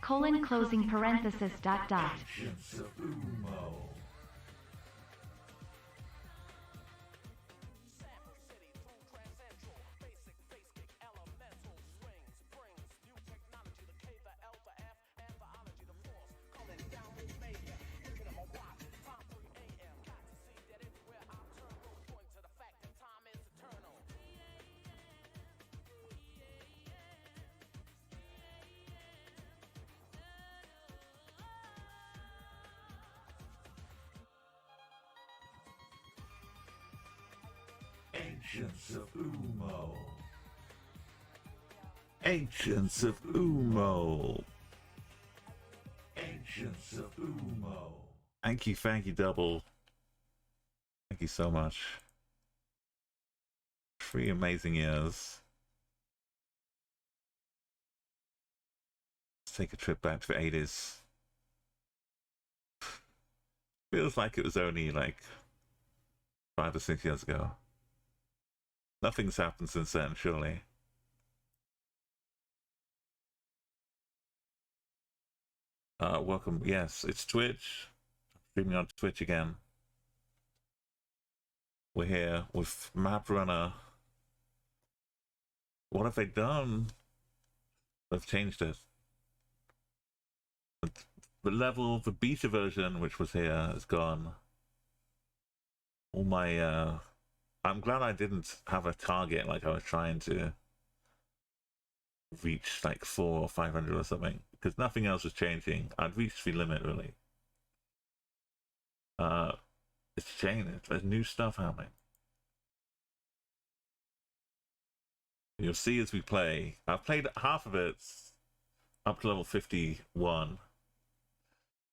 colon closing parenthesis dot dot. Ancients of Umo. Ancients of Umo. Ancients of Umo. Ancients of Umo. Thank you, Double. Thank you so much. 3 amazing years. Let's take a trip back to the 80s. Feels like it was only like 5 or 6 years ago. Nothing's happened since then, surely. Welcome. Yes, it's Twitch. I'm streaming on Twitch again. We're here with Maprunner. What have they done? They've changed it. The level, the beta version, which was here, is gone. All my, I'm glad I didn't have a target like I was trying to reach like 400 or 500 or something, because nothing else was changing. I'd reached the limit, really. It's changed. There's new stuff happening. You'll see as we play. I've played half of it up to level 51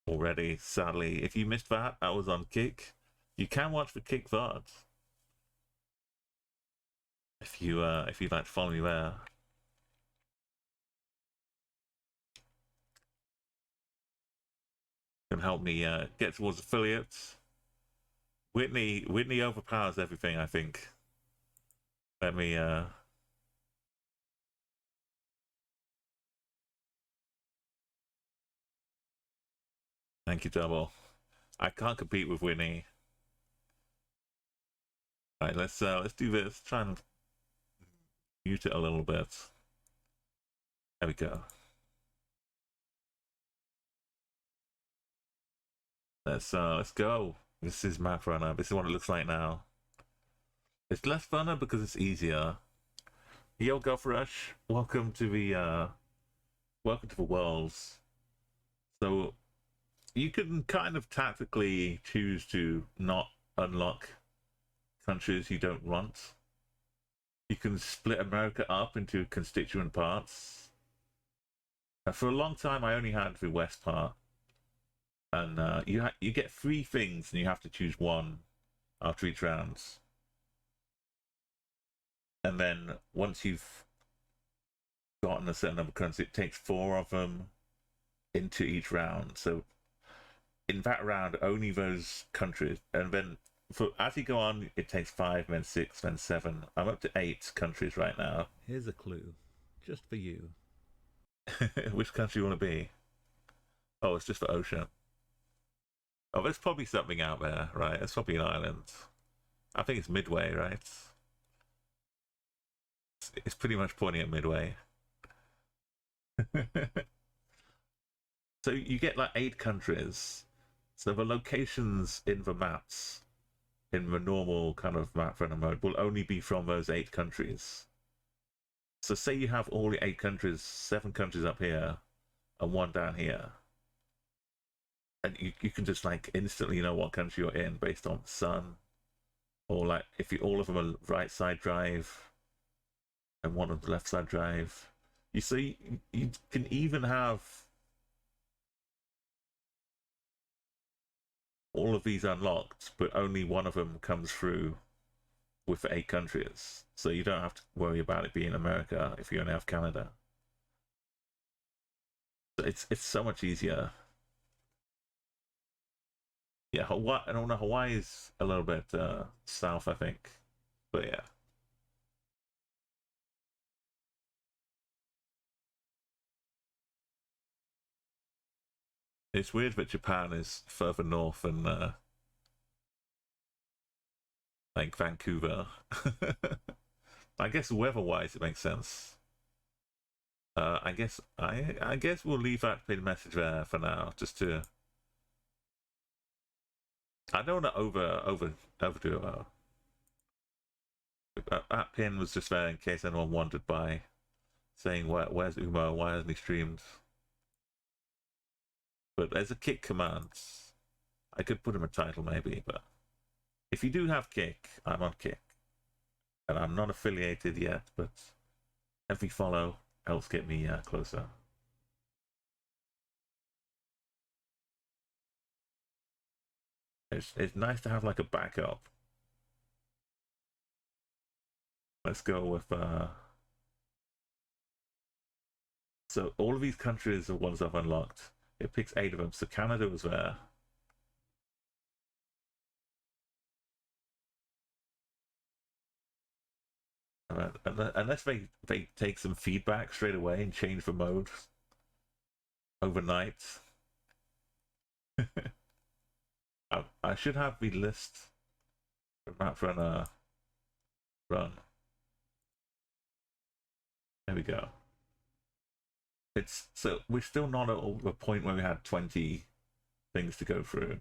already, sadly. If you missed that, I was on Kick. You can watch the Kick VOD. If you'd like to follow me there. Can help me get towards affiliates. Whitney overpowers everything, I think. Let me thank you, Double. I can't compete with Whitney. Alright, let's do this. Try and mute it a little bit. There we go. Let's go. This is Maprunner. This is what it looks like now. It's less funner because it's easier. Geoguessr, welcome to the worlds. So you can kind of tactically choose to not unlock countries you don't want. You can split America up into constituent parts. For a long time, I only had the west part, and you get 3 things, and you have to choose one after each round. And then once you've gotten a certain number of countries, it takes 4 of them into each round. So in that round, only those countries, and then as you go on, it takes 5, then 6, then 7. I'm up to 8 countries right now. Here's a clue, just for you. Which country you want to be? Oh, it's just for ocean. Oh, there's probably something out there, right? It's probably an island. I think it's Midway, right? It's pretty much pointing at Midway. So you get like 8 countries. So the locations in the maps, in the normal kind of Maprunner mode, will only be from those 8 countries. So say you have all the 8 countries, 7 countries up here, and 1 down here. And you can just like instantly know what country you're in based on the sun. Or like if all of them are right side drive and one of the left side drive. You see, you can even have all of these unlocked, but only one of them comes through with the 8 countries. So you don't have to worry about it being America if you only have Canada. It's so much easier. Yeah, Hawaii, I don't know, Hawaii is a little bit south, I think. But yeah. It's weird that Japan is further north than like Vancouver. I guess weather-wise, it makes sense. I guess we'll leave that pin message there for now, just to. I don't want to overdo it. That pin was just there in case anyone wondered by saying where's Umo, why hasn't he streamed? But there's a kick command. I could put him a title maybe, but if you do have kick, I'm on kick. And I'm not affiliated yet, but every follow helps get me closer. It's nice to have like a backup. Let's go with so all of these countries are ones I've unlocked. It picks 8 of them. So Canada was there. Unless they take some feedback straight away and change the mode overnight. I should have the list of Maprunner run. There we go. It's so we're still not at the point where we had 20 things to go through.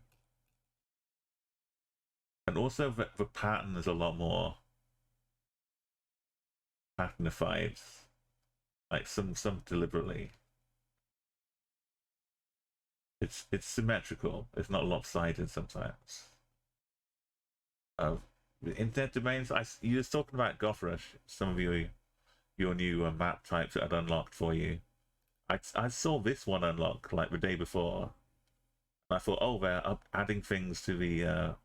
And also the pattern is a lot more patternified. Like some deliberately. It's symmetrical. It's not lopsided sometimes. Internet domains. You were talking about Gothrush. Some of your new map types that I'd unlocked for you. I saw this one unlock like the day before. And I thought, oh, they're adding things to the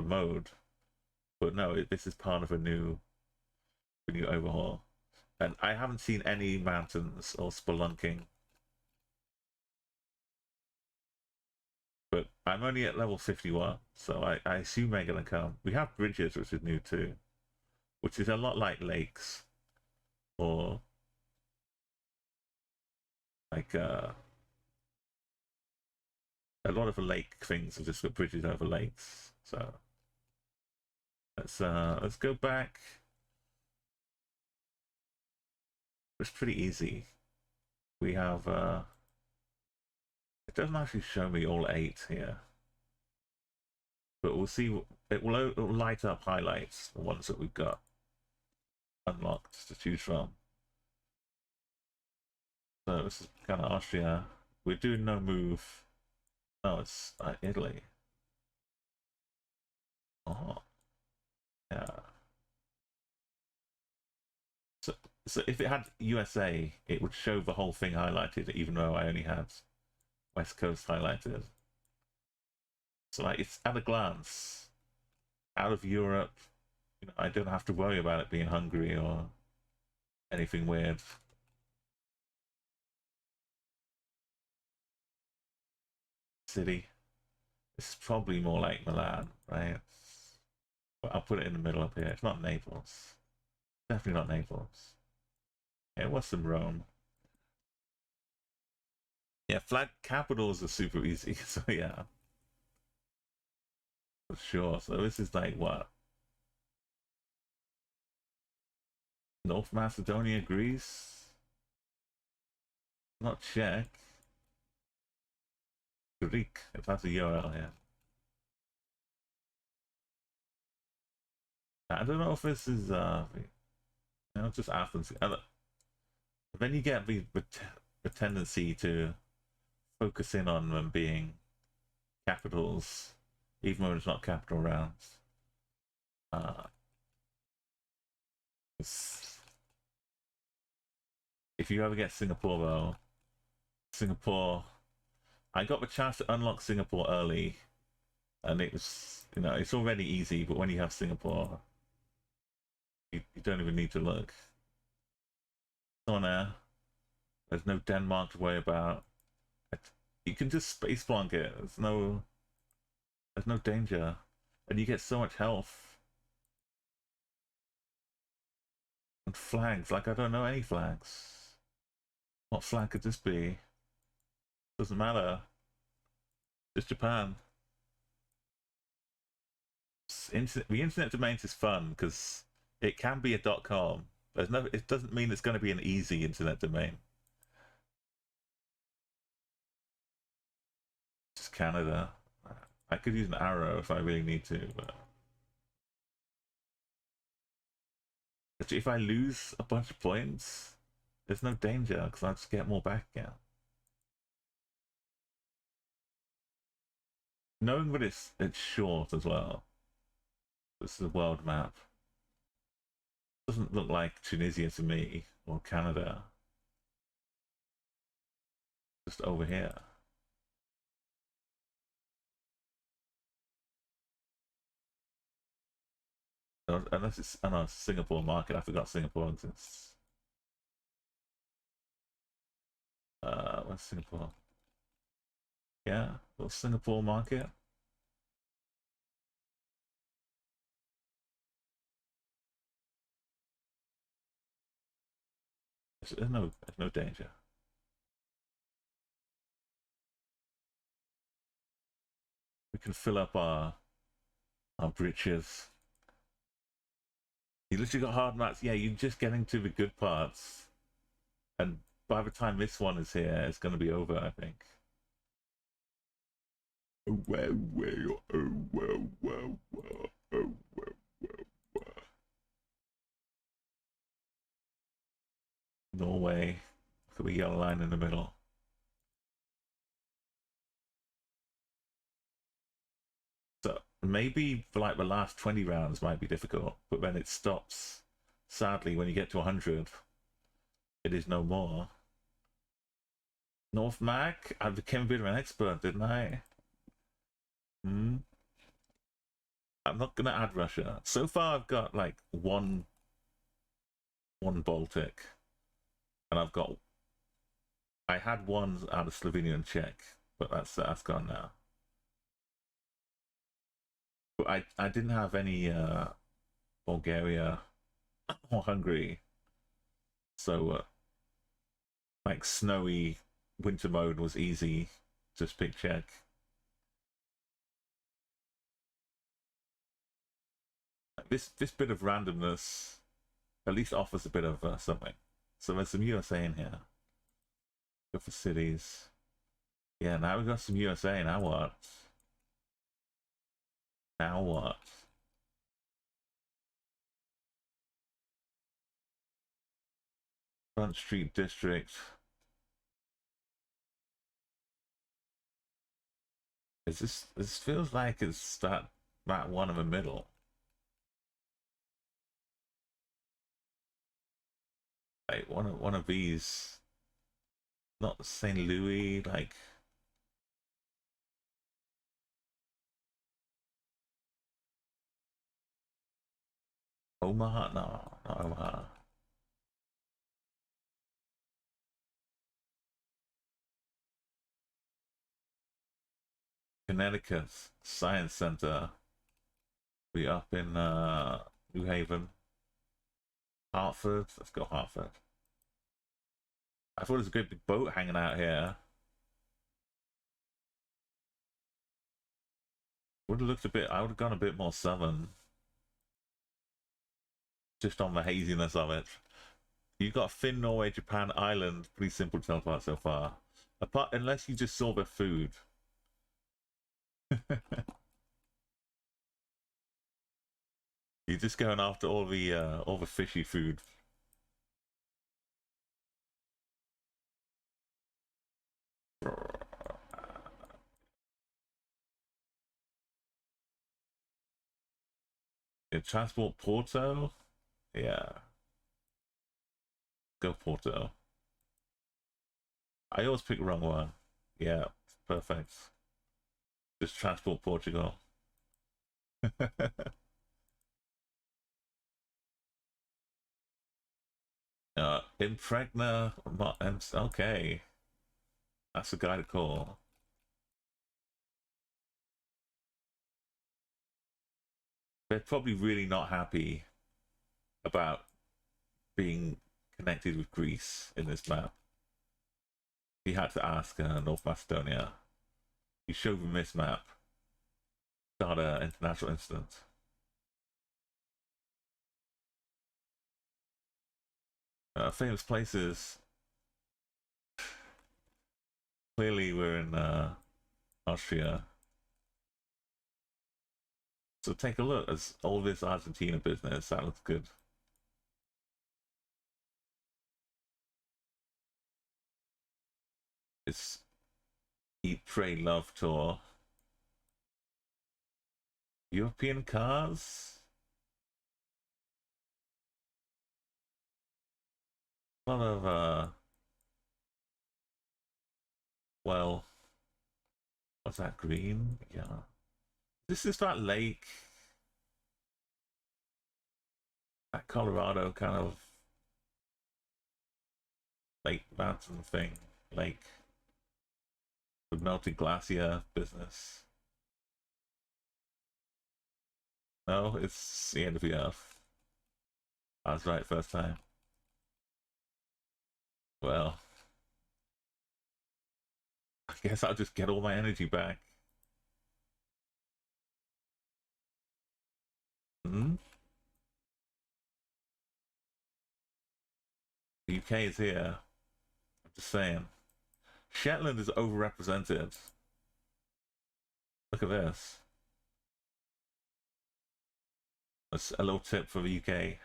mode, but no, this is part of a new overhaul. And I haven't seen any mountains or spelunking. But I'm only at level 51, so I assume they're going to come. We have bridges, which is new too, which is a lot like lakes, or like a lot of the lake things are just got bridges over lakes. So let's go back. It's pretty easy. We have it doesn't actually show me all 8 here, but we'll see. It will light up highlights, the ones that we've got unlocked to choose from. So this is kind of Austria. We're doing no move. No, it's Italy. Oh, yeah. So if it had USA, it would show the whole thing highlighted, even though I only had West Coast highlighted. So like it's at a glance, out of Europe, I don't have to worry about it being Hungary or anything weird. City. It's probably more like Milan, right? But I'll put it in the middle up here. It's not Naples. Definitely not Naples. Yeah, what's some Rome? Yeah, flag capitals are super easy, so yeah. For sure. So this is like what? North Macedonia, Greece? Not Czech. Greek, if that's a URL here. I don't know if this is just Athens. Then you get the tendency to focus in on them being capitals, even though it's not capital rounds. If you ever get Singapore though, Singapore, I got the chance to unlock Singapore early, and it was, it's already easy, but when you have Singapore, you don't even need to look. It's on there. There's no Denmark to worry about. You can just space plonk it. There's no danger, and you get so much health. And flags, like I don't know any flags. What flag could this be? Doesn't matter. Just Japan. The internet domains is fun because it can be a .com. There's no. It doesn't mean it's going to be an easy internet domain. Just Canada. I could use an arrow if I really need to, but if I lose a bunch of points, there's no danger because I'll just get more back again. Knowing that it's short as well. This is a world map. Doesn't look like Tunisia to me or Canada. Just over here. Unless it's, I know, Singapore market. I forgot Singapore exists. Where's Singapore? Yeah, little Singapore market. There's no danger. We can fill up our bridges. You literally got hard maps. Yeah, you're just getting to the good parts, and by the time this one is here, it's going to be over, I think. Norway, for the yellow line in the middle. So maybe for like the last 20 rounds might be difficult, but then it stops. Sadly, when you get to 100, it is no more. North Mac, I became a bit of an expert, didn't I? I'm not gonna add Russia. So far, I've got like one Baltic, and I had one out of Slovenia and Czech, but that's gone now. But I didn't have any Bulgaria or Hungary, so like snowy winter mode was easy. Just pick Czech. This bit of randomness at least offers a bit of something. So there's some USA in here. Go for cities. Yeah, now we've got some USA. Now what? Now what? Front Street District. This feels like it's that one in the middle. Like one of these, not St. Louis, like Omaha. No, not Omaha. Connecticut Science Center. Be up in New Haven. Hartford. Let's go Hartford. I thought there was a great big boat hanging out here. Would have looked a bit. I would have gone a bit more southern. Just on the haziness of it. You got Finn, Norway, Japan, Ireland. Pretty simple to tell apart so far. Unless you just saw the food. You're just going after all the fishy food. Yeah, transport Porto? Yeah. Go Porto. I always pick the wrong one. Yeah, perfect. Just transport Portugal. Impregna. Okay. That's the guy to call. They're probably really not happy about being connected with Greece in this map. He had to ask North Macedonia. You show them this map. Start an international incident. Famous places. Clearly we're in Austria. So take a look at all this Argentina business. That looks good. It's Eat, Pray, Love tour. European cars? A lot of, well, what's that, green? Yeah. This is that lake. That Colorado kind of lake mountain thing. Lake. The melted glacier business. No, it's the end of the earth. I was right first time. Well, I guess I'll just get all my energy back. Hmm? The UK is here. I'm just saying. Shetland is overrepresented. Look at this. That's a little tip for the UK.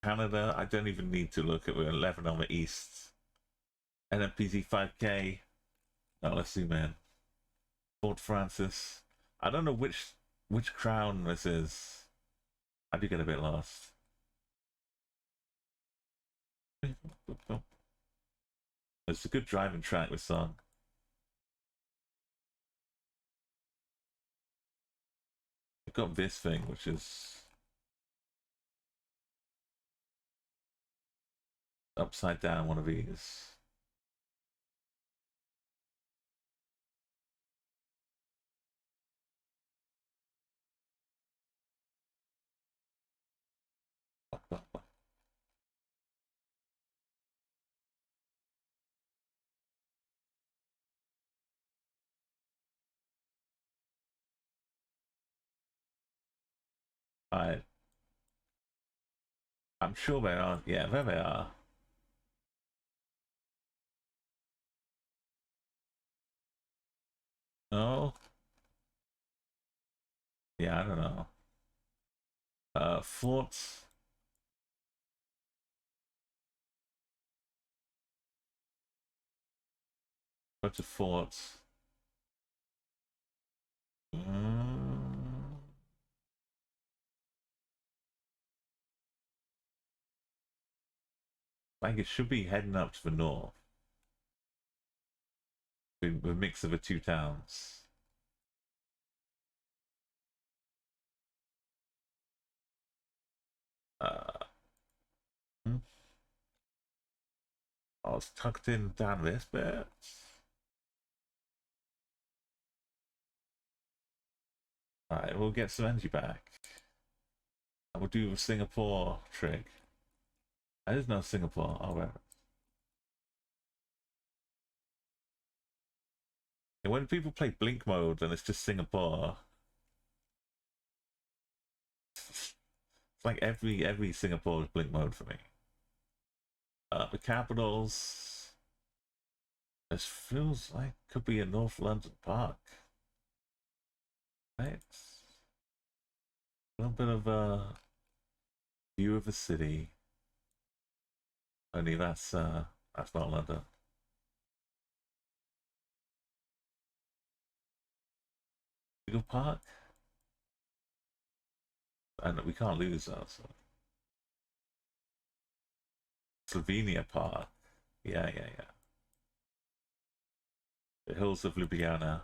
Canada, I don't even need to look at. We're 11 on the east. NMPZ 5K. Now let's zoom in. Fort Francis. I don't know which crown this is. I do get a bit lost. It's a good driving track, this song. We've got this thing, which is upside down, one of these. Alright. I'm sure they are. Yeah, there they are. No? Yeah, I don't know. Forts. Bunch of forts. Like it should be heading up to the north. The mix of the two towns. Oh, it's tucked in down this bit. Alright, we'll get some energy back. And we'll do a Singapore trick. There's no Singapore. Oh, well. And when people play Blink mode and it's just Singapore, it's like every Singapore is Blink mode for me. The capitals. This feels like could be a North London park. Right? A little bit of a view of the city. Only that's not London. Eagle Park? And we can't lose that. So. Slovenia Park. Yeah. The hills of Ljubljana.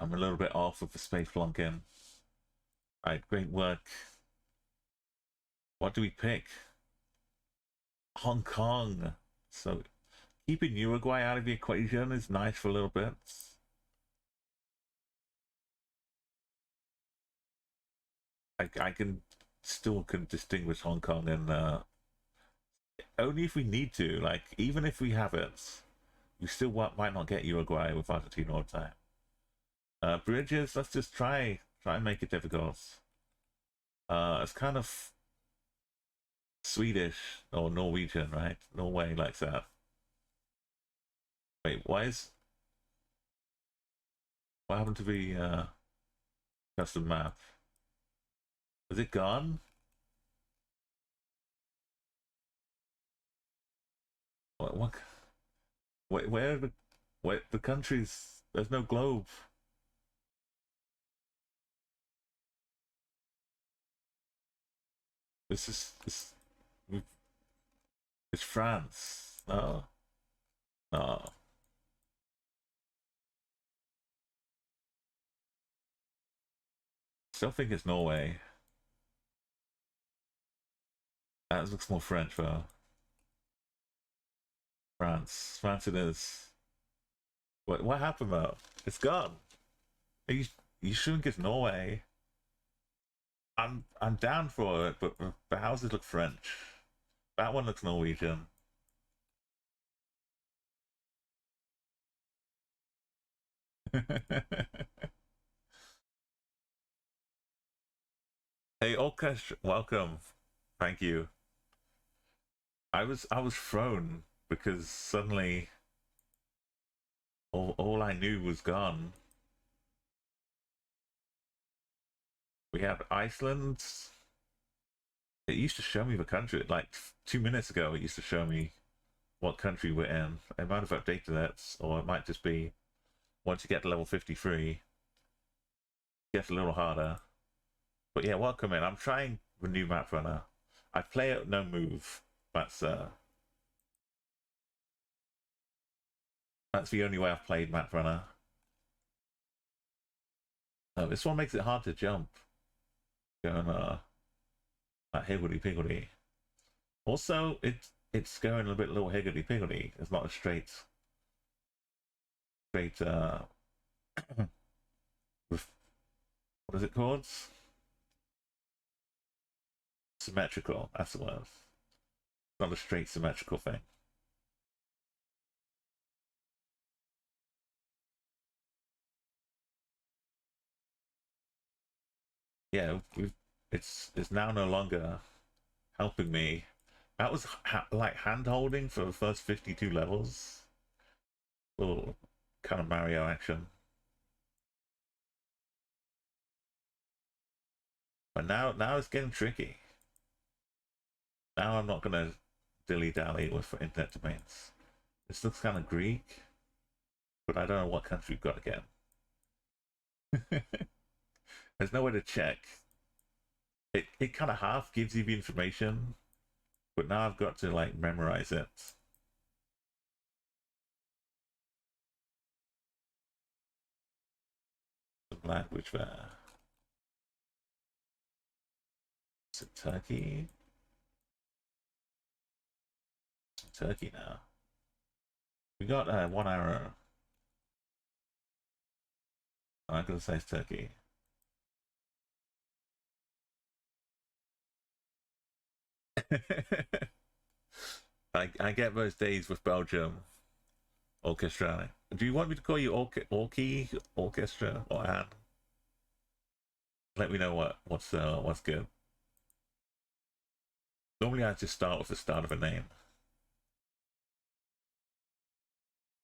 I'm a little bit off with the space plonking. Alright, great work. What do we pick? Hong Kong. So keeping Uruguay out of the equation is nice for a little bit. I can still distinguish Hong Kong and only if we need to. Like even if we have it, we still might not get Uruguay with Argentina all the time. Bridges, let's just try and make it difficult. It's kind of Swedish or Norwegian, right? Norway likes that. Wait, what happened to the custom map? Is it gone? What where the countries? There's no globe. It's France. No. No. Still think it's Norway. That looks more French though. France it is. What happened though? It's gone. You shouldn't get Norway. I'm down for it, but the houses look French. That one looks Norwegian. Hey Olkesh, welcome. Thank you. I was thrown because suddenly all I knew was gone. We have Iceland. It used to show me the country. Like 2 minutes ago, it used to show me what country we're in. It might have updated it, or it might just be once you get to level 53, it gets a little harder. But yeah, welcome in. I'm trying the new Maprunner. I play it no move. That's the only way I've played Maprunner. This one makes it hard to jump. Going that higgledy piggledy. Also, it's going a little higgledy piggledy. It's not a straight with what is it called? Symmetrical. That's the word. It's not a straight symmetrical thing. Yeah, it's now no longer helping me. That was like hand holding for the first 52 levels. Little kind of Mario action. But now it's getting tricky. Now I'm not gonna dilly-dally with internet domains. This looks kind of Greek, but I don't know what country we've got again. There's no way to check. It kind of half gives you the information, but now I've got to like memorize it. Some language there. Is it Turkey? It's Turkey now. We got 1 arrow. I'm gonna say it's Turkey. I get those days with Belgium orchestra. Do you want me to call you orchestra or Anne? Let me know what's good. Normally I just start with the start of a name.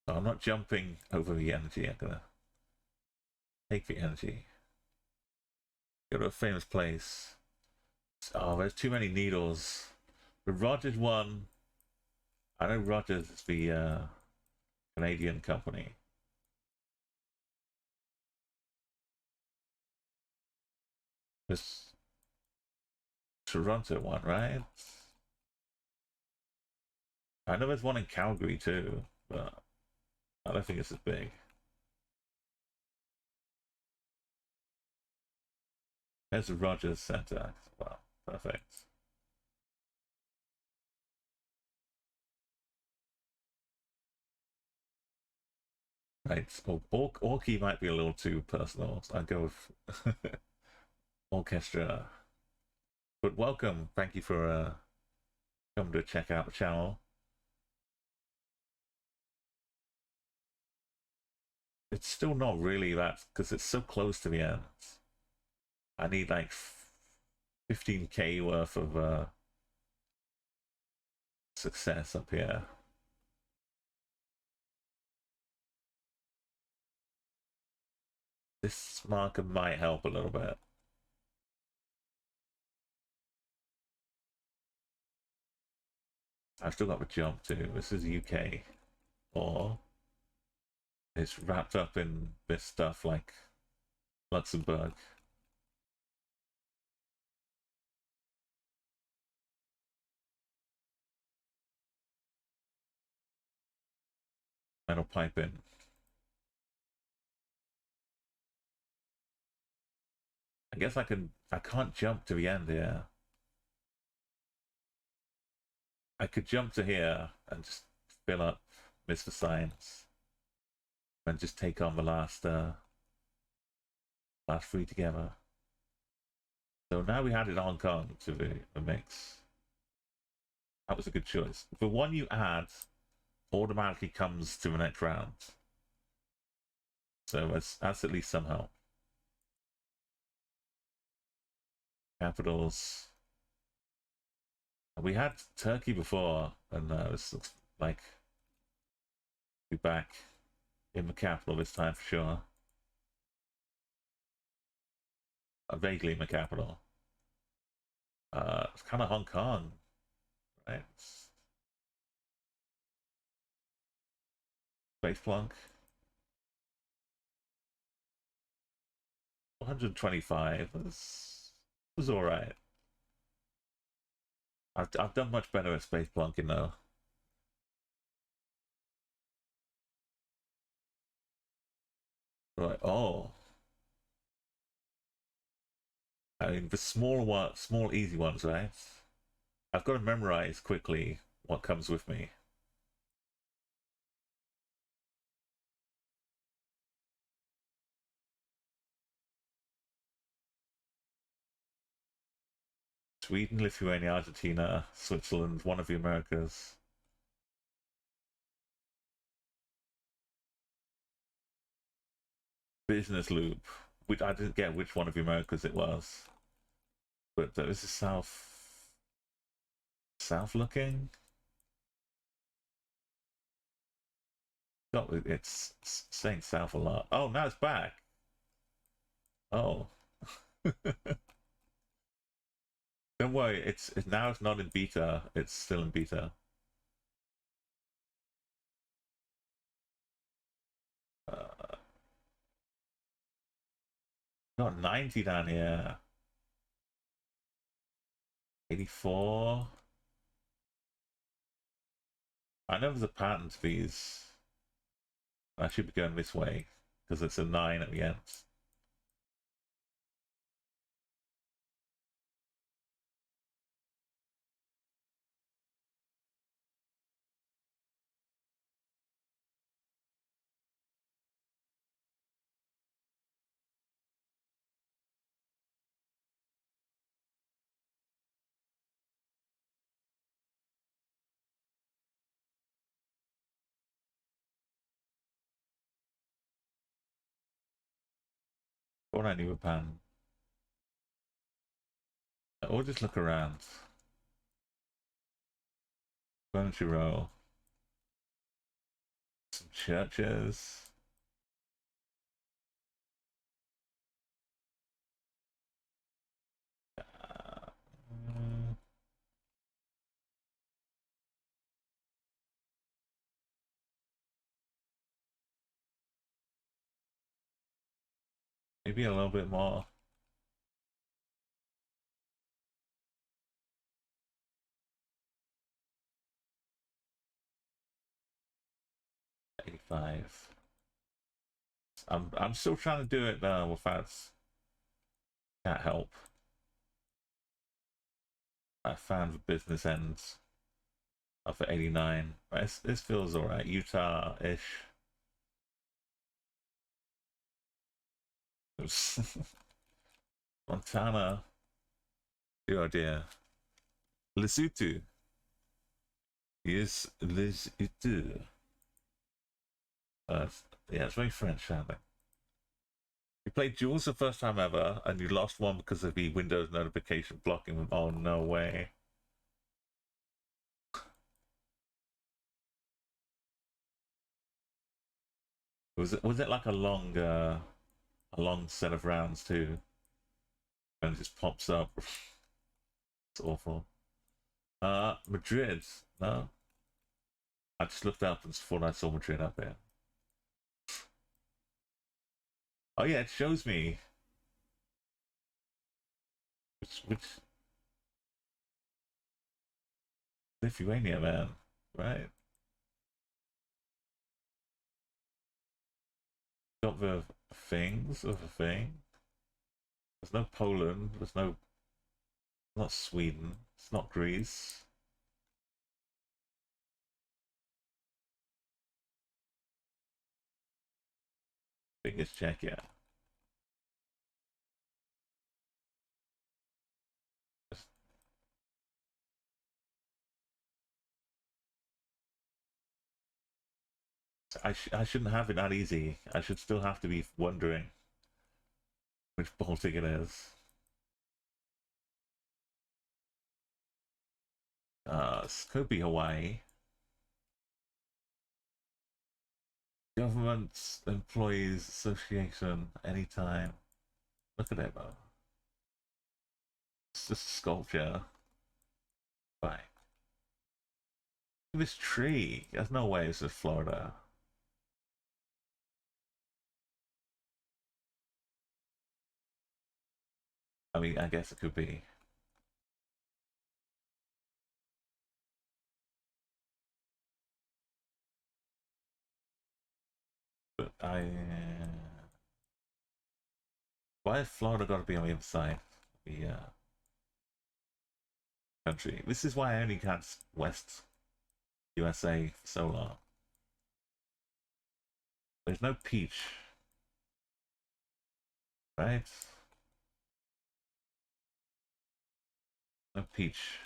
So I'm not jumping over the energy. I'm gonna take the energy. Go to a famous place. Oh, there's too many needles. The Rogers one. I know Rogers is the Canadian company. This Toronto one, right? I know there's one in Calgary too, but I don't think it's as big. There's the Rogers Center. Wow, perfect. Right. Orky might be a little too personal. So I'll go with orchestra. But welcome. Thank you for coming to check out the channel. It's still not really that, because it's so close to the end. I need like 15k worth of success up here. This marker might help a little bit. I've still got the jump too. This is UK. Or it's wrapped up in this stuff like Luxembourg. Metal pipe in. I guess I can't jump to the end here. I could jump to here and just fill up Mr. Science and just take on the last three together. So now we added Hong Kong to the mix. That was a good choice. The one you add automatically comes to the next round. So that's at least some help. Capitals. We had Turkey before, and this looks like we'll be back in the capital this time for sure. Vaguely in the capital. It's kind of Hong Kong, right? Space plunk. 125 was all right. I've done much better at space plunking though. Right. Oh. I mean, the small easy ones, right? I've got to memorize quickly what comes with me. Sweden, Lithuania, Argentina, Switzerland, one of the Americas. Business loop. Which I didn't get which one of the Americas it was. But this is south looking. God, it's saying south a lot. Oh, now it's back. Oh. Don't worry, it's now it's not in beta, it's still in beta. Got 90 down here. 84. I know there's a pattern to these. I should be going this way because it's a 9 at the end. Or I need a pan. Or just look around. Furniture row. Some churches. Maybe a little bit more. $85. I'm still trying to do it without. Can't help. I found the business ends up at 89. This feels alright. Utah-ish. Montana. Oh dear. Lesotho. Yes, Lesotho. Yeah, it's very French sounding. You played Jules the first time ever, and you lost one because of the Windows notification blocking them. Oh, no way. Was it like a long set of rounds too? And it just pops up. It's awful. Madrid. No? I just looked up and thought I saw Madrid up there. Oh yeah, it shows me. Which Lithuania, man, right? Got the things of a thing. There's no Poland. There's no. Not Sweden. It's not Greece. I think it's Czechia. I shouldn't have it that easy. I should still have to be wondering which Baltic it is. This could be Hawaii. Government Employees Association, anytime. Look at it, though. It's just a sculpture. Right. This tree. There's no way this is Florida. I mean, I guess it could be. But why has Florida got to be on the other side of the country? This is why I only had West USA for so long. There's no peach. Right? No peach.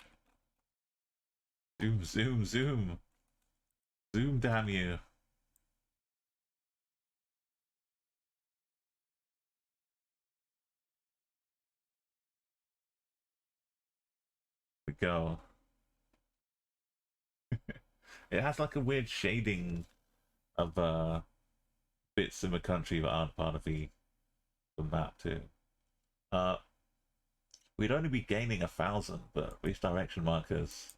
Zoom, zoom, zoom. Zoom, damn you. We go. It has like a weird shading of bits in the country that aren't part of the map too. Uh, we'd only be gaining 1,000, but these direction markers.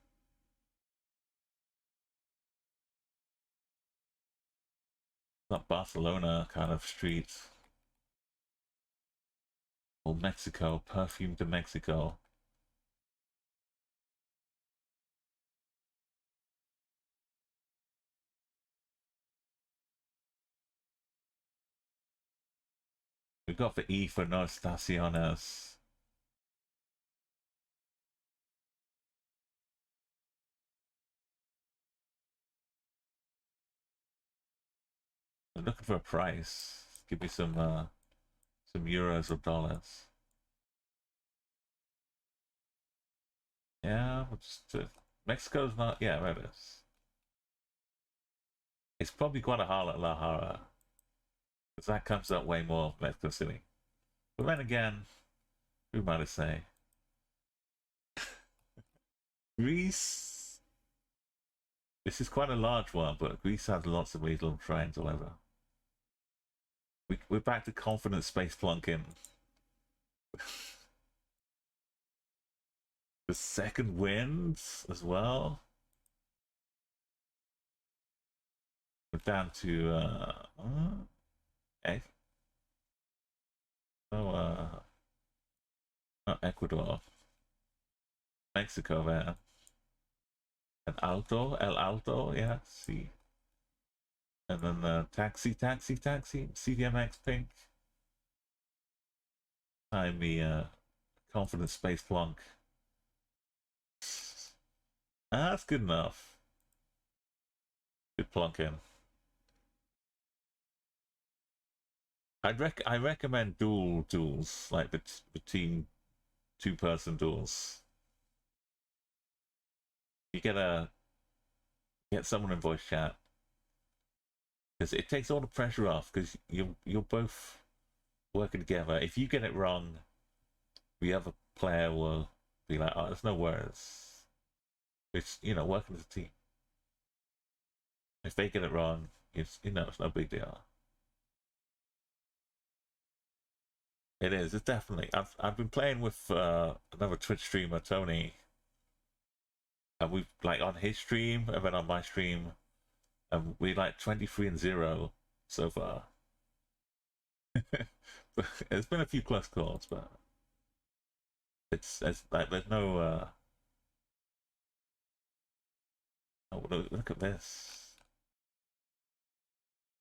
Not Barcelona kind of streets. Or Mexico, perfume to Mexico. We've got the E for no estaciones. I'm looking for a price. Give me some euros or dollars. Yeah, we'll just Mexico's not. Yeah, there it is. It's probably Guadalajara, because that comes up way more Mexico City. But then again, who might I say? Greece. This is quite a large one, but Greece has lots of these little trains all over. We're back to confident space plunking. The second winds as well. We're down to not Ecuador, Mexico there. El Alto, yeah, see. And then taxi, CDMX pink. I'm the confident space plunk. That's good enough. Good plunking. I recommend duels, like between two-person duels. You get someone in voice chat because it takes all the pressure off because you're both working together. If you get it wrong, the other player will be like, "Oh, there's no worries." It's working as a team. If they get it wrong, it's it's no big deal. It is. It's definitely. I've been playing with another Twitch streamer, Tony, and we've like on his stream and then on my stream, and we like 23-0 so far. There's been a few close calls, but it's like there's no. Oh, look at this.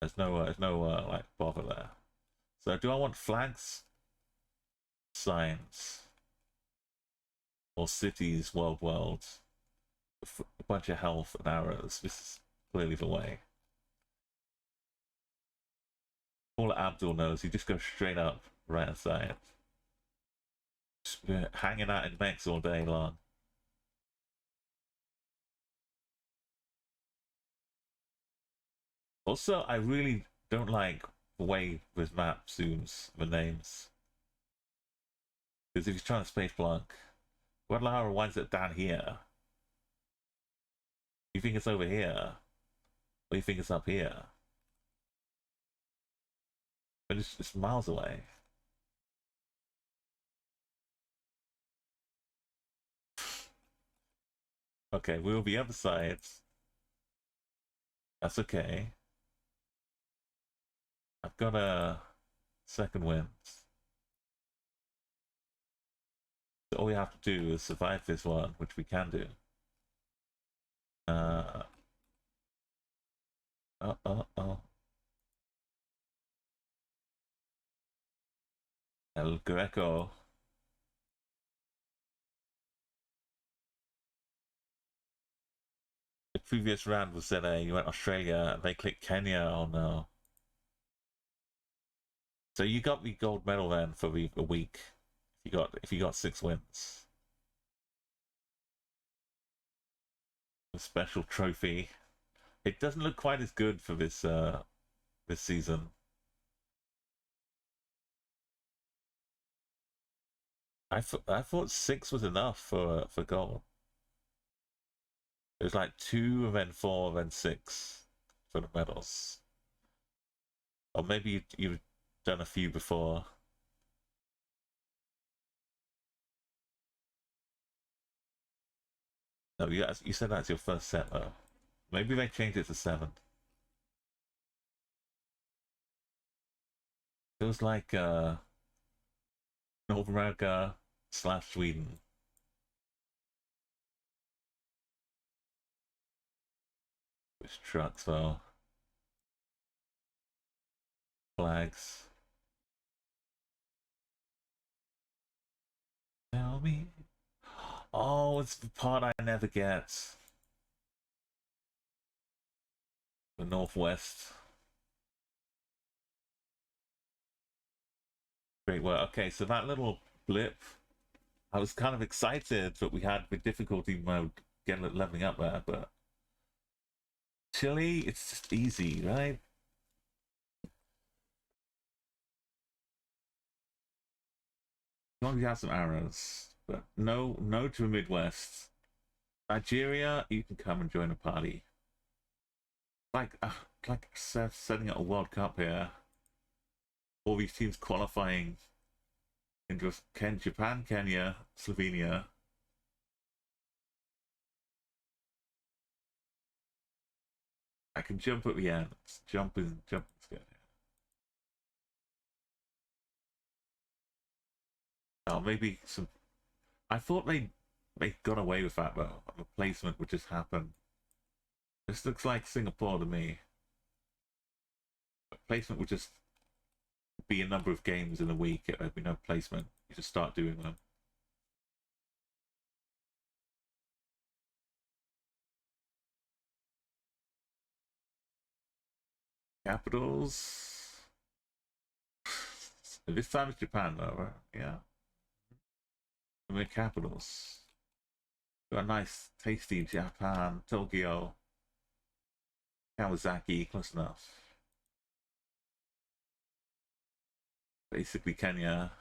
There's no like bother there. So do I want flags, signs, or cities, world, a bunch of health and arrows? This is clearly the way. All Abdul knows, he just goes straight up right inside. Just hanging out in mechs all day long. Also, I really don't like the way this map zooms the names. Because if you're trying to space block, Guadalajara winds up down here. You think it's over here, or you think it's up here. But it's miles away. Okay, we'll be other sides. That's okay. I've got a second wind. So all we have to do is survive this one, which we can do. Oh. El Greco. The previous round was that you went Australia and they clicked Kenya. Oh no. So you got the gold medal then for a week. If you got 6 wins. A special trophy. It doesn't look quite as good for this this season. I thought 6 was enough for gold. It was like 2 and then 4 and then 6 for the medals. Or maybe you've done a few before. No, you said that's your first set though. Maybe they changed it to 7. It was like North America / Sweden. Which trucks though? Flags. Tell me. Oh, it's the part I never get. The Northwest. Great work. Okay, so that little blip, I was kind of excited that we had the difficulty mode getting it leveling up there, but Chile, it's just easy, right? As long as you have some arrows, but no to the Midwest. Nigeria, you can come and join a party. Like setting up a World Cup here. All these teams qualifying into Japan, Kenya, Slovenia. I can jump at the end. Jump is good. Oh, maybe some. I thought they got away with that though. The placement would just happen. This looks like Singapore to me. The placement would just be a number of games in a week. There'd be no placement. You just start doing them. Capitals. This time it's Japan, though, right? Yeah. I mean, capitals. Got a nice, tasty Japan, Tokyo, Kawasaki, close enough. Basically Kenya.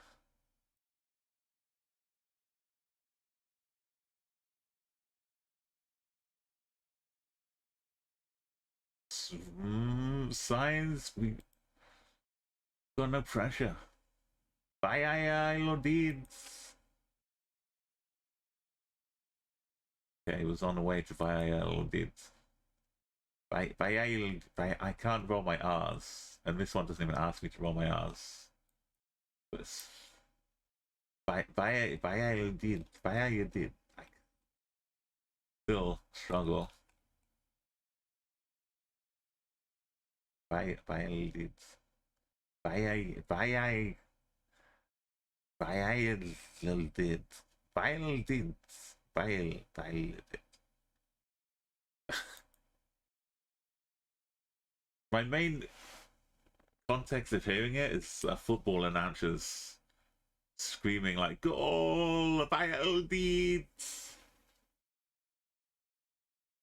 Science, we got no pressure. Bye, Lodids. Okay, he was on the way to Lodids. I can't roll my R's, and this one doesn't even ask me to roll my R's. But Lodids. I still struggle. Lodids. My main context of hearing it is football announcers screaming like "Goal! Valladolid!"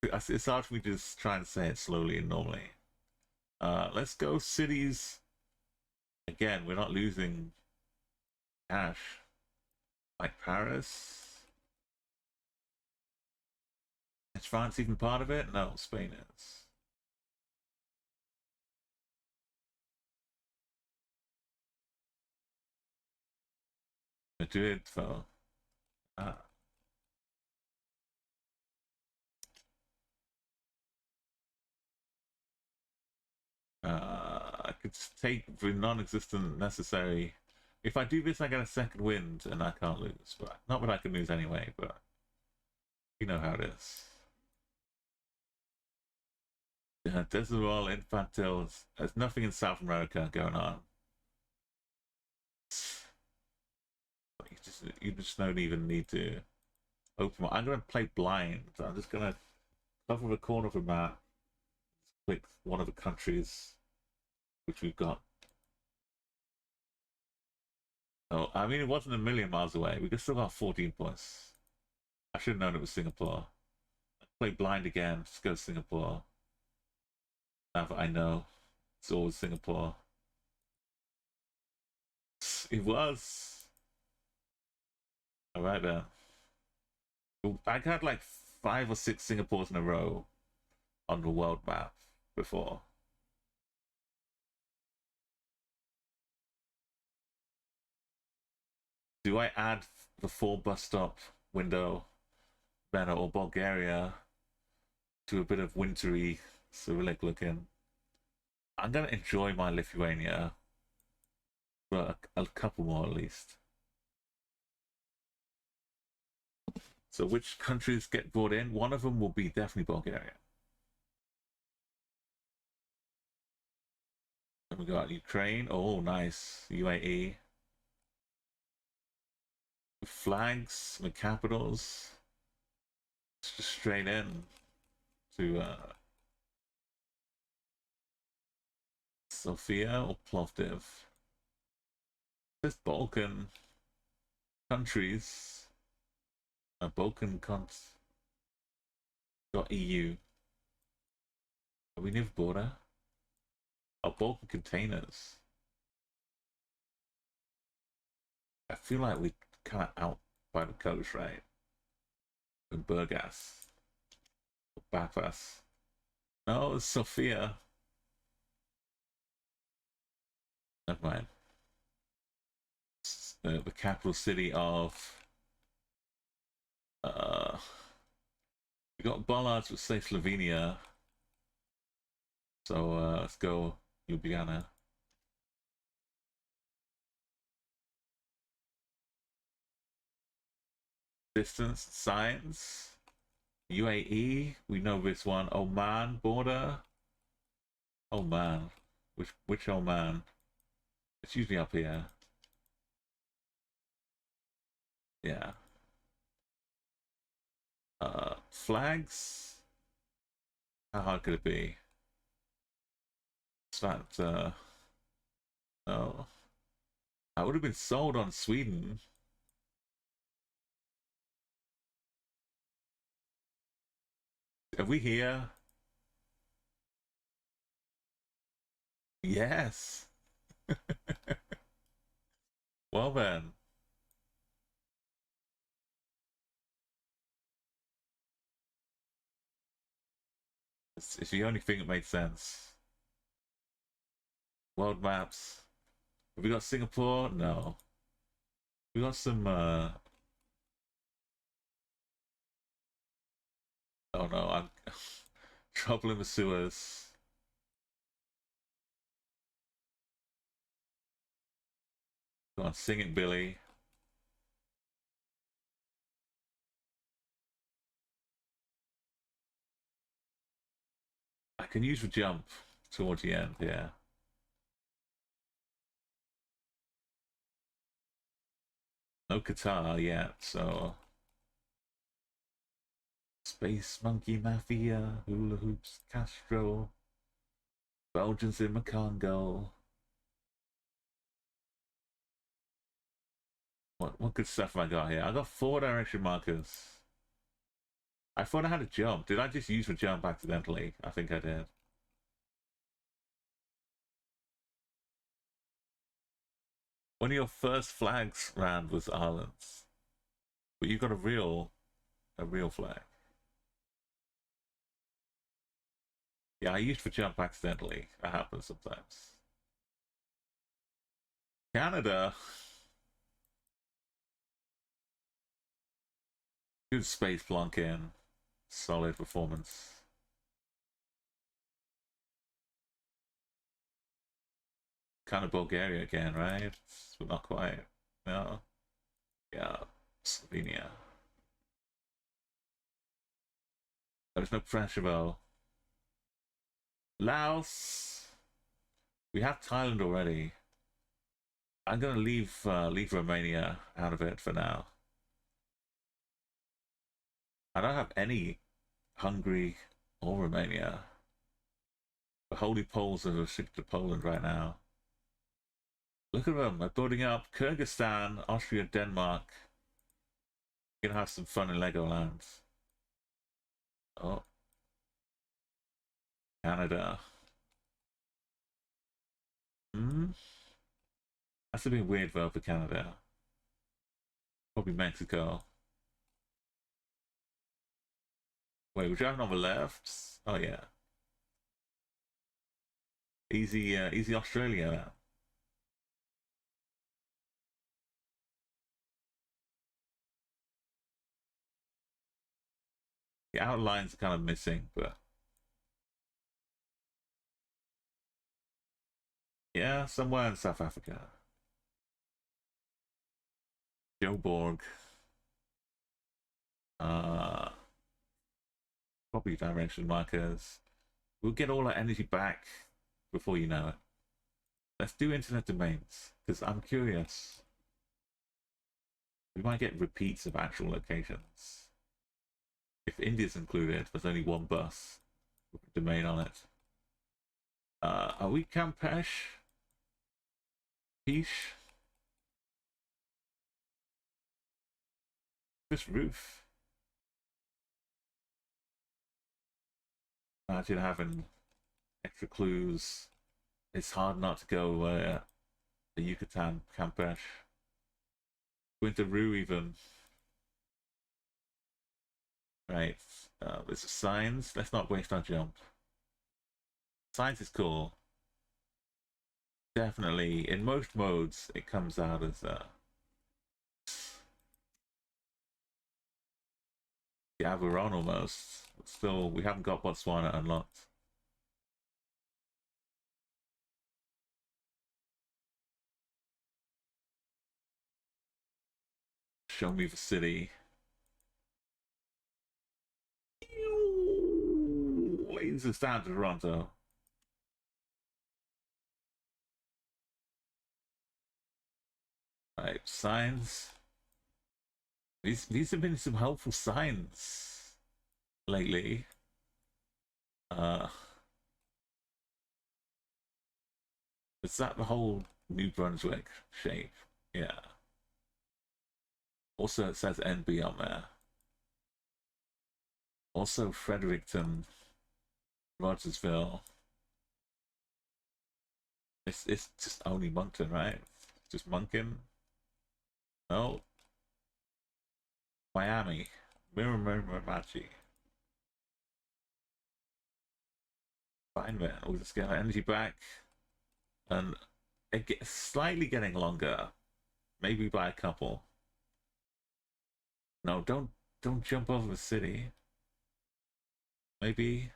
It's hard for me to just try and say it slowly and normally. Let's go cities. Again, we're not losing cash like Paris. Is France even part of it? No, Spain is. Madrid, though. I could take the non-existent necessary. If I do this, I get a second wind, and I can't lose. But not that I can lose anyway. But you know how it is. Desirol, Infantil. There's nothing in South America going on. You just don't even need to open. I'm gonna play blind. I'm just gonna cover the corner of the map. Click one of the countries which we've got. Oh, I mean, it wasn't a million miles away. We still got 14 points. I should have known it was Singapore. Play blind again. Just go Singapore. Now that I know, it's always Singapore. It was. All right then. I had like 5 or 6 Singapores in a row on the world map before. Do I add the 4 bus stop window, Vienna or Bulgaria, to a bit of wintry Cyrillic looking? I'm gonna enjoy my Lithuania for a couple more at least. So which countries get brought in? One of them will be definitely Bulgaria. Then we got Ukraine. Oh, nice. UAE. Flags, the capitals. Just straight in to Sofia or Plovdiv. This Balkan countries. Balkan cons. Got EU. Are we near the border? Oh, Balkan containers. I feel like we're kind of out by the coast, right? In Burgas. Bapas. No, it's Sofia. Never mind. The capital city of. We got bollards which say Slovenia. So let's go Ljubljana. Distance, science. UAE, we know this one. Oman border. Oman. Which Oman? It's usually up here. Yeah. Flags. How hard could it be? It's that no. I would have been sold on Sweden. Are we here? Yes. Well then. It's the only thing that made sense. World maps. Have we got Singapore? No. We got some, oh no, I'm trouble in the sewers. Go on, sing it, Billy. I can use the jump towards the end, yeah. No Qatar yet, so... Space Monkey Mafia, Hula Hoops, Castro, Belgians in the Congo. What good stuff have I got here? I got 4 direction markers. I thought I had a jump. Did I just use the jump accidentally? I think I did. One of your first flags round was Ireland's. But you got a real flag. Yeah, I used the jump accidentally. That happens sometimes. Canada. Good space plonk in. Solid performance. Kind of Bulgaria again, right? But not quite. No. Yeah. Slovenia. There's no pressure though. Laos. We have Thailand already. I'm gonna leave Romania out of it for now. I don't have any Hungary or Romania. The holy Poles are restricted to Poland right now. Look at them, they're building up Kyrgyzstan, Austria, Denmark. We're gonna have some fun in Legoland. Oh. Canada. That's a bit weird though for Canada. Probably Mexico. Wait, we're driving on the left? Oh yeah. Easy Australia now. The outlines are kind of missing, but yeah, somewhere in South Africa. Joburg. Probably direction markers. We'll get all our energy back before you know it. Let's do internet domains, because I'm curious. We might get repeats of actual locations. If India's included, there's only 1 bus with a domain on it. Are we Campeche? Peach? This roof. Imagine having extra clues. It's hard not to go the Yucatan, Campeche. Winteroo even. Right. There's signs. Let's not waste our jump. Science is cool. Definitely, in most modes, it comes out as yeah, we're on almost. But still, we haven't got Botswana unlocked. Show me the city. Wait, this down to Toronto. Right, signs. These have been some helpful signs lately. Is that the whole New Brunswick shape? Yeah. Also, it says NB on there. Also, Fredericton, Rogersville. It's just only Moncton, right? Just Moncton. No. Miami. Miramachi. Fine, man. We'll just get our energy back. And it gets slightly getting longer. Maybe by a couple. No, don't jump over the city. Maybe.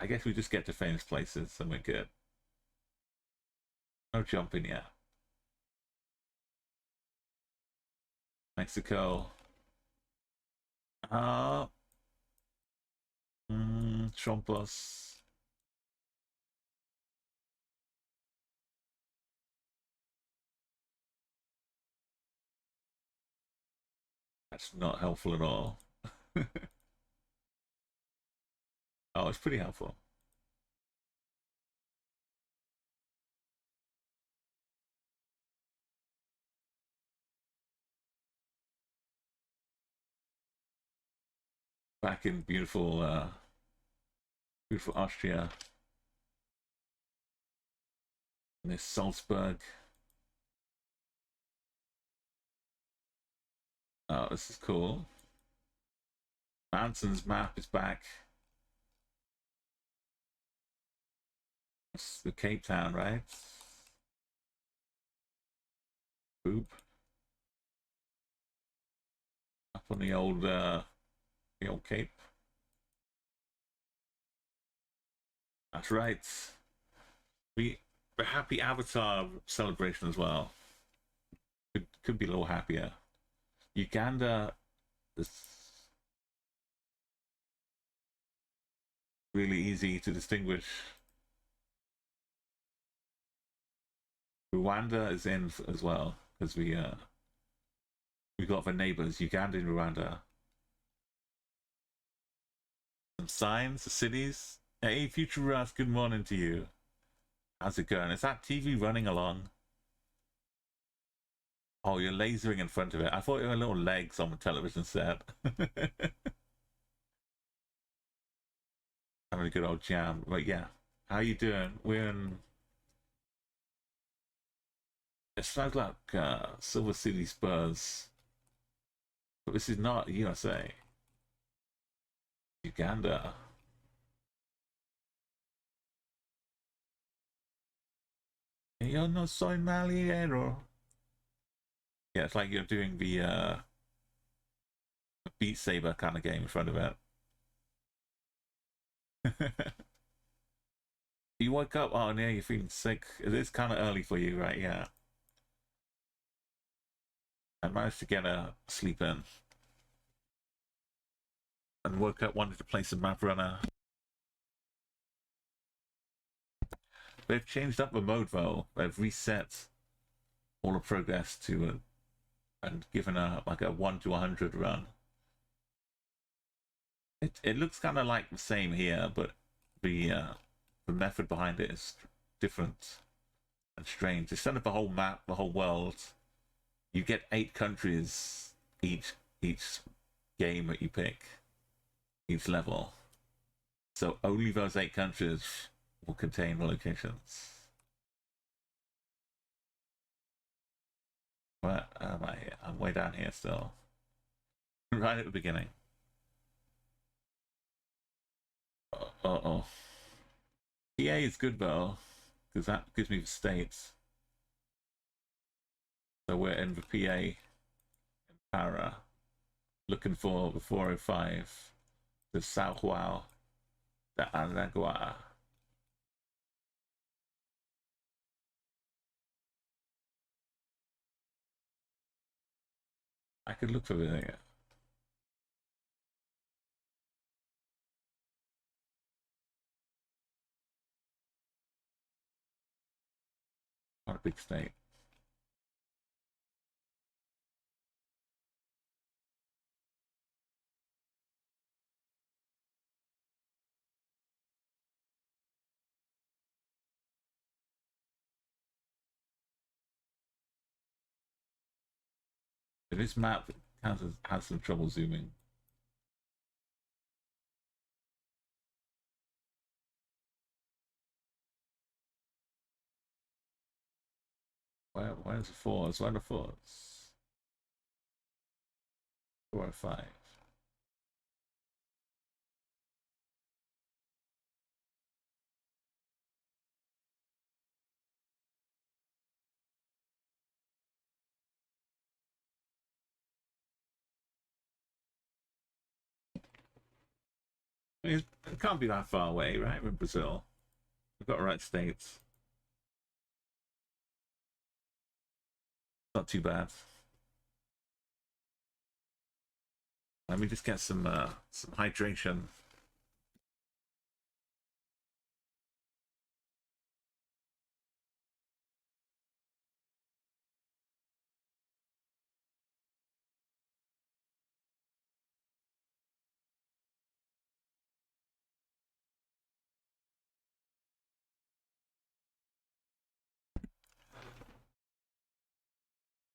I guess we just get to famous places and we're good. No jumping yet. Mexico. Trompos. That's not helpful at all. Oh, it's pretty helpful. Back in beautiful, beautiful Austria. And this Salzburg. Oh, this is cool. Mountains map is back. It's the Cape Town, right? Boop. Up on the old Cape. That's right. We a happy Avatar celebration as well. Could be a little happier. Uganda is really easy to distinguish. Rwanda is in as well because we got the neighbors Uganda and Rwanda. Some signs, the cities. Hey, Future Russ, good morning to you. How's it going? Is that TV running along? Oh, you're lasering in front of it. I thought you were little legs on the television set. Having a good old jam. But yeah, how you doing? We're in... It sounds like Silver City Spurs. But this is not USA. Uganda. Yo no soy maliero. Yeah, it's like you're doing the Beat Saber kind of game in front of it. You woke up, oh yeah, you're feeling sick. It is kind of early for you, right? Yeah. I managed to get a sleep in. And woke up, wanted to play some Maprunner. They've changed up the mode though. They've reset all the progress to and given like a 1 to 100 run. It looks kind of like the same here, but the method behind it is different and strange. Instead of the whole map, the whole world, you get 8 countries each game that you pick, each level. So only those 8 countries will contain the locations. Where am I here? I'm way down here still. Right at the beginning. Uh-oh. PA is good though, because that gives me the states. So we're in the PA in Para, looking for the 405, the Sao Joao, the Aragua. I could look for the thing. Not a big state. this map has some trouble zooming. Where's the fours? Where are the fours? 4 or 5. I mean, it can't be that far away, right? We're in Brazil. We've got the right states. Not too bad. Let me just get some hydration.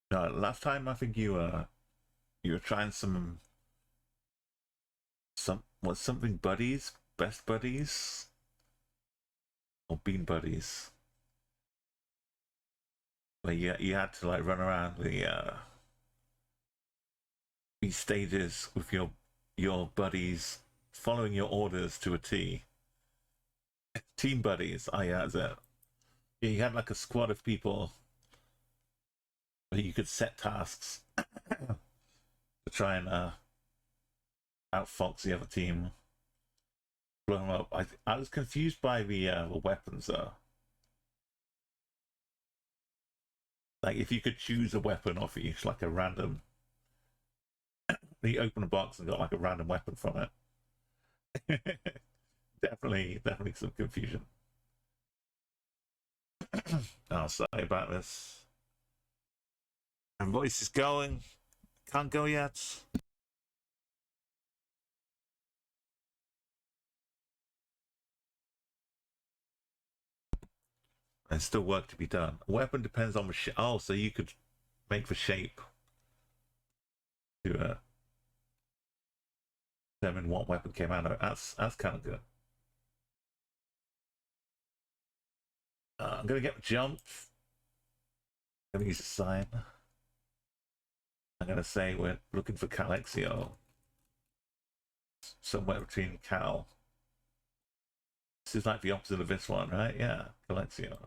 No, last time I think you were trying something buddies, best buddies, or bean buddies, where you had to like run around these stages with your buddies, following your orders to a T. Team buddies. Oh yeah, that's it. Yeah, you had like a squad of people where you could set tasks to try and outfox the other team, blow them up. I was confused by the weapons though. Like if you could choose a weapon off each, like a random, you open a box and got like a random weapon from it. definitely some confusion. Oh, sorry about this. My voice is going. Can't go yet. There's still work to be done. A weapon depends on the oh, so you could make the shape to determine what weapon came out of it. That's kind of good. I'm gonna get jump. I'm gonna use a sign. I'm gonna say we're looking for Calexio. Somewhere between Cal. This is like the opposite of this one, right? Yeah, Calexio.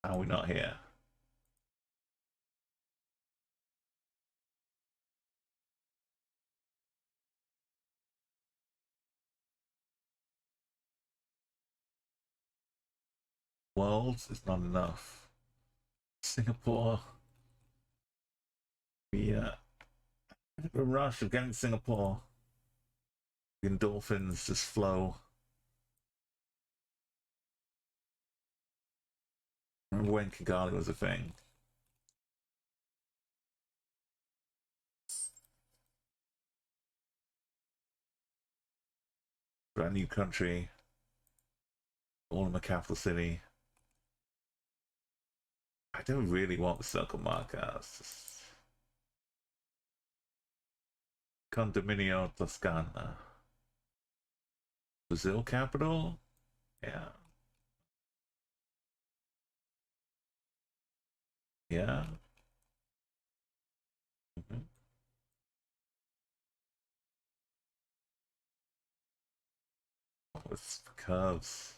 How are we not here? Worlds is not enough. Singapore. The rush of getting Singapore. The endorphins just flow. Remember when Kigali was a thing? Brand new country. All in the capital city. I don't really want the circle markers. Condominio Toscana. Brazil capital? Yeah. Yeah. Mm-hmm. With the curves,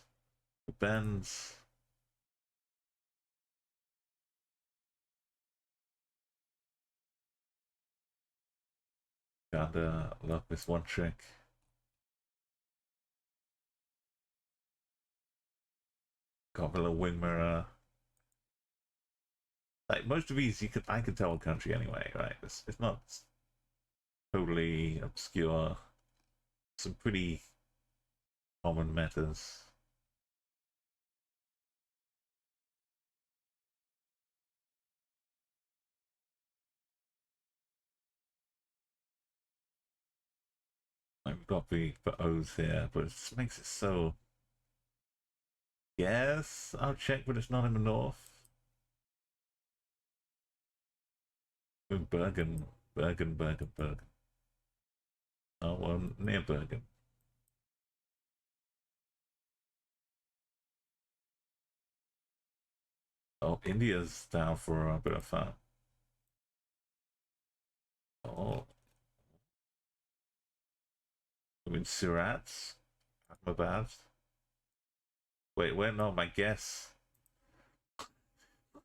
the bends. Gotta love this one trick. Got a little wing mirror. Like most of these, I could tell a country anyway, right? It's not totally obscure. Some pretty common methods. I've got the O's here, but it just makes it so guess I'll check, but it's not in the north. Bergen. Bergen. Oh, well, near Bergen. Oh, India's down for a bit of fun. Oh. I mean, Surat? Ahmedabad? Wait, where? No, my guess.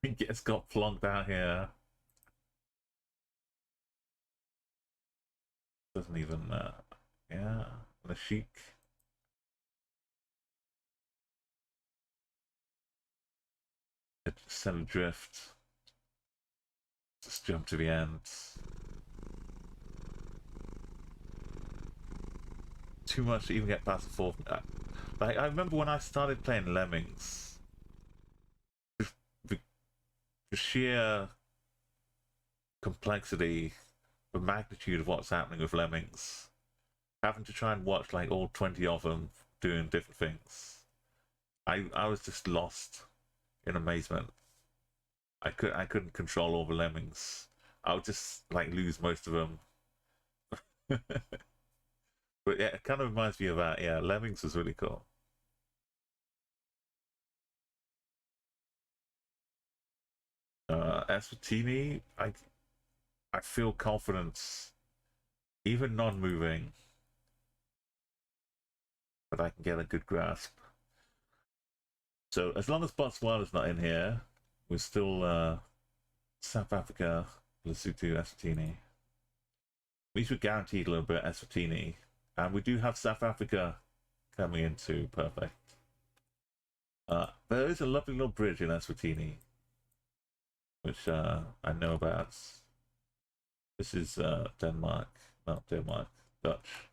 My guess got plonked out here. Doesn't even, yeah, the chic. Set adrift. Just jump to the end. Too much to even get past the fourth. Like, I remember when I started playing Lemmings, the sheer complexity, the magnitude of what's happening with Lemmings, having to try and watch like all 20 of them doing different things. I was just lost in amazement. I couldn't control all the Lemmings. I would just like lose most of them. But yeah, it kind of reminds me of that. Yeah, Lemmings was really cool. Eswatini, I feel confidence, even non-moving, but I can get a good grasp. So as long as Botswana's not in here, we're still South Africa, Lesotho, Eswatini. At least we're guaranteed a little bit Eswatini, and we do have South Africa coming into perfect. There is a lovely little bridge in Eswatini, which I know about. This is Denmark, not Denmark, Dutch.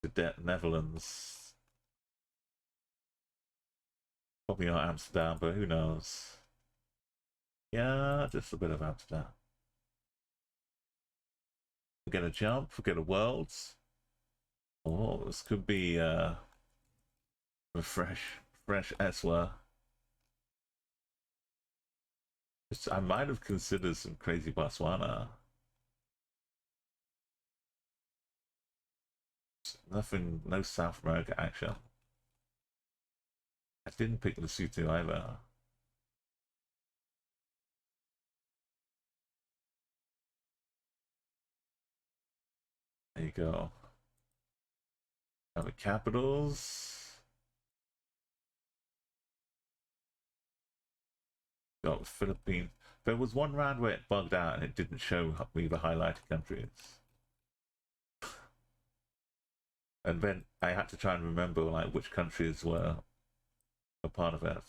The Netherlands. Probably not Amsterdam, but who knows? Yeah, just a bit of Amsterdam. We get a jump, we get a worlds. Oh, this could be a fresh Eswa. I might have considered some crazy Botswana. Nothing, no South America action. I didn't pick Lesotho either. There you go. Now the capitals. Got Philippines. There was one round where it bugged out and it didn't show me the highlighted countries. And then I had to try and remember like which countries were a part of it.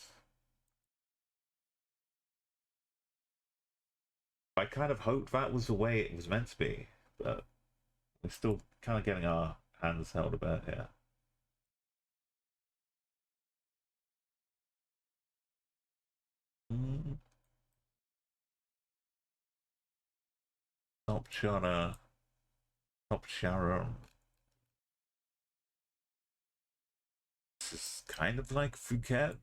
I kind of hoped that was the way it was meant to be, but we're still kind of getting our hands held a bit here. Top China. Top Sharon. This is kind of like Phuket.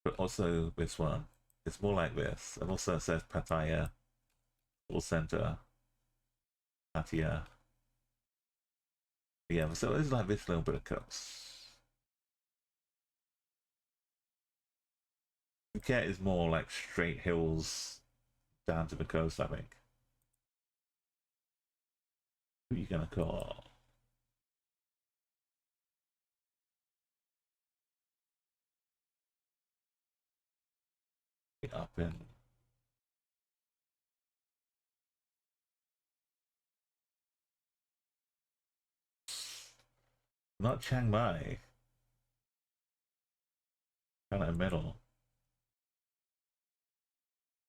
But also this one. It's more like this. And also it says Pattaya. Full center. Pattaya. Yeah, so it's like this little bit of coast. Phuket is more like straight hills down to the coast, I think. Who are you gonna call? Up in not Chiang Mai. Kind of middle.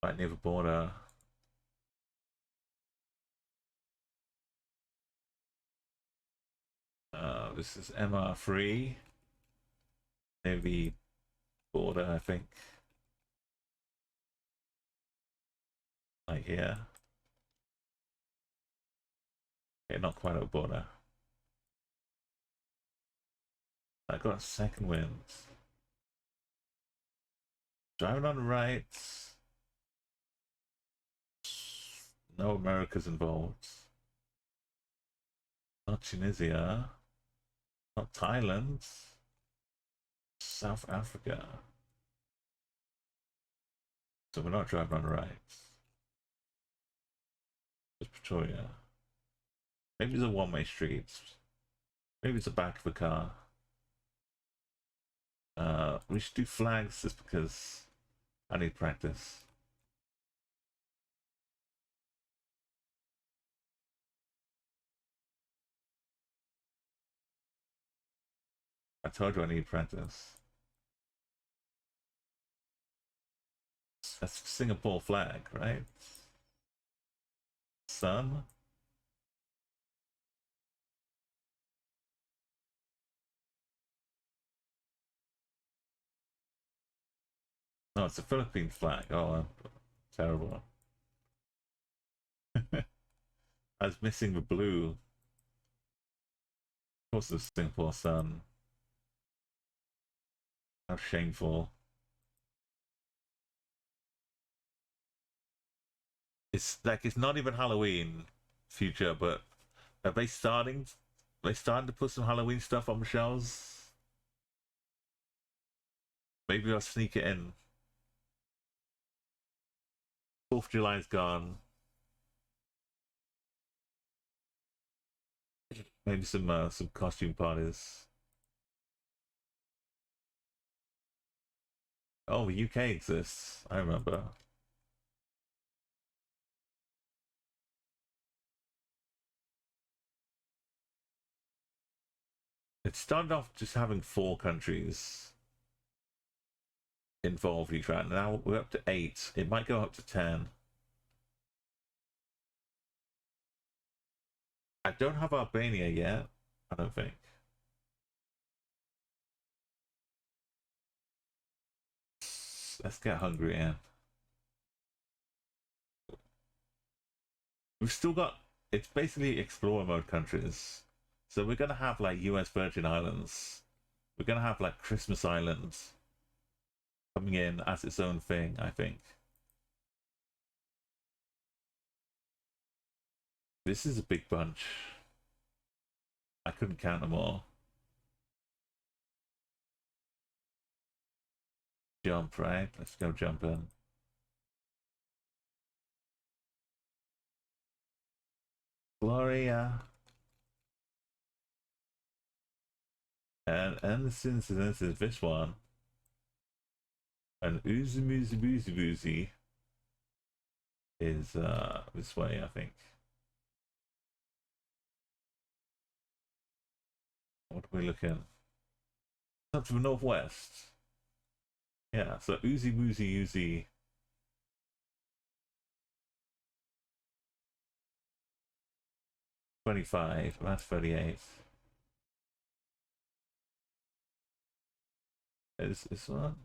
Right near the border. This is MR3. maybe border, I think. Like here. Okay, not quite a border. I got a second wind. Driving on the right. No America's involved. Not Tunisia. Not Thailand. South Africa. So we're not driving on the right. It's Pretoria. Maybe it's a one-way street. Maybe it's the back of a car. We should do flags just because I need practice. I told you I need practice. That's Singapore flag, right? Sun. No, it's a Philippines flag. Oh, I'm terrible. I was missing the blue. Of course, the Singapore sun. How shameful. It's like it's not even Halloween, future, but are they starting? Are they starting to put some Halloween stuff on the shelves? Maybe I'll sneak it in. 4th of July's gone. Maybe some costume parties. Oh, the UK exists. I remember. It started off just having 4 countries involved each round. Now we're up to 8. It might go up to 10. I don't have Albania yet. I don't think. Let's get Hungary in. We've still got. It's basically explore mode countries. So we're gonna have like US Virgin Islands. We're gonna have like Christmas Island coming in as its own thing, I think. This is a big bunch. I couldn't count them all. Jump, right? Let's go jump in. Gloria. And since this is this one. And Oozy Moozy Boozy Boozy is this way, I think. What are we looking? Up to the northwest. Yeah, so Oozy Woozy Oozy. $25, that's 38. Is this one?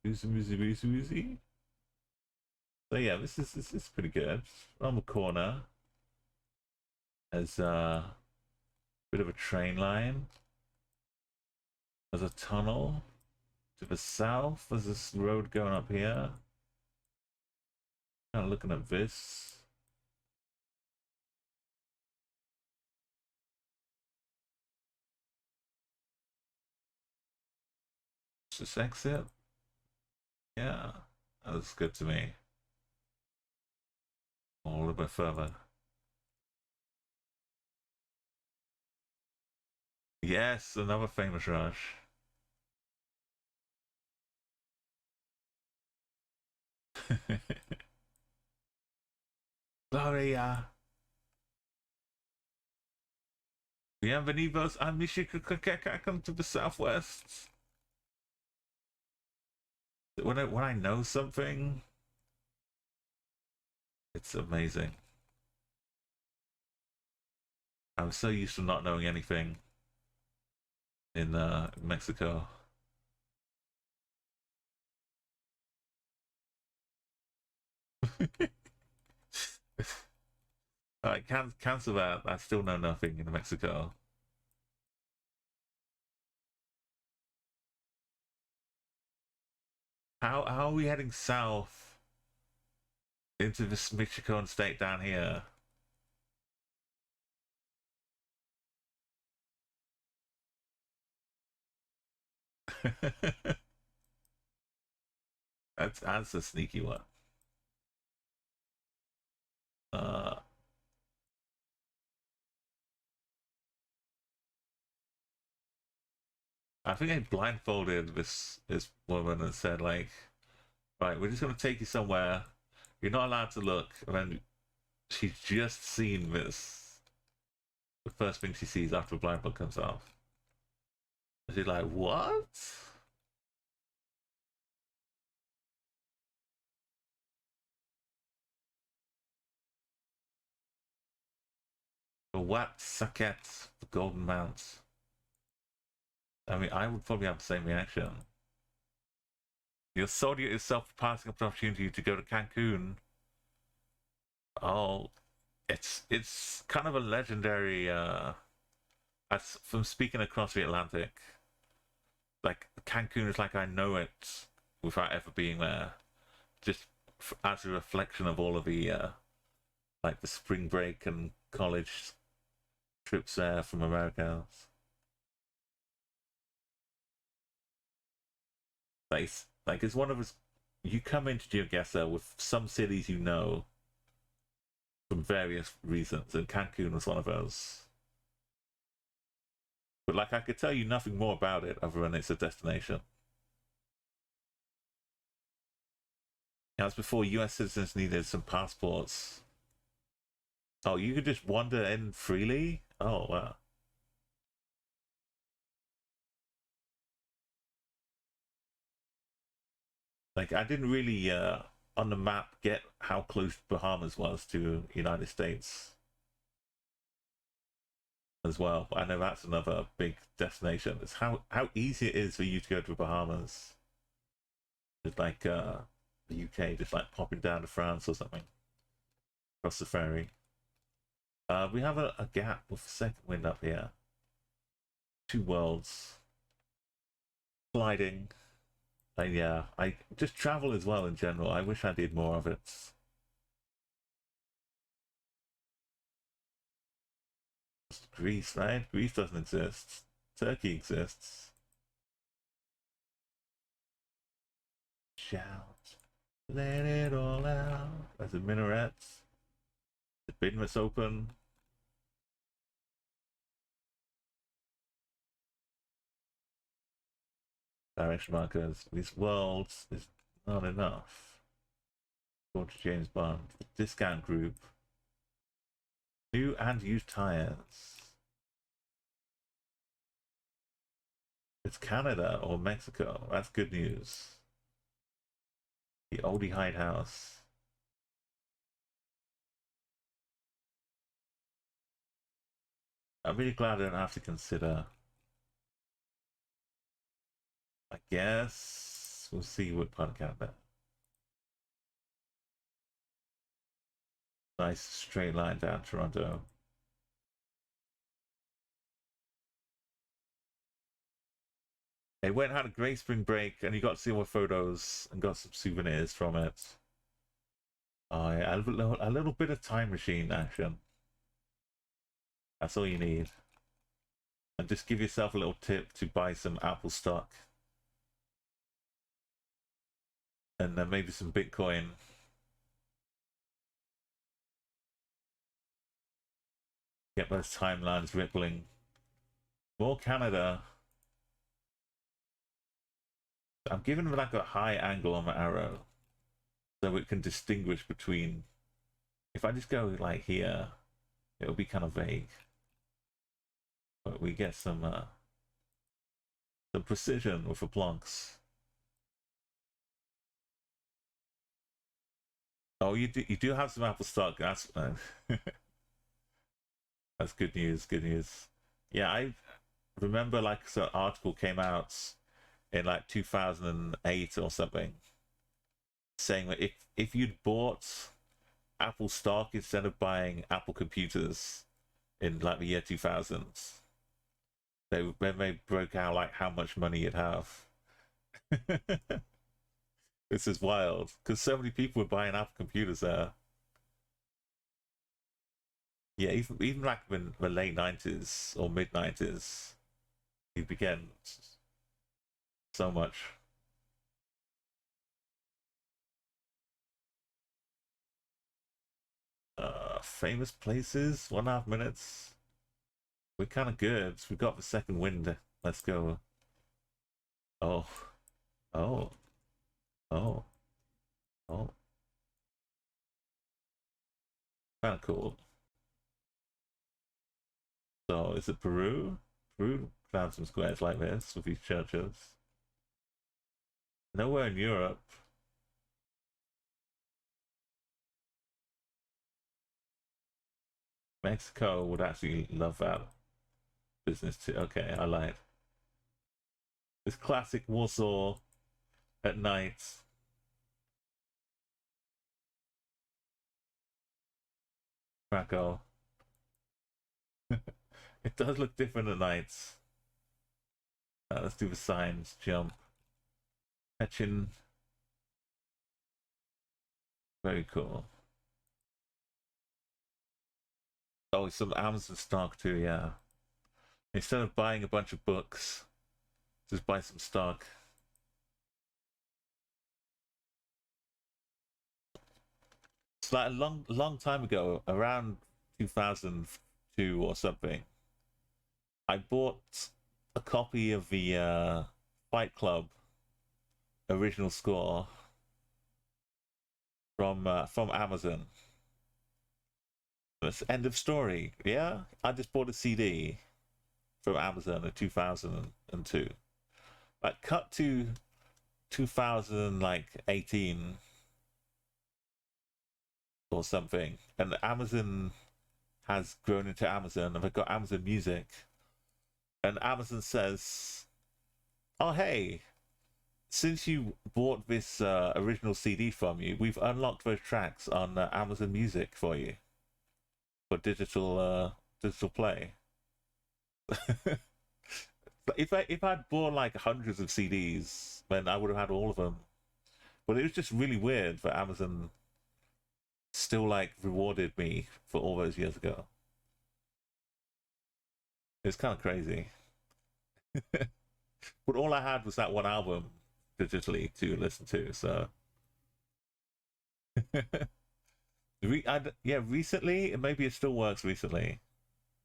Oozy Woozy Woozy Woozy. So yeah, this is pretty good. Around the corner. There's a bit of a train line. There's a tunnel. To the south, there's this road going up here. Kind of looking at this. Just exit. Yeah, that looks good to me. A little bit further. Yes, another famous rush. Gloria. Bienvenidos a Michigan to the southwest. When I know something, it's amazing. I'm so used to not knowing anything in Mexico. Alright, cancel that. I still know nothing in Mexico. How are we heading south into this Michoacan state down here? that's a sneaky one. I think I blindfolded this woman and said like, right, we're just gonna take you somewhere. You're not allowed to look, and then she's just seen this. The first thing she sees after the blindfold comes off. She's like, what? The Wat Saket, the Golden Mount. I mean, I would probably have the same reaction. You're sorry yourself for passing up an opportunity to go to Cancun. Oh, it's kind of a legendary. As from speaking across the Atlantic, like Cancun is like I know it without ever being there. Just as a reflection of all of the like the spring break and college trips there from Americans. Like it's one of us. You come into Geoguessr with some cities you know from various reasons, and Cancun was one of those. But like I could tell you nothing more about it other than it's a destination. That was before US citizens needed some passports. Oh, you could just wander in freely? Oh, wow. Like, I didn't really, on the map, get how close Bahamas was to United States as well. But I know that's another big destination. It's how easy it is for you to go to Bahamas. Just like the UK, just like popping down to France or something. Across the ferry. We have a gap with second wind up here. Two worlds. Sliding. Yeah, I just travel as well in general. I wish I did more of it. Greece, right? Greece doesn't exist. Turkey exists. Shout. Let it all out. There's a minaret. The bidmet's open. Direction markers. These worlds is not enough. Go to James Bond. Discount group. New and used tires. It's Canada or Mexico. That's good news. The oldie hide house. I'm really glad I don't have to consider. I guess we'll see what part of Canada. Nice straight line down Toronto. They went and had a great spring break, and you got to see more photos and got some souvenirs from it. Oh, yeah, a little bit of time machine action. That's all you need. And just give yourself a little tip to buy some Apple stock. And then maybe some Bitcoin. Get those timelines rippling. More Canada. I'm giving it like a high angle on my arrow. So it can distinguish between... If I just go like here, it'll be kind of vague. But we get some precision with the plonks. Oh, you do have some Apple stock. That's that's good news. Good news. Yeah, I remember like an article came out in like 2008 or something, saying that if you'd bought Apple stock instead of buying Apple computers in like the year 2000, when they broke out like how much money you'd have. This is wild because so many people were buying Apple computers there. Yeah, even like in the late 90s or mid 90s, you began so much. Famous places, 1.5 minutes. We're kind of good. We got the second wind. Let's go. Oh, oh, oh, oh. Kind of cool. So, is it Peru? Peru found some squares like this with these churches. Nowhere in Europe. Mexico would actually love that business too. Okay, I lied. This classic Warsaw at night. Krakow. It does look different at nights. Let's do the signs. Jump. Etching. Very cool. Oh, some Amazon stock too, yeah. Instead of buying a bunch of books, just buy some stock. It's like a long time ago, around 2002 or something. I bought a copy of the Fight Club original score from Amazon. That's end of story. Yeah, I just bought a CD from Amazon in 2002. Like cut to 2018 or something, and Amazon has grown into Amazon, and they've got Amazon Music, and Amazon says, "Oh hey, since you bought this original CD from you, we've unlocked those tracks on Amazon Music for you for digital play." if I'd bought like hundreds of CDs, then I would have had all of them. But it was just really weird that Amazon still like rewarded me for all those years ago. It's kind of crazy. But all I had was that one album digitally to listen to. So, yeah, recently maybe it still works recently,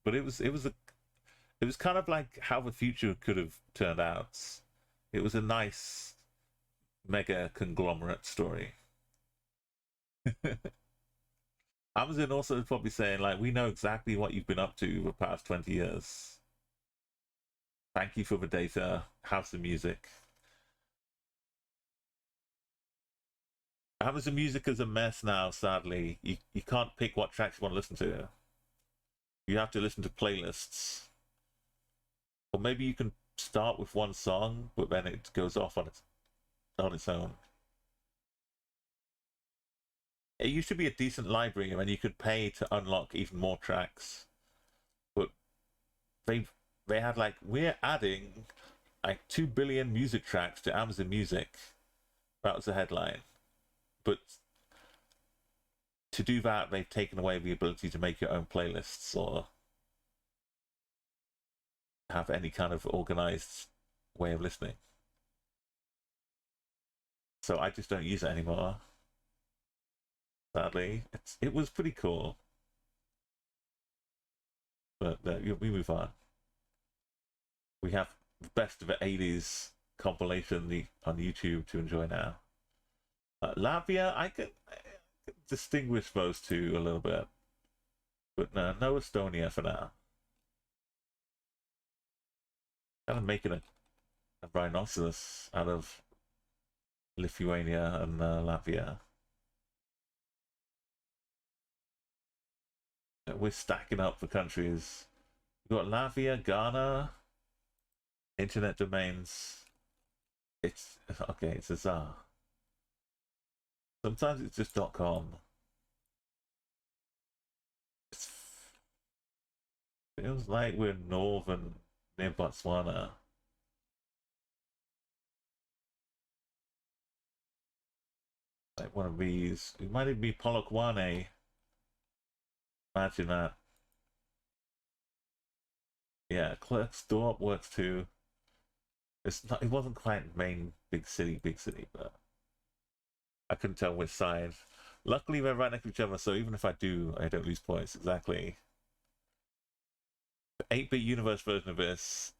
but it was kind of like how the future could have turned out. It was a nice mega conglomerate story. Amazon also is probably saying like, we know exactly what you've been up to the past 20 years. Thank you for the data. Have some music. Amazon Music is a mess now, sadly. You can't pick what tracks you want to listen to. You have to listen to playlists. Or maybe you can start with one song, but then it goes off on its own. It used to be a decent library, and then you could pay to unlock even more tracks. But they had like, we're adding like 2 billion music tracks to Amazon Music. That was the headline. But to do that, they've taken away the ability to make your own playlists or have any kind of organized way of listening. So I just don't use it anymore. Sadly, it was pretty cool. But we move on. We have the best of the 80s compilation on YouTube to enjoy now. Latvia, I could distinguish those two a little bit. But no Estonia for now. Kind of making a rhinoceros out of Lithuania and Latvia. We're stacking up the countries. We've got Latvia, Ghana, internet domains. It's okay, it's a czar. Sometimes it's just .com. It feels like we're northern near Botswana. Like one of these. It might even be Polokwane. Imagine that. Yeah, Klerksdorp works too. It's not. It wasn't quite main big city, but I couldn't tell which side. Luckily, they're right next to each other, so even if I do, I don't lose points. Exactly. The 8-bit universe version of this.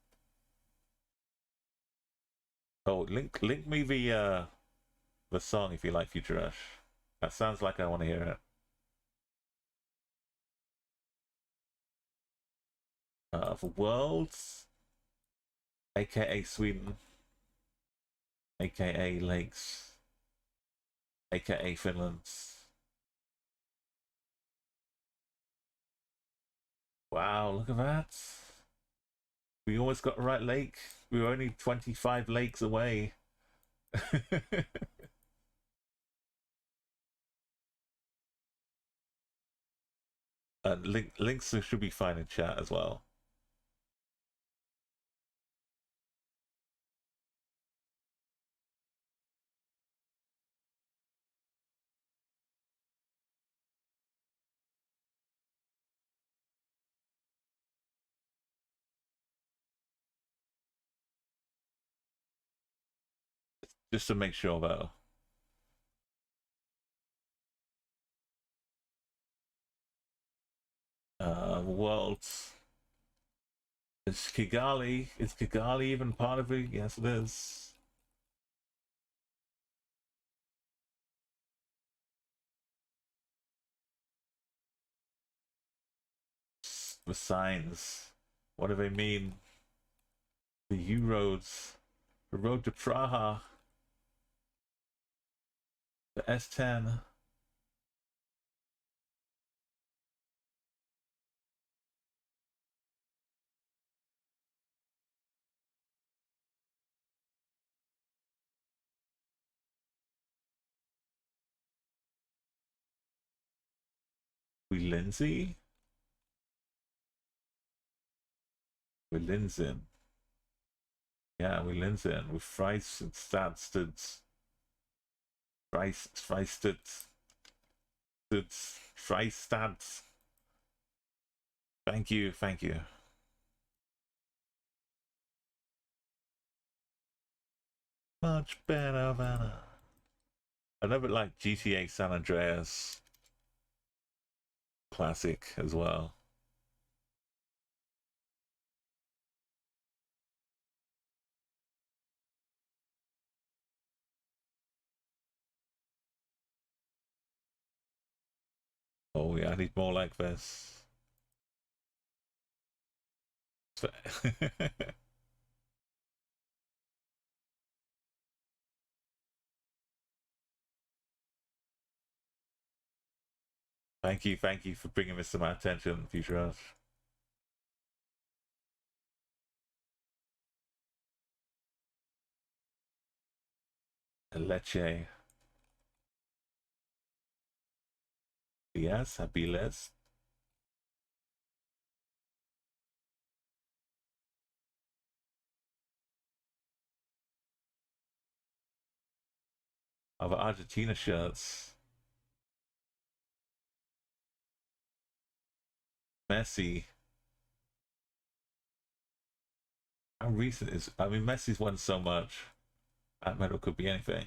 Oh, link me the song if you like Future Rush. That sounds like I want to hear it. For Worlds, aka Sweden, aka Lakes, aka Finland. Wow, look at that. We almost got the right lake. We were only 25 lakes away. And links should be fine in chat as well. Just to make sure though. Worlds. Is Kigali even part of it? Yes, it is. The signs. What do they mean? The U roads. The road to Praha. The S10. We Lindsay? We Linsen. Yeah, we Linsen. With Freistadstuds. Freistads. Freistads. Thank you. Much better than another like GTA San Andreas classic as well. Oh yeah, I need more like this. Thank you for bringing this to my attention, Future Us. Leche. Yes, Habiles. Of Argentina shirts. Messi. How recent is? I mean, Messi's won so much. That medal could be anything.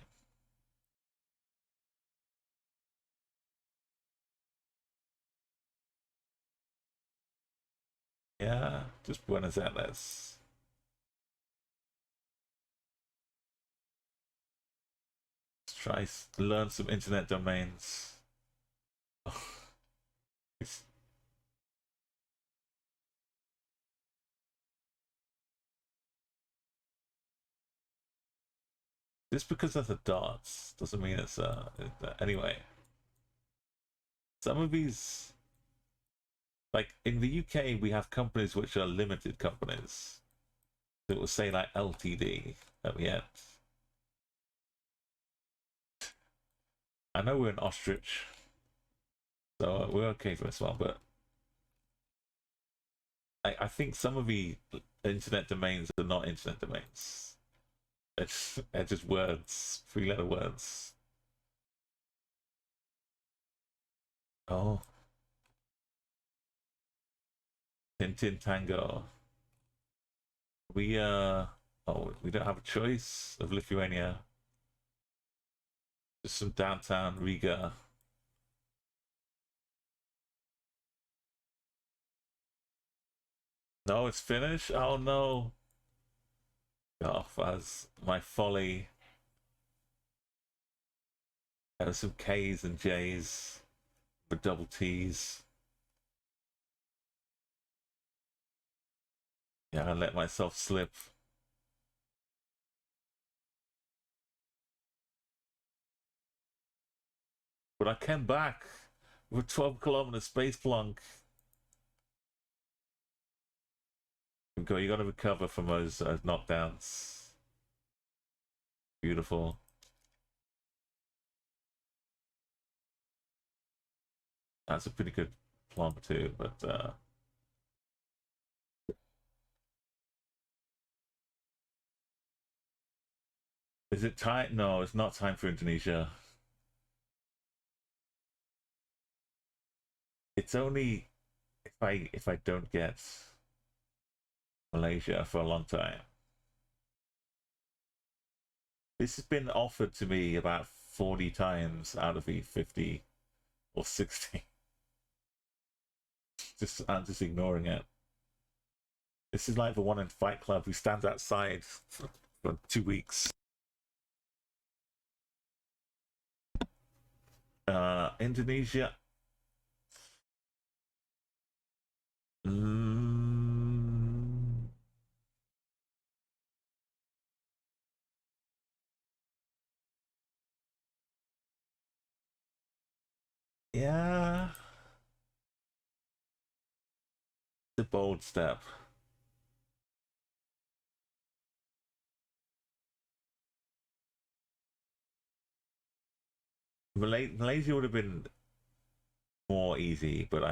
Yeah, just Buenos Aires. Let's try learn some internet domains. Just because of the dots doesn't mean it's anyway. Some of these, like in the UK, we have companies which are limited companies. It will say like LTD at the end. I know we're in Ostrich, so we're okay for this one, but I think some of the internet domains are not internet domains. They're just words, 3-letter words. Oh. Tintin Tango. We we don't have a choice of Lithuania. Just some downtown Riga. No, it's finished. Oh no. Oh, as my folly. There were some K's and J's, but double T's. Yeah, I let myself slip. But I came back with a 12-kilometer space plunk. You gotta recover from those knockdowns. Beautiful. That's a pretty good plonk too, but is it time? No, it's not time for Indonesia. It's only if I don't get Malaysia for a long time. This has been offered to me about 40 times out of the 50 or 60. I'm just ignoring it. This is like the one in Fight Club who stands outside for 2 weeks. Indonesia. Yeah. The bold step. Malaysia would have been more easy, but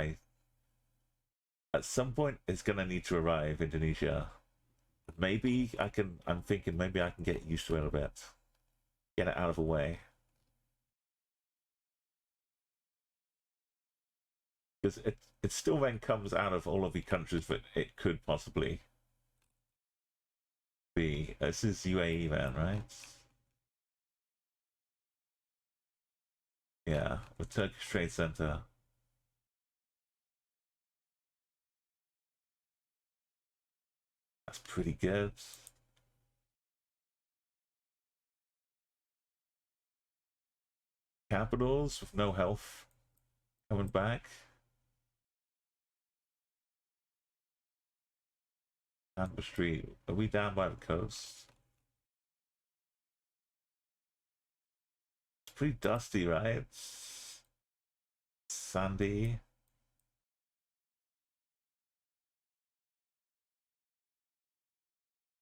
at some point it's gonna need to arrive, Indonesia. Maybe I'm thinking maybe I can get used to it a bit. Get it out of the way. Because it still then comes out of all of the countries that it could possibly be. This is UAE then, right? Yeah, the Turkish Trade Center. That's pretty good. Capitals with no health coming back. Amber Street. Are we down by the coast? It's pretty dusty, right? Sandy.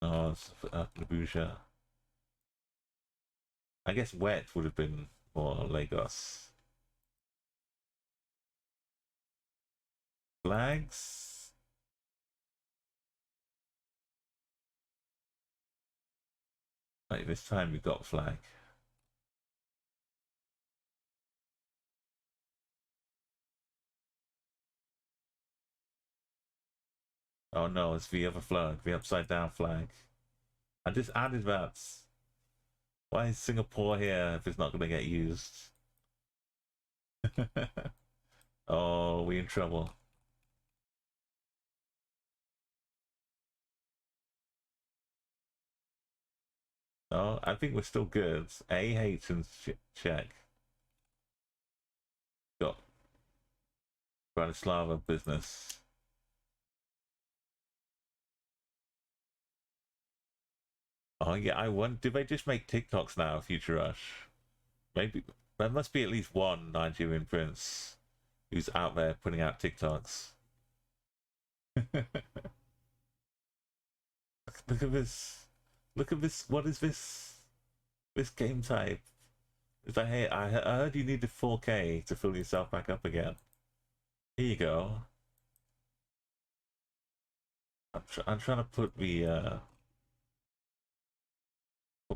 Oh, it's Nabuja. I guess wet would have been more Lagos. Flags? Like this time we got flag. Oh no, it's the other flag, the upside down flag. I just added that. Why is Singapore here if it's not going to get used? Oh, we in trouble. Oh, I think we're still good. AH and check. Got Bratislava business. Oh yeah, I wonder, do they just make TikToks now, Future Rush? Maybe there must be at least one Nigerian prince who's out there putting out TikToks. Look at this. Look at this. What is this? This game type. It's like, hey, I heard you need the 4K to fill yourself back up again. Here you go. I'm trying to put put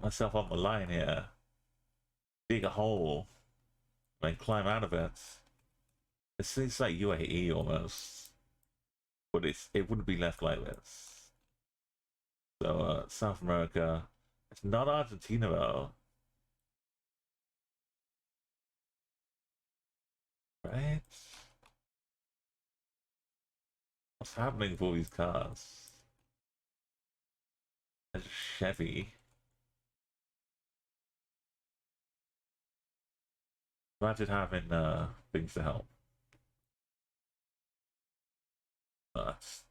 myself on the line here. Dig a hole, and then climb out of it. It's like UAE almost, but it wouldn't be left like this. So South America, it's not Argentina though, right? What's happening with all these cars? There's a Chevy. Imagine having things to help. It's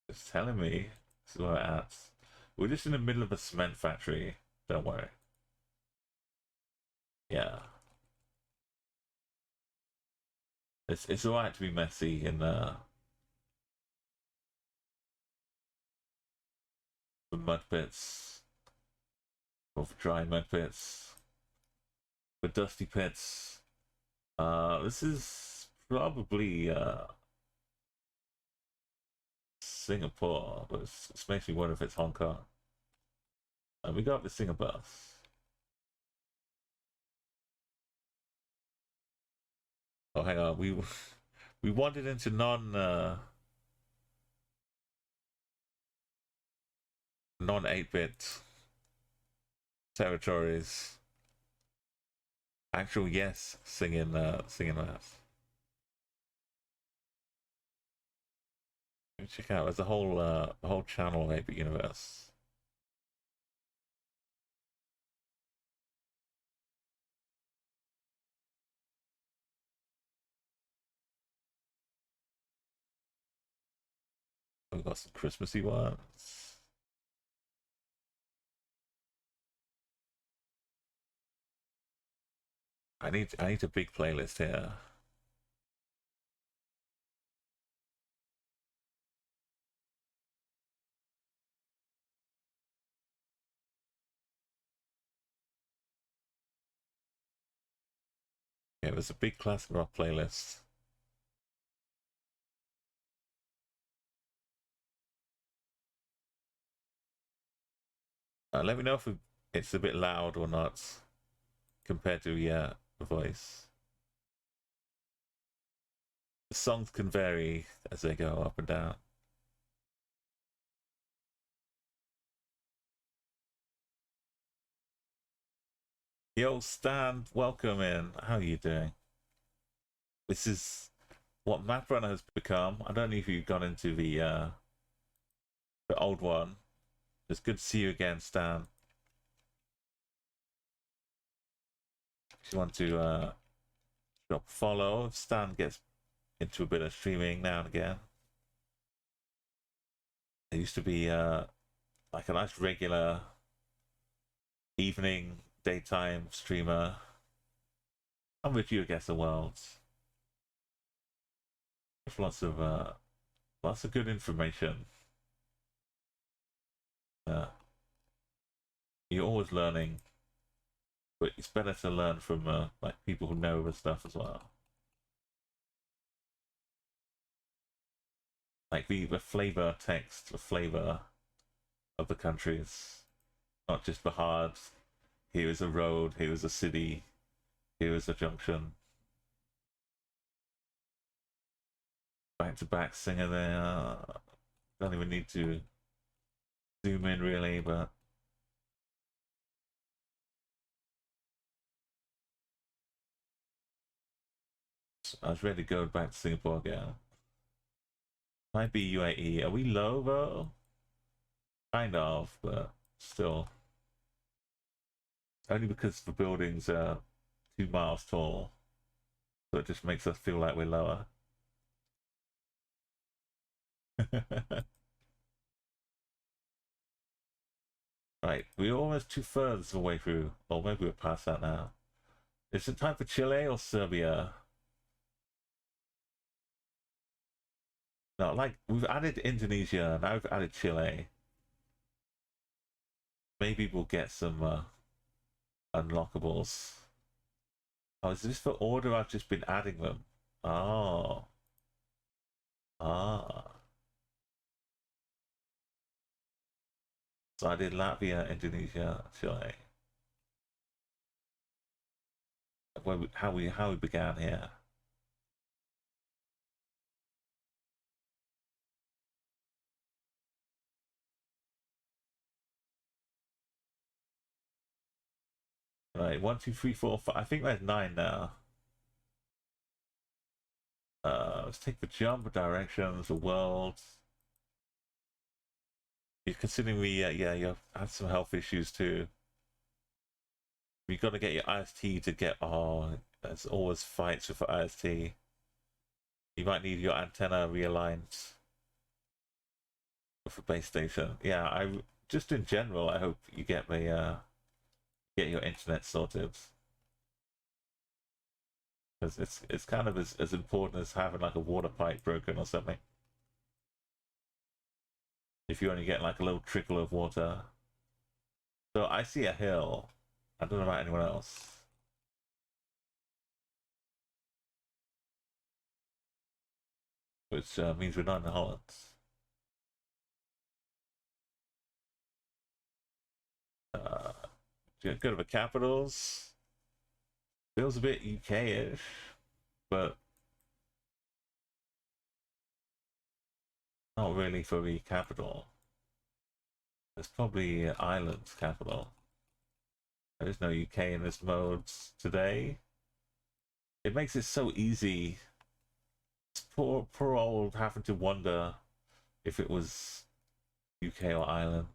just telling me this is where we're at. We're just in the middle of a cement factory. Don't worry. Yeah. It's alright to be messy in the mud pits. Or for dry mud pits. For dusty pits. This is probably Singapore, but it's makes me wonder if it's Hong Kong. We got the Singapore bus. Oh, hang on. We wandered into non 8-bit territories. Actual yes, singing that. Check out. There's a whole channel of 8-bit universe. We've got some Christmassy ones. I need a big playlist here. Yeah, there's a big classic rock playlist. Let me know if it's a bit loud or not compared to the voice. The songs can vary as they go up and down. Yo, Stan, welcome in. How are you doing? This is what Maprunner has become. I don't know if you've gone into the old one. It's good to see you again, Stan. If you want to drop follow, if Stan gets into a bit of streaming now and again. It used to be like a nice regular evening, daytime streamer. I'm with Geoguessr world. There's lots of good information. You're always learning, but it's better to learn from like people who know the stuff as well. Like the flavor text, the flavor of the countries, not just the hard. Here is a road. Here is a city. Here is a junction. Back-to-back singer there. Don't even need to zoom in really, but I was ready to go back to Singapore again. Might be UAE. Are we low though? Kind of, but still. Only because the buildings are 2 miles tall. So it just makes us feel like we're lower. Right, we're almost 2/3 of the way through. Or maybe we're past that now. Is it time for Chile or Serbia? No, like, we've added Indonesia, now we've added Chile. maybe we'll get some unlockables. Oh, is this for order? I've just been adding them. Oh. Ah. So I did Latvia, Indonesia, Chile. How we began here. Right, 1, 2, 3, 4, 5. I think there's 9 now. Let's take the jump, directions, the world. You're considering yeah, you have some health issues too. You got to get your IST to get. Oh, there's always fights with IST. You might need your antenna realigned with a base station. Yeah, I just in general, I hope you get get your internet sorted. Because it's kind of as important as having like a water pipe broken or something. If you only get like a little trickle of water. So I see a hill. I don't know about anyone else. Which means we're not in Holland. Go to the capitals. Feels a bit UK-ish, but not really for the capital. It's probably Ireland's capital. There is no UK in this mode today. It makes it so easy. It's poor old having to wonder if it was UK or Ireland.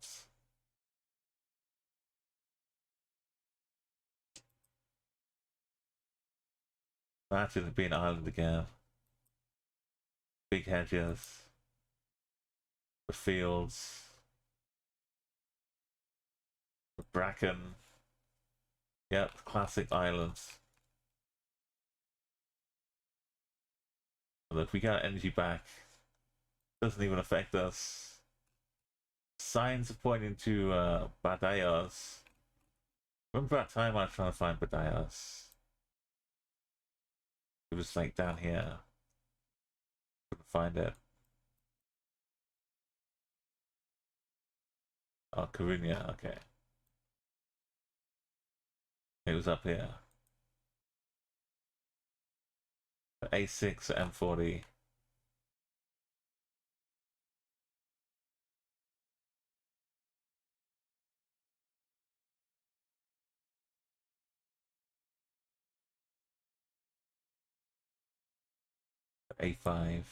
Imagine it being Ireland again. Big hedges. The fields. The bracken. Yep, classic Ireland. Look, we got energy back. Doesn't even affect us. Signs are pointing to Badayas. Remember that time I was trying to find Badayas? It was like down here. Couldn't find it. Oh, Coruña, okay. It was up here. A6 M40. A5.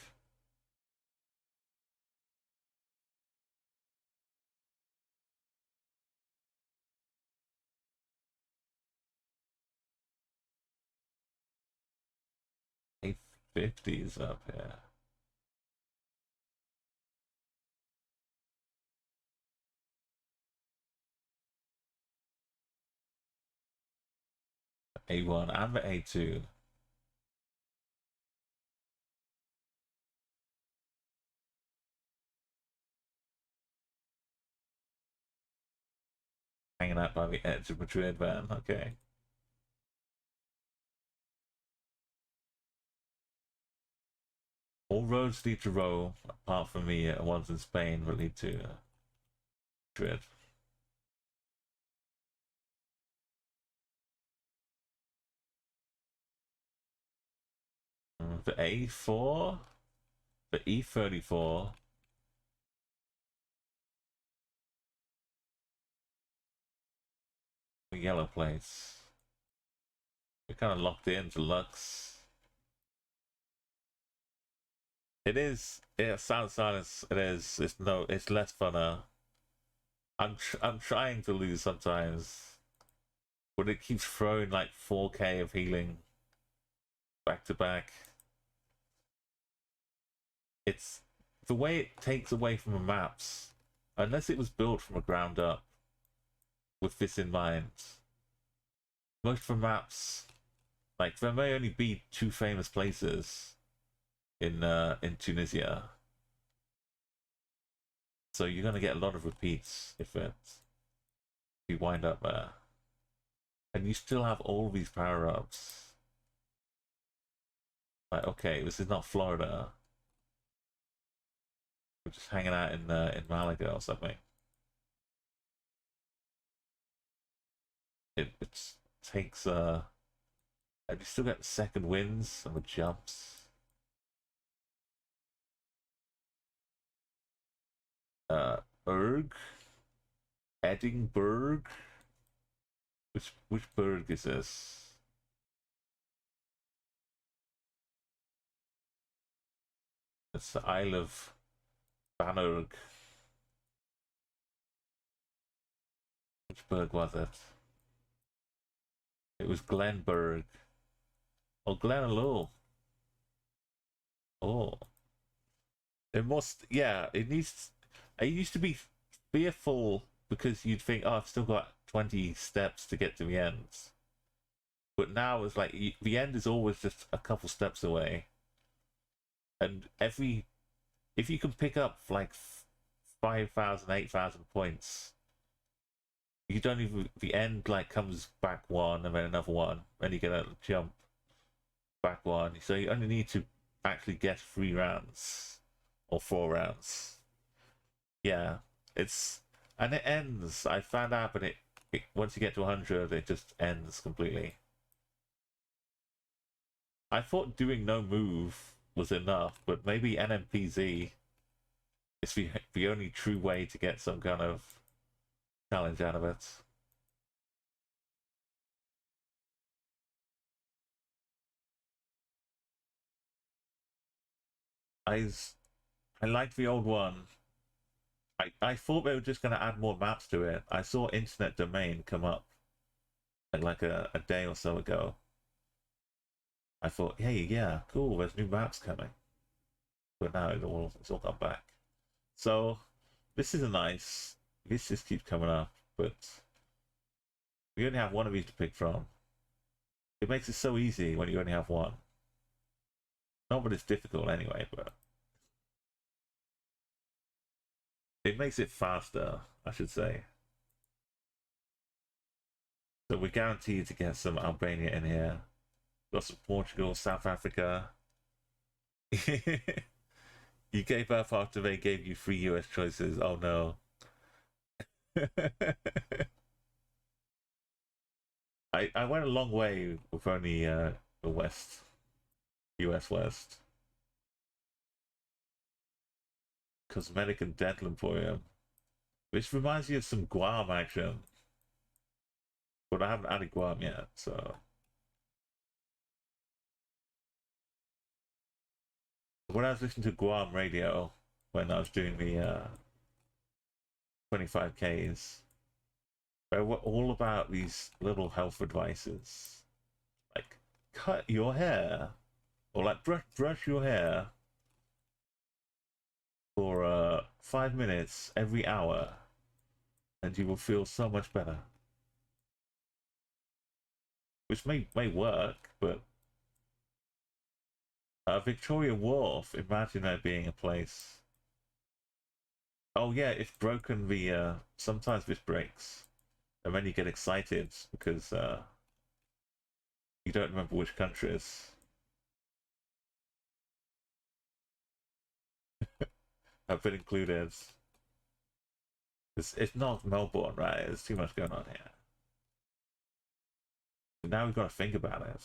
A50's up here. A1 and the A2. Hanging out by the edge of Madrid, man. Okay. All roads lead to Rome, apart from the ones in Spain that lead to Madrid. The A4, the E34. The yellow plates. We're kind of locked into Lux. It is. Yeah, Sound Silence. It is. It's no. It's less funner. I'm trying to lose sometimes, but it keeps throwing like 4K of healing back to back. It's the way it takes away from the maps, unless it was built from the ground up with this in mind. Most of the maps, like there may only be 2 famous places in Tunisia, so you're gonna get a lot of repeats if it's You wind up there. And you still have all these power-ups. Like, okay, this is not Florida. We're just hanging out in Malaga or something. It takes and you still get the second wins and the jumps. Berg, Edinburgh. Which berg is this? It's the Isle of Bannerg. Which berg was it? It was Glenberg. Oh, Glenaloo. Oh. It must, yeah, it needs, I used to be fearful because you'd think, oh, I've still got 20 steps to get to the end. But now it's like, the end is always just a couple steps away. And if you can pick up like 5,000, 8,000 points, you don't even, the end like comes back one and then another one, and you get a jump back one. So you only need to actually get 3 rounds or 4 rounds. Yeah, and it ends. I found out, but it once you get to 100, it just ends completely. I thought doing no move was enough, but maybe NMPZ is the only true way to get some kind of challenge out of it. I liked the old one. I thought they were just going to add more maps to it. I saw Internet Domain come up like a day or so ago. I thought, hey, yeah, cool, there's new maps coming. But now it's all come back. So, this is nice. This just keeps coming up, but we only have one of these to pick from. It makes it so easy when you only have one. Not that it's difficult anyway, but it makes it faster, I should say. So we're guaranteed to get some Albania in here. Got some Portugal, South Africa. You gave birth after they gave you 3 US choices. Oh no. I went a long way with only the West. US West. Cosmetic and Dental Emporium. Which reminds me of some Guam action. But I haven't added Guam yet, so. When I was listening to Guam radio, when I was doing the 25Ks, they were all about these little health advices. Like, cut your hair. Or like, brush your hair for 5 minutes every hour. And you will feel so much better. Which may work, but Victoria Wharf, imagine there being a place. Oh yeah, it's broken the sometimes this breaks. And then you get excited because you don't remember which countries have been included. It's not Melbourne, right? There's too much going on here. But now we've got to think about it.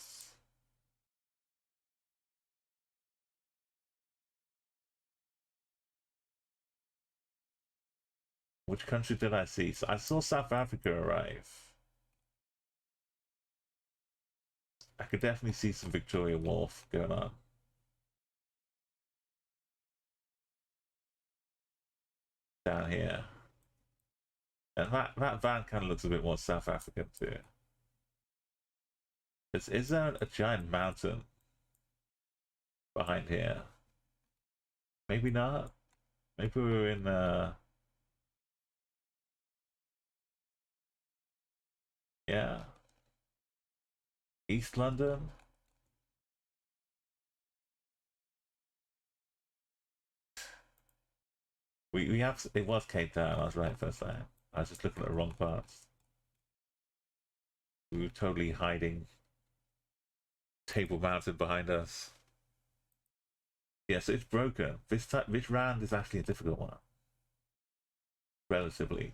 Which country did I see? So I saw South Africa arrive. I could definitely see some Victoria Wharf going on. Down here. And that van kind of looks a bit more South African too. Is there a giant mountain behind here? Maybe not. Maybe we're in yeah. East London? We have, it was Cape Town, I was right first time. I was just looking at the wrong parts. We were totally hiding Table Mountain behind us. Yeah, so it's broken. This round is actually a difficult one. Relatively.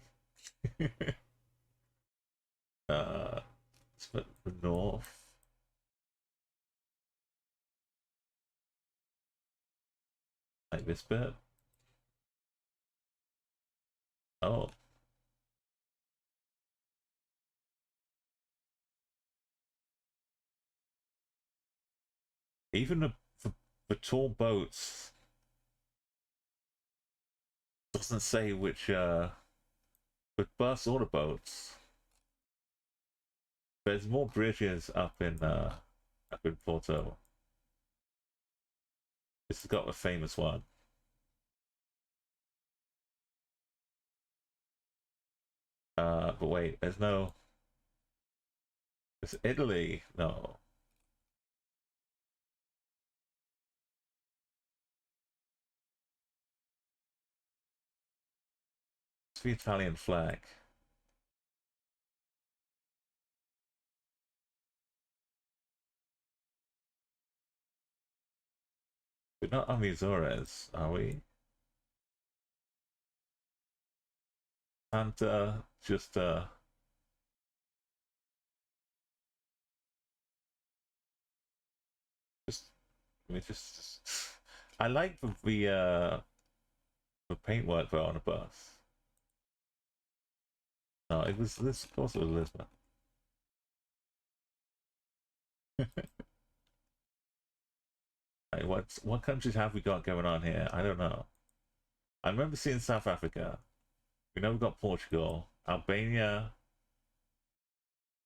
It's for the north. Like this bit. Oh. Even the tall boats doesn't say which but bus or the boats. There's more bridges up in Porto. This has got a famous one. But wait, there's no. It's Italy. No. It's the Italian flag. We're not on the Azores, are we? And just let me just I like the paintwork though on the bus. No, it was this. Of course, it was Lisbon. Right, what countries have we got going on here? I don't know. I remember seeing South Africa. We know we've got Portugal. Albania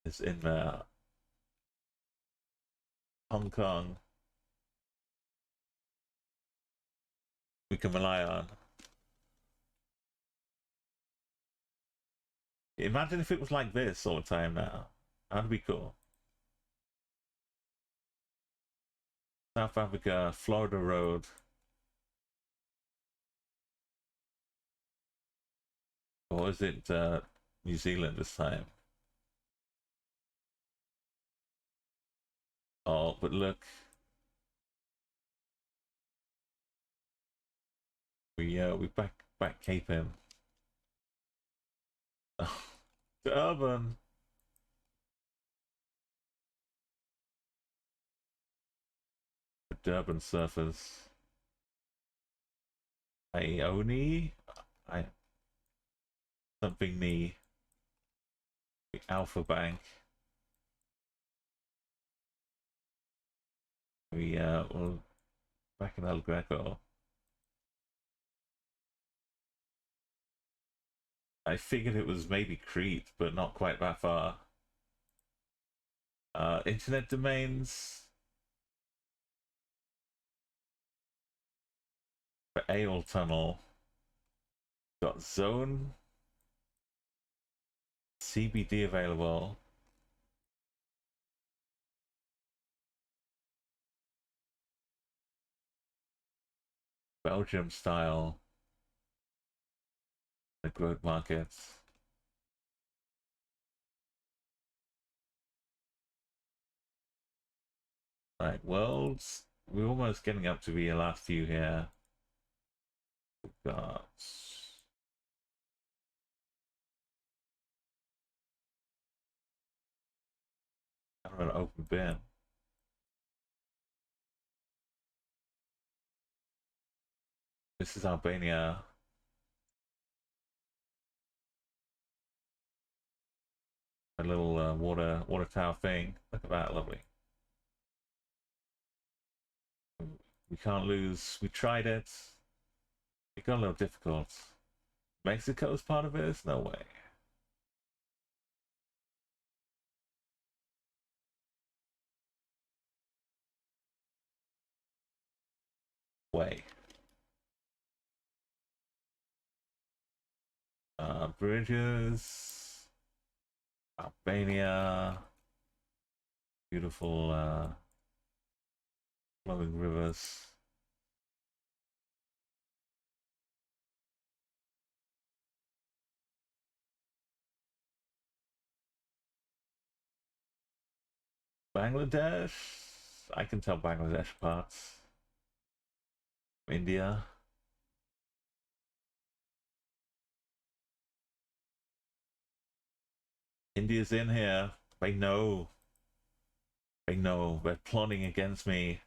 is in there. Hong Kong. We can rely on. Imagine if it was like this all the time now. That'd be cool. South Africa, Florida Road. Or is it New Zealand this time? Oh, but look. We back Cape him. Durban. The Durban surfers. Ione? I something the Alpha Bank. Well, back in El Greco. I figured it was maybe Crete, but not quite that far. Internet domains for Ale Tunnel. Got Zone. CBD available. Belgium style. The growth markets. Right, worlds. We're almost getting up to the last few here. We've got kind of an open bin. This is Albania. A little water tower thing. Look at that, lovely. We can't lose. We tried it. It got a little difficult. Mexico's part of it? No way. Way. Bridges. Albania. Beautiful flowing rivers. Bangladesh. I can tell Bangladesh apart. India. India's in here. They know. They know. They're plotting against me.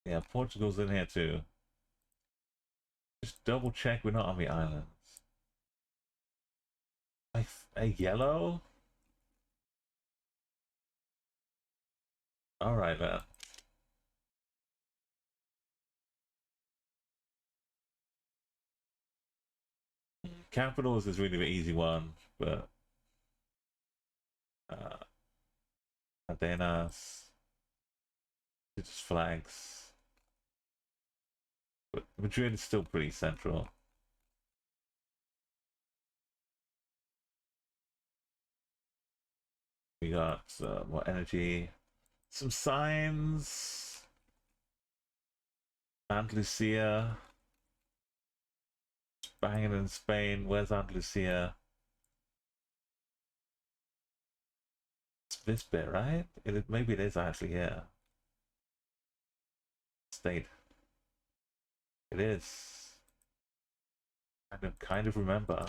Yeah, Portugal's in here too. Just double check we're not on the islands. A yellow? Alright then. Capitals is really the easy one, but Atenas, just flags. But Madrid is still pretty central. We got more energy, some signs. Andalusia, banging in Spain. Where's Andalusia? It's this bit, right? Maybe it is actually here. State. It is. I kind of remember.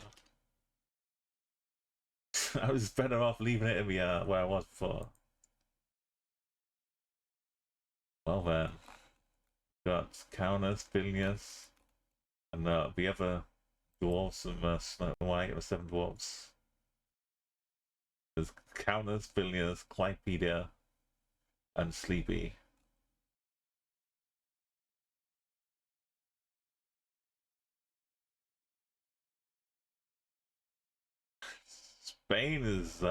I was better off leaving it in the where I was before. Well then, got Kaunas, Vilnius, and the other dwarves and Snow White, the 7 dwarves. There's Kaunas, Vilnius, Clypedia, and Sleepy. Spain is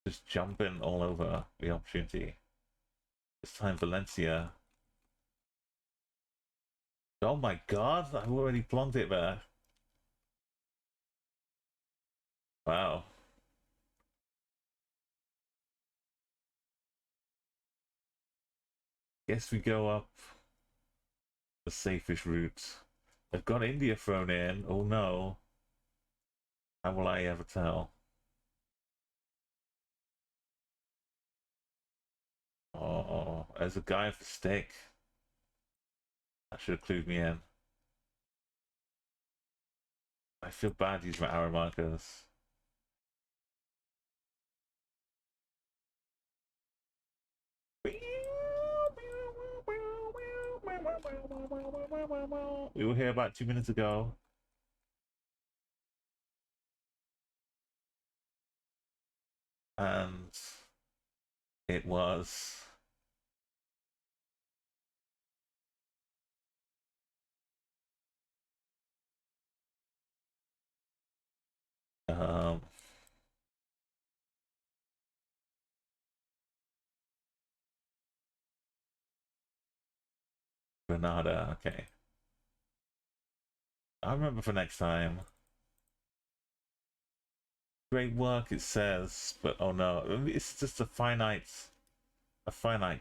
just jumping all over the opportunity. This time Valencia. Oh my god, I've already plonked it there. Wow. Guess we go up the safest route. They've got India thrown in. Oh no. How will I ever tell? Oh, there's a guy with a stick. That should have clued me in. I feel bad using my arrow markers. We were here about 2 minutes ago. And it was Granada. Okay, I remember for next time. Great work, it says, but oh no, it's just a finite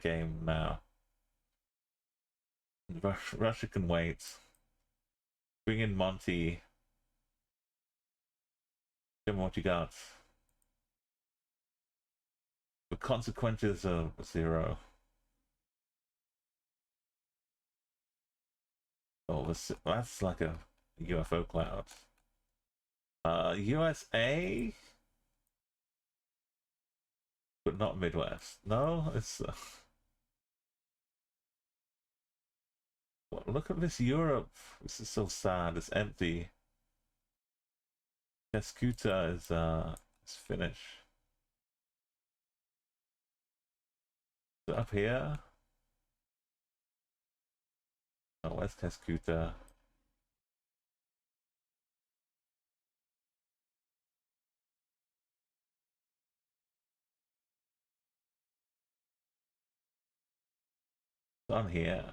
game now. Russia can wait. Bring in Monty. Show me what you got. The consequences are 0. Oh, that's like a UFO cloud. USA, but not Midwest. No, it's. Well, look at this Europe. This is so sad. It's empty. Keskuta is finished. Is it up here? Oh, where's Keskuta? It's on here.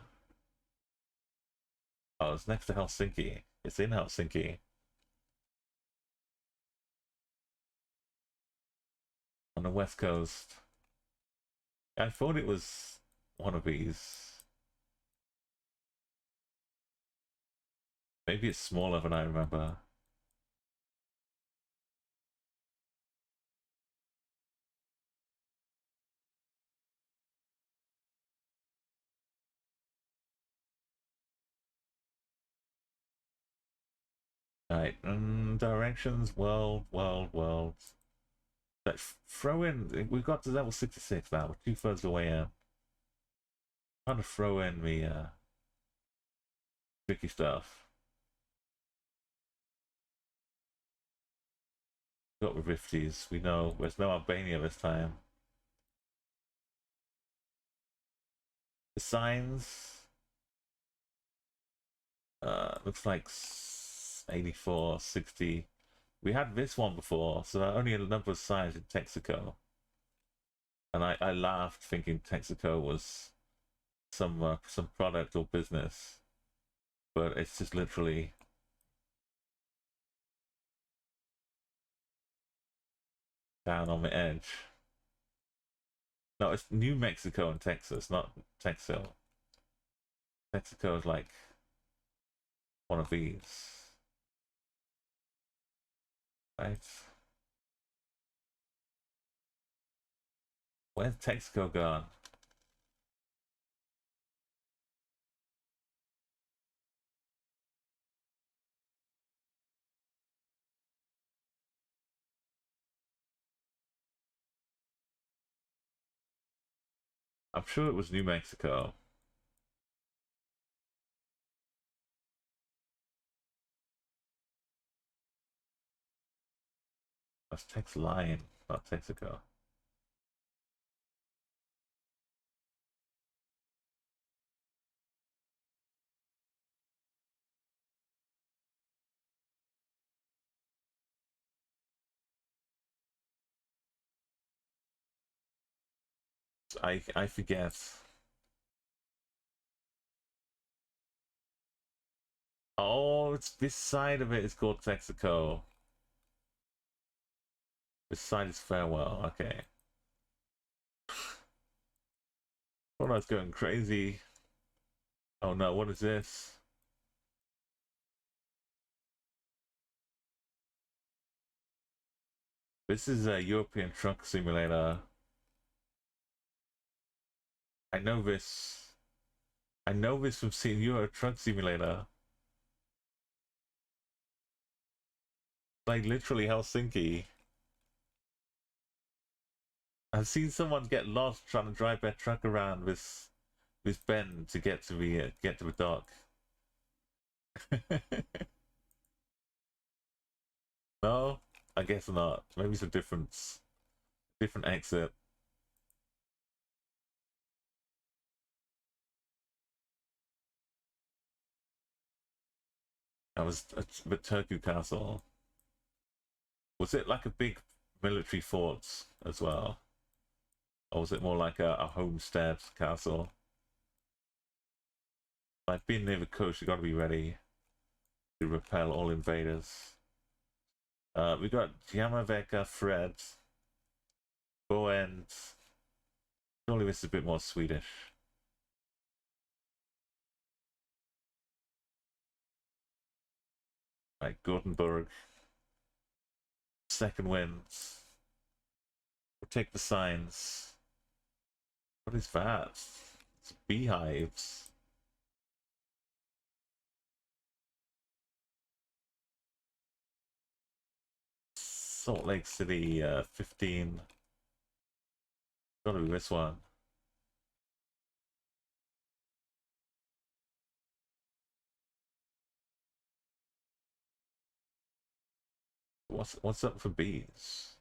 Oh, it's next to Helsinki. It's in Helsinki. On the west coast. I thought it was one of these. Maybe it's smaller than I remember. Right, directions, world. Let's throw in, we've got to level 66 now, we're 2/3 the way in. Trying to throw in the tricky stuff. Got the Rifties, we know, there's no Albania this time. The signs, looks like 84, 60. We had this one before, so there are only a number of signs in Texaco. And I laughed thinking Texaco was some product or business, but it's just literally down on the edge. No, it's New Mexico and Texas, not Texas. Texaco is like one of these, right? Where's Texaco gone? I'm sure it was New Mexico. That's Tex Line, not Texaco. I forget. Oh, it's this side of it is called Texaco. This side is Farewell. Okay. Oh, that's going crazy. Oh no, what is this? This is a European Truck Simulator. I know this. I know this from seeing Euro Truck Simulator. Like literally Helsinki. I've seen someone get lost trying to drive their truck around this bend to get to the dock. No, I guess not. Maybe it's a different exit. That was the Turku Castle. Was it like a big military fort as well? Or was it more like a homestead castle? Like being near the coast, you gotta be ready to repel all invaders. We got Jamaveka, Fred, Boend. Surely this is a bit more Swedish. Like Gothenburg. Second winds. We'll take the signs. What is that? It's beehives. Salt Lake City, 15. Gotta be this one. What's up for bees?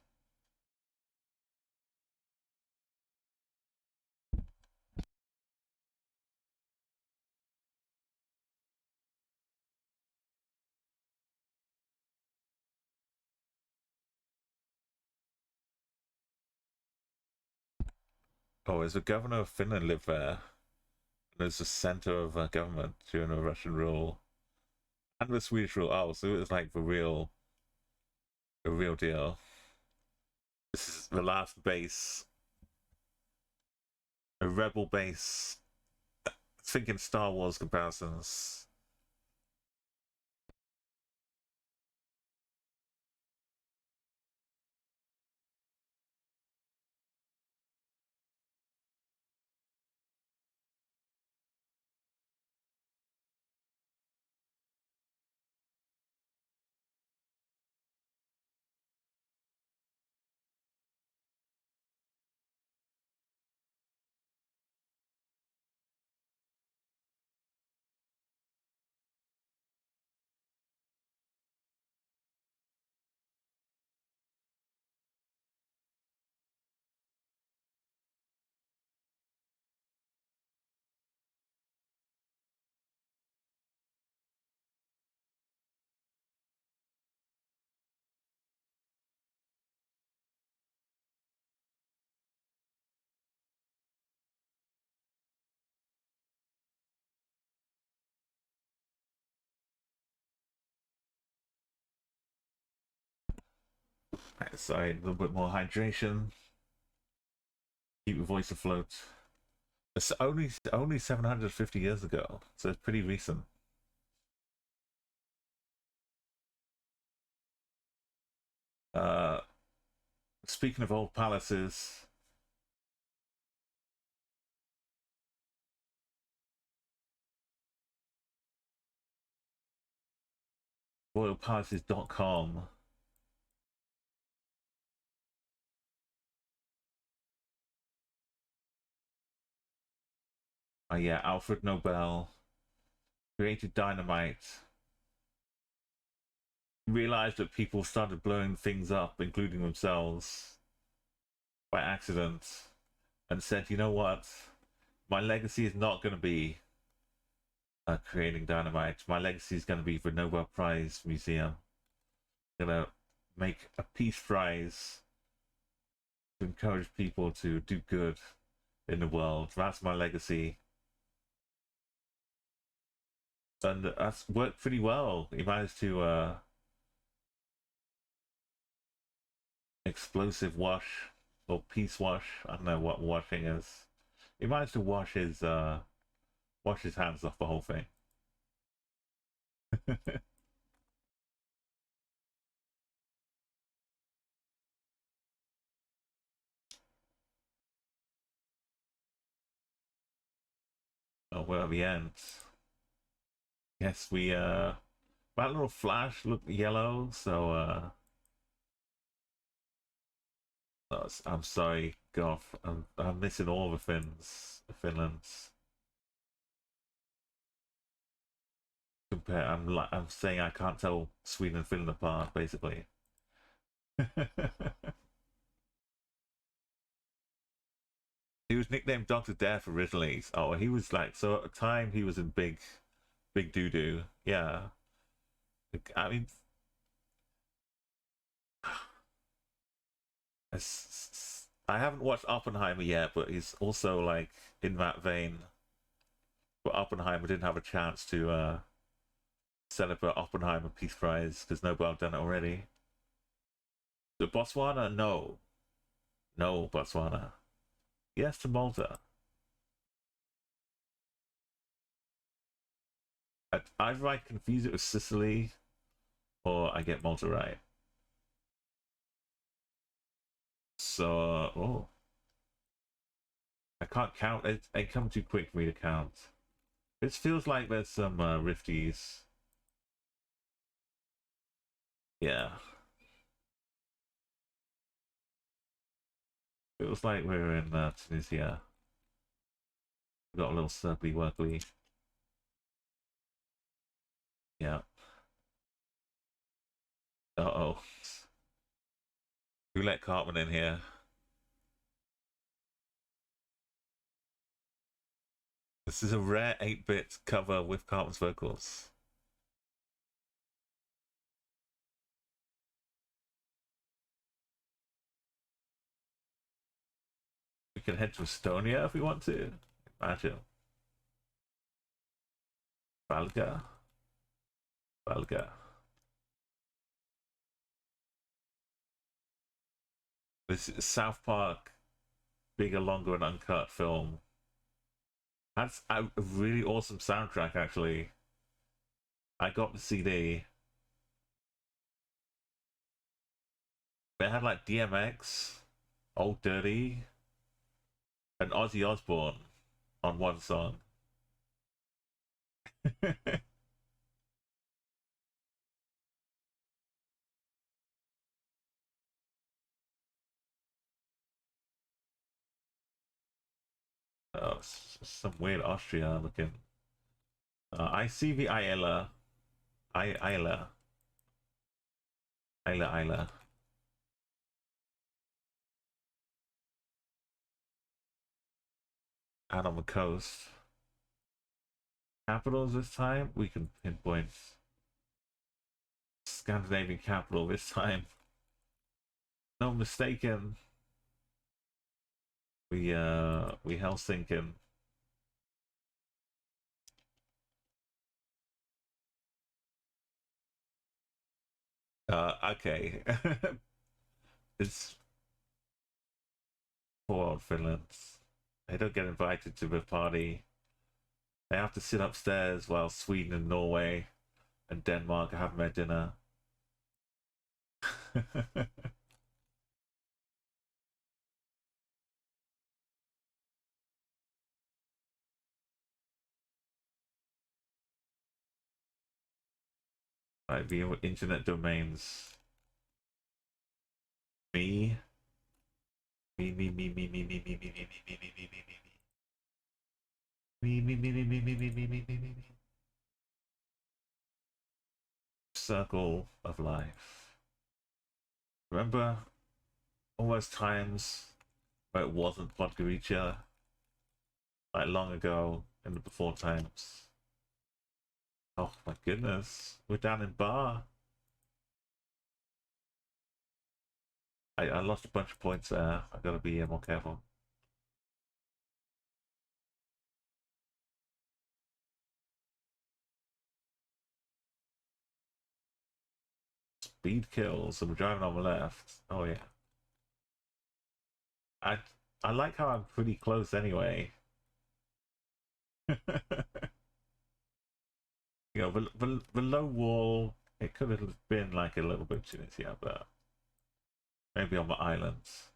Oh, is the governor of Finland live there? And it's the center of government during the Russian rule and the Swedish rule. Oh, so it was like the real deal. This is the last base, a rebel base. Thinking Star Wars comparisons. Right, sorry, a little bit more hydration. Keep your voice afloat. It's only 750 years ago, so it's pretty recent. Speaking of old palaces, royalpalaces.com. Oh yeah, Alfred Nobel created dynamite. Realized that people started blowing things up, including themselves, by accident, and said, you know what? My legacy is not going to be creating dynamite. My legacy is going to be the Nobel Prize Museum. I'm going to make a peace prize to encourage people to do good in the world. That's my legacy. And that's worked pretty well. He managed to explosive wash or peace wash. I don't know what washing is. He managed to wash his hands off the whole thing. Oh, well, the end. Yes, we that little flash looked yellow, so I'm sorry, Goth. I'm missing all the Finlands. I'm saying I can't tell Sweden and Finland apart, basically. He was nicknamed Doctor Death originally. Oh, he was like, so at the time he was in big doo doo. Yeah, I mean, I haven't watched Oppenheimer yet, but he's also like in that vein. But Oppenheimer didn't have a chance to celebrate Oppenheimer Peace Prize because Nobel done it already. The Botswana, no, Botswana. Yes to Malta. Either I confuse it with Sicily, or I get Malta right. So, oh, I can't count. It come too quick for me to count. It feels like there's some rifties. Yeah. Feels like we're in Tunisia. We got a little circly workly. Yeah. Uh-oh. Who let Cartman in here? This is a rare 8-bit cover with Cartman's vocals. We can head to Estonia if we want to. Imagine. Valga. Valga. This is South Park, bigger, longer, and uncut film. That's a really awesome soundtrack, actually. I got the CD. They had like DMX, Old Dirty, and Ozzy Osbourne on one song. Oh, some weird Austria looking. I see the Ayla. Ayla. Ayla. Out on the coast. Capitals this time? We can pinpoint Scandinavian capital this time. No mistaken. We Helsinki. Okay. It's poor old Finland. They don't get invited to the party. They have to sit upstairs while Sweden and Norway and Denmark are having their dinner. Right, the internet domains. Me. Me, me, me, me, me, me, me, me, me, me, me, me, me, me, me. Me, me, me, me, me, me, me, me, me, me, me. Circle of life. Remember all those times where it wasn't Podgorica? Like long ago in the before times. Oh my goodness. We're down in bar. I lost a bunch of points there. I gotta be more careful. Speed kills, and we're driving on the left. Oh yeah. I like how I'm pretty close anyway. You know, the low wall, it could have been like a little bit easier, but maybe on the islands.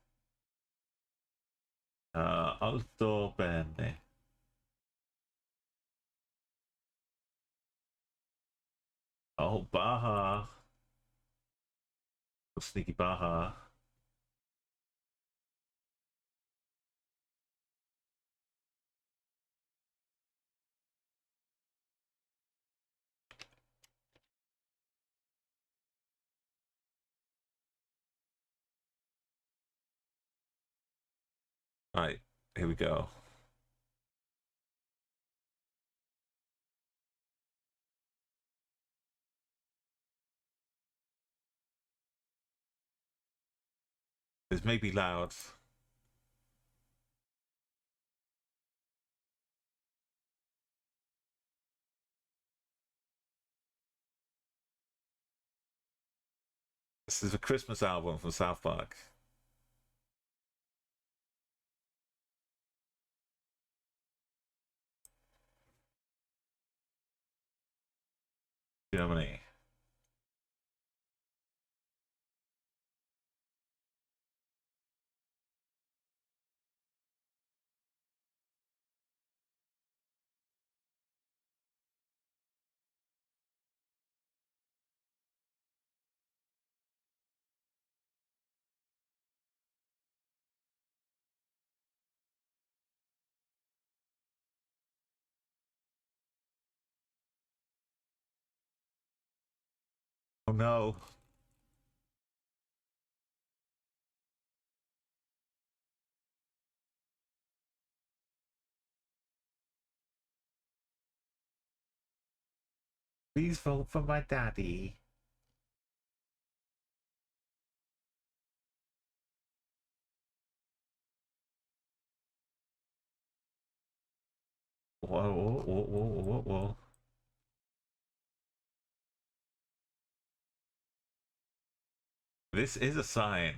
Alto bene. Oh, Baja. Sneaky Baja. Right, here we go. This may be loud. This is a Christmas album from South Park. Germany. Oh no. Please vote for my daddy. Whoa, whoa, whoa, whoa, whoa, whoa. This is a sign.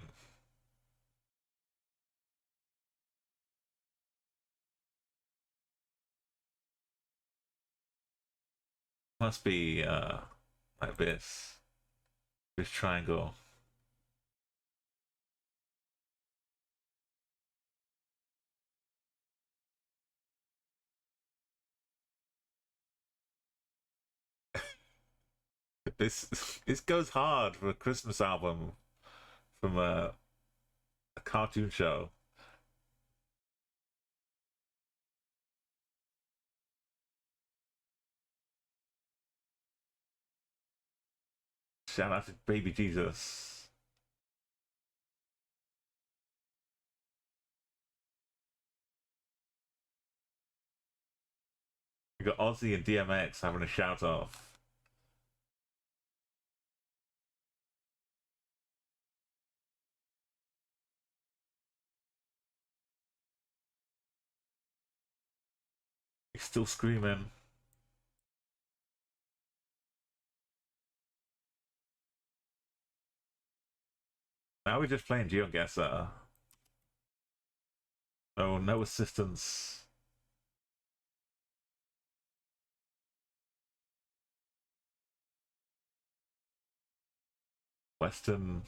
Must be like this. This triangle. This goes hard for a Christmas album from a cartoon show. Shout out to Baby Jesus. You got Ozzy and DMX having a shout off. He's still screaming. Now we're just playing Geoguessr. Oh, no assistance. Western.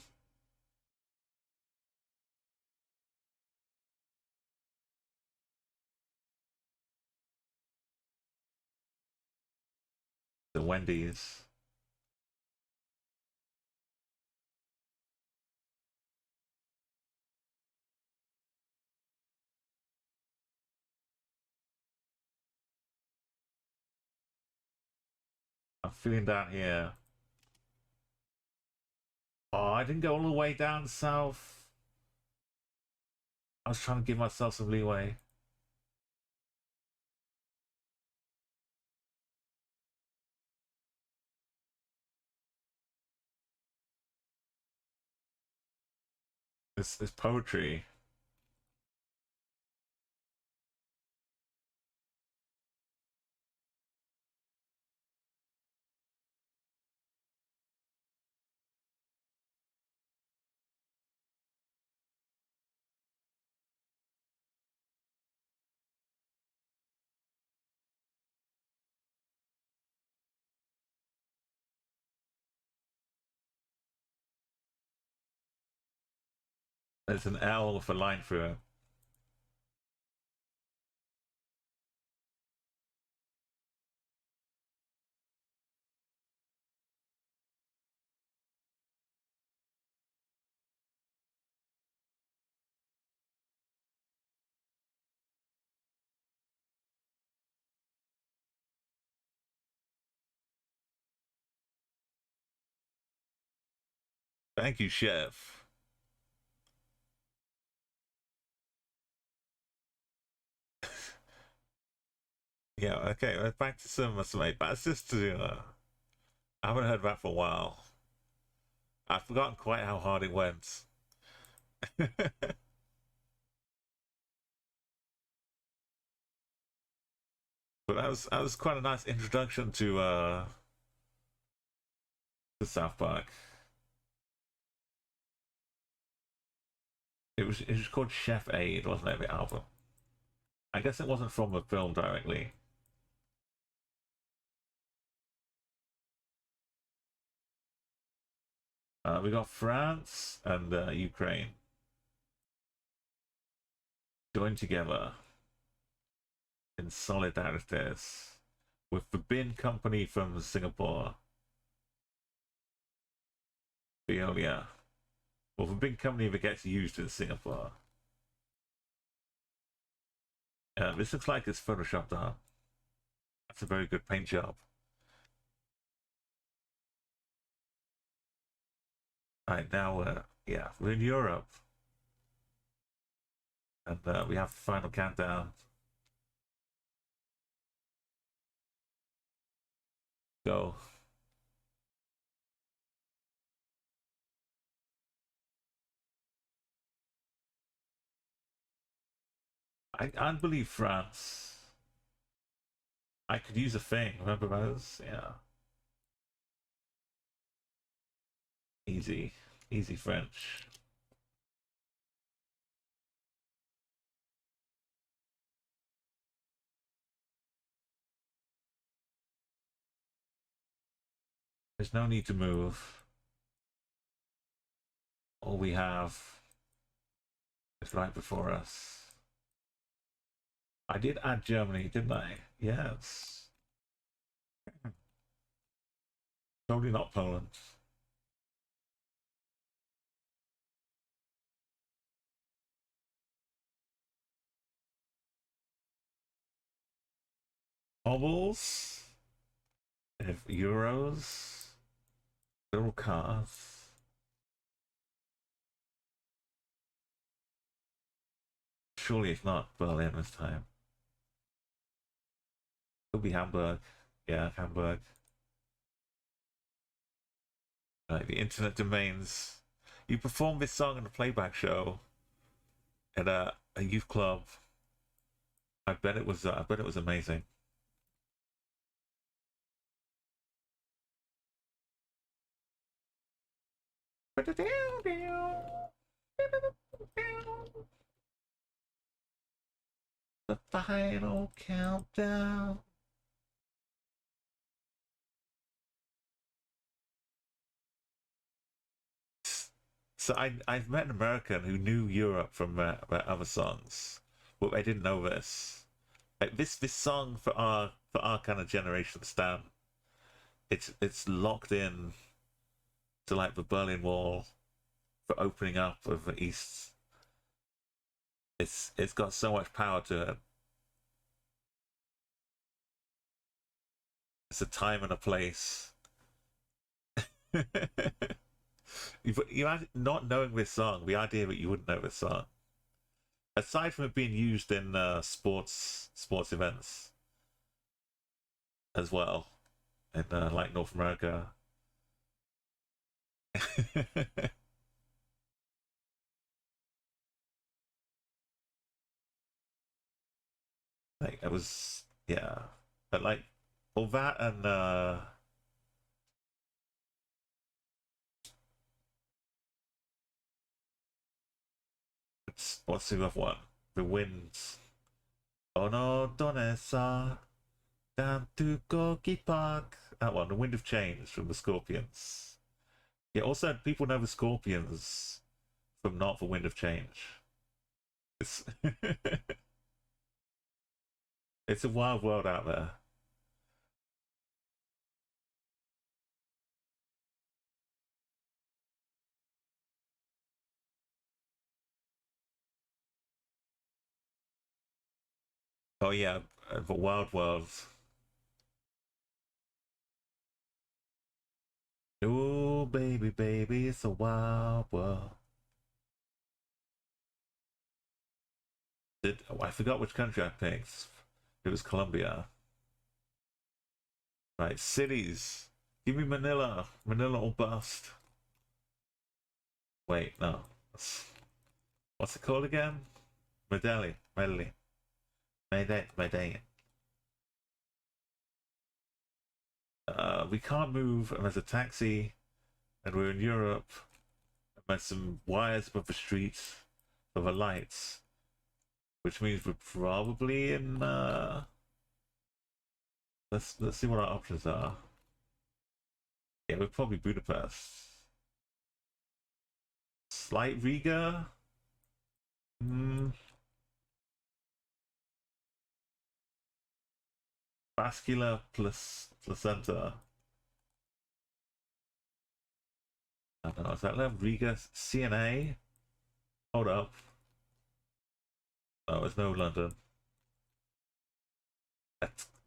The Wendy's. I'm feeling down here. Oh, I didn't go all the way down south. I was trying to give myself some leeway. This poetry. There's an L with a line through it. Thank you, Chef. Yeah, okay, we're back to some 8-Bit Sister. I haven't heard that for a while. I've forgotten quite how hard it went. But that was quite a nice introduction to South Park. It was called Chef Aid, wasn't it, the album? I guess it wasn't from the film directly. We got France and Ukraine joined together in solidarity with the bin company from Singapore, Veolia. Well, the big company that gets used in Singapore. This looks like it's photoshopped up. That's a very good paint job. Right now, yeah, we're in Europe, and we have the final countdown. Go. I believe France. I could use a thing. Remember those? Yeah. Easy. Easy French. There's no need to move. All we have is right before us. I did add Germany, didn't I? Yes. Totally not Poland. Bubbles. They have euros. Little cars. Surely it's not Berlin this time. It'll be Hamburg. Yeah, Hamburg. Right, the internet domains. You performed this song in a playback show at a youth club. I bet it was. I bet it was amazing. The final countdown. So I've met an American who knew Europe from other songs, but I didn't know this. Like this song for our kind of generation stan, it's locked in to like the Berlin Wall, for opening up of the East. It's got so much power to it. It's a time and a place. Not knowing this song, the idea that you wouldn't know this song, aside from it being used in sports events as well, in like North America. Like it was, yeah, but like all that and what's the other one? The Winds. Oh no, donesa down to Gorky Park. That one, The Wind of Change from the Scorpions. Yeah, also people know the Scorpions from Not the Wind of Change. It's it's a wild world out there. Oh yeah, the wild world. Oh baby, baby, it's a wild world. I forgot which country I picked. It was Colombia. Right, cities. Give me Manila. Manila or bust. Wait, no. What's it called again? Medellin. Medellin. Medellin. We can't move unless a taxi, and we're in Europe. And there's some wires above the street for the lights, which means we're probably in. Let's see what our options are. Yeah, we're probably Budapest. Slight Riga. Vascular plus placenta. I don't know. Is that left? Riga CNA? Hold up. Oh, there's no London.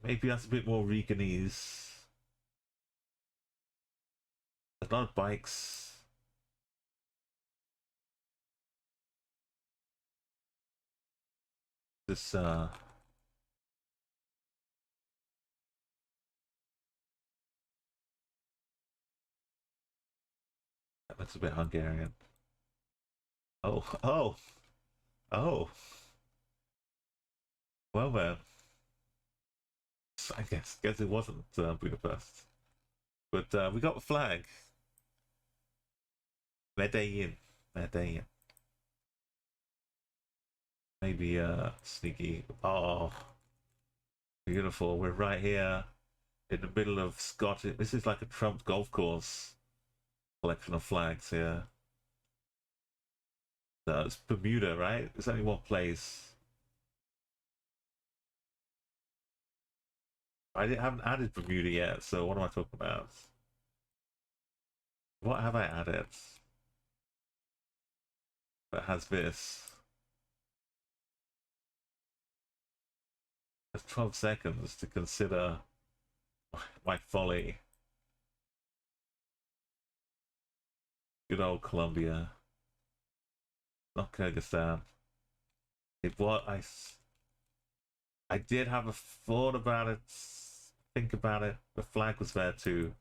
Maybe that's a bit more Riganese. There's a lot of bikes. This that looks a bit Hungarian. Oh. Well then, I guess it wasn't Budapest, but we got the flag. Medellin. Maybe sneaky. Oh, beautiful. We're right here in the middle of Scotland. This is like a Trump golf course. Collection of flags here. It's Bermuda, right? There's only one place. Haven't added Bermuda yet, so what am I talking about? What have I added that has this? There's 12 seconds to consider my folly. Good old Colombia. Not Kyrgyzstan. I did have a thought about it, think about it. The flag was there too.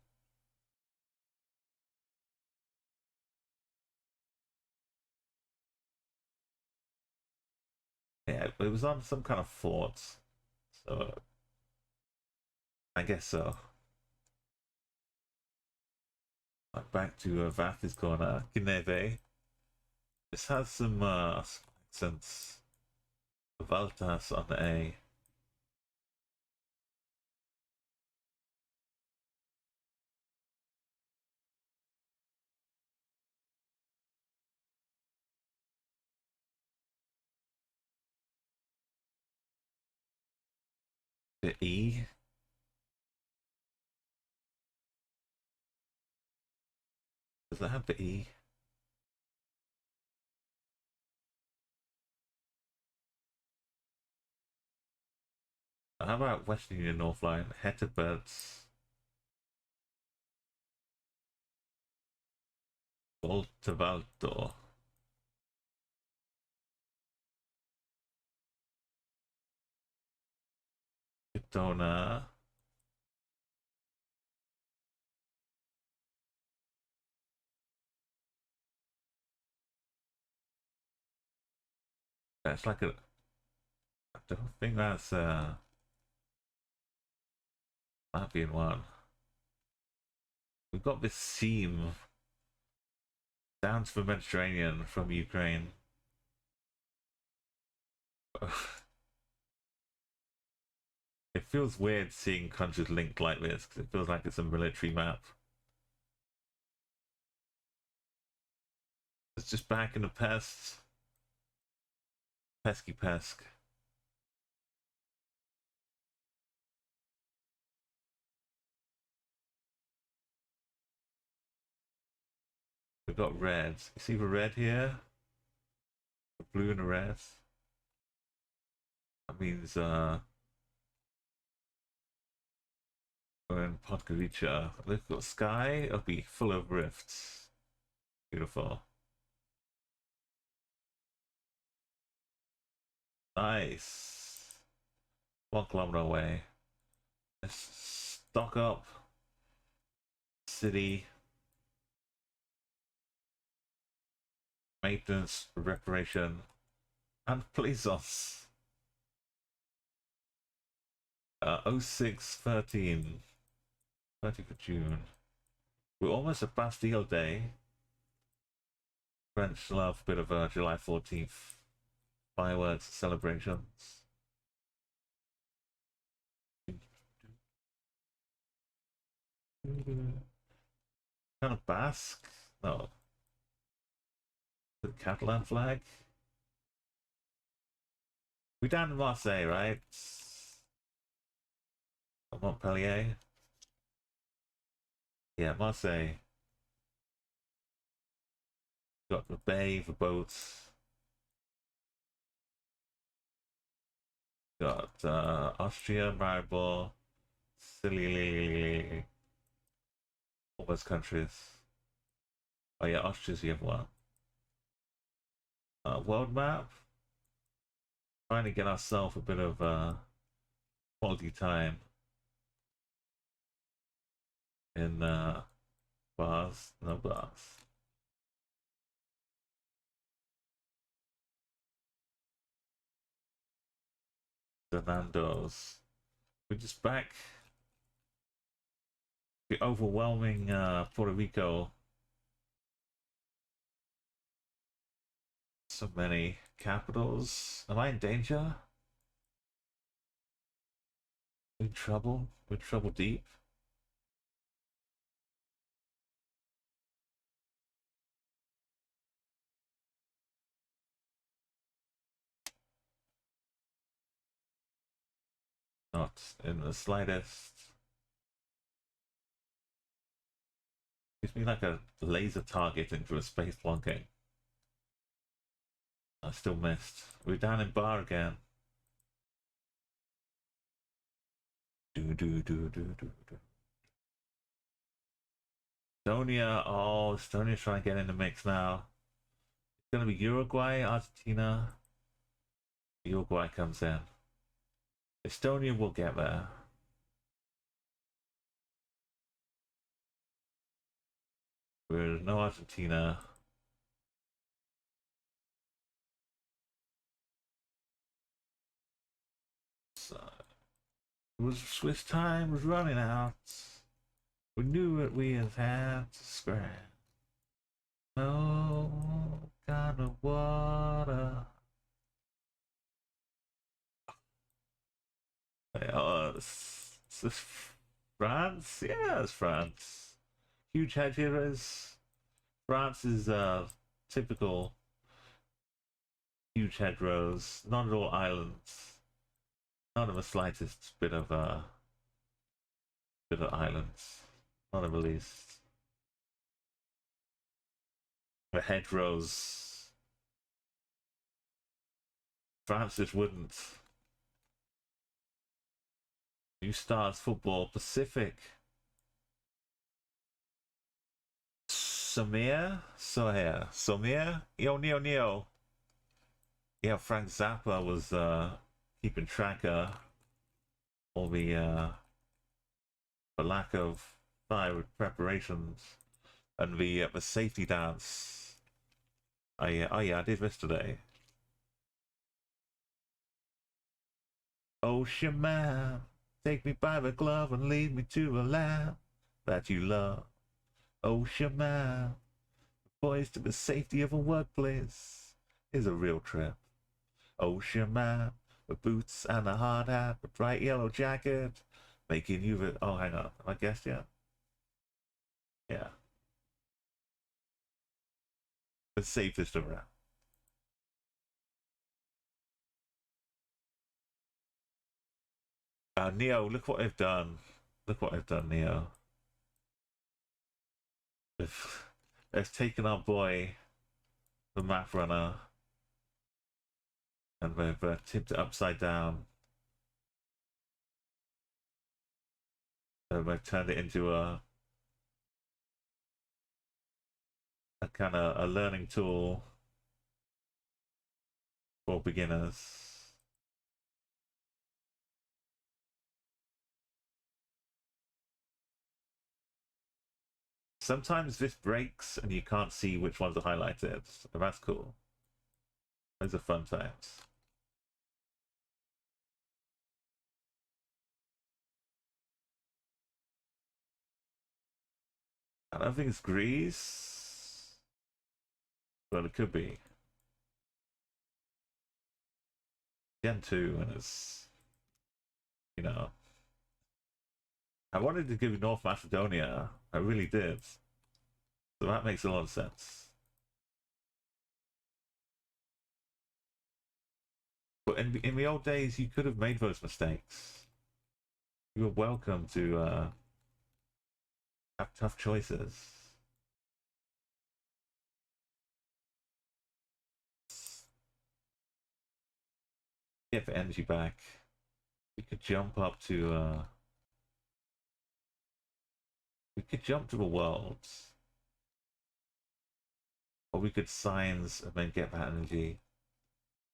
Yeah, it was on some kind of fort, so I guess so. Back to Vath's corner, Gineve. This has some accents. Valtas on A. The E. Does that have the E? How about Western Union North Line? Hetteberts. Voltevaldo. Dona. That's like a. I don't think that's might be in one. We've got this seam down to the Mediterranean from Ukraine. It feels weird seeing countries linked like this because it feels like it's a military map. It's just back in the pest. Pesky pesk. We've got reds. You see the red here? The blue and the red. That means we're in Podgorica. We've got sky. It'll be full of rifts. Beautiful. Nice. 1 kilometer away. Let's stock up. City. Maintenance, reparation, and police office. 0613. 30th of June. We're almost at Bastille Day. French love a bit of July 14th. Fireworks celebrations. Kind of Basque? No. The Catalan flag? We down in Marseille, right? Or Montpellier? Yeah, Marseille. Got the bay, the boats. Got Austria, Maribor, Sicily, all those countries. Oh yeah, Austria's the other one. World map. Trying to get ourselves a bit of quality time in bars, no bars. Fernando's. We're just back. The overwhelming Puerto Rico. So many capitals. Am I in danger? In trouble? We're trouble deep? Not in the slightest. Gives me like a laser targeting for a space plonking. I still missed. We're down in bar again. Estonia. Oh, Estonia's trying to get in the mix now. It's gonna be Uruguay, Argentina. Uruguay comes in. Estonia will get there. There's no Argentina. So, it was Swiss time was running out. We knew what we had to scrap. No kind of water. Oh, is this France? Yeah, it's France. Huge hedgerows. France is typical huge hedgerows. Not at all islands. Not in the slightest bit of islands. Not in the least. The hedgerows. France just wouldn't. New Stars Football Pacific. Samir? Yo, Neo. Yeah, Frank Zappa was keeping track of all the lack of fire preparations and the safety dance. Oh yeah, I did this today. Ocean man, take me by the glove and lead me to the land that you love. Ocean man, poised to the safety of a workplace is a real trip. Ocean man, with boots and a hard hat, a bright yellow jacket, making you the... Oh, hang on, I guessed yet? Yeah. The safest around. Neo, look what I've done. Look what I've done, Neo. They've taken our boy, the Maprunner, and they've tipped it upside down. And they've turned it into a kind of a learning tool for beginners. Sometimes this breaks and you can't see which ones are highlighted. So that's cool. Those are fun times. I don't think it's Greece. Well, it could be. Gen 2, and it's, you know, I wanted to give you North Macedonia. I really did. So that makes a lot of sense. But in the old days, you could have made those mistakes. You were welcome to have tough choices. Get the energy back. We could jump up to we could jump to the worlds. Or we could signs and then get that energy.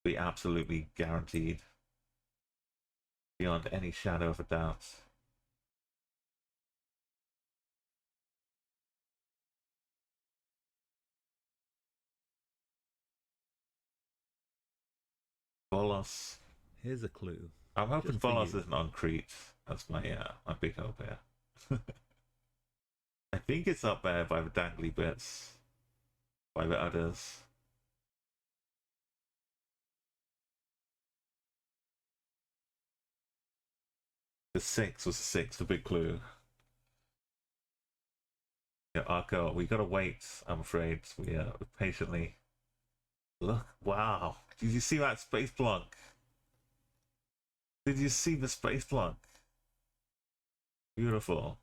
Be absolutely guaranteed. Beyond any shadow of a doubt. Volos. Here's a clue. I'm hoping Just for Volos you. isn't on Crete. That's my big hope here. I think it's up there by the dangly bits. By the others. The 6 was the 6, the big clue. Yeah, Arco, we gotta wait, I'm afraid. We patiently. Look, wow. Did you see that space block? Did you see the space block? Beautiful.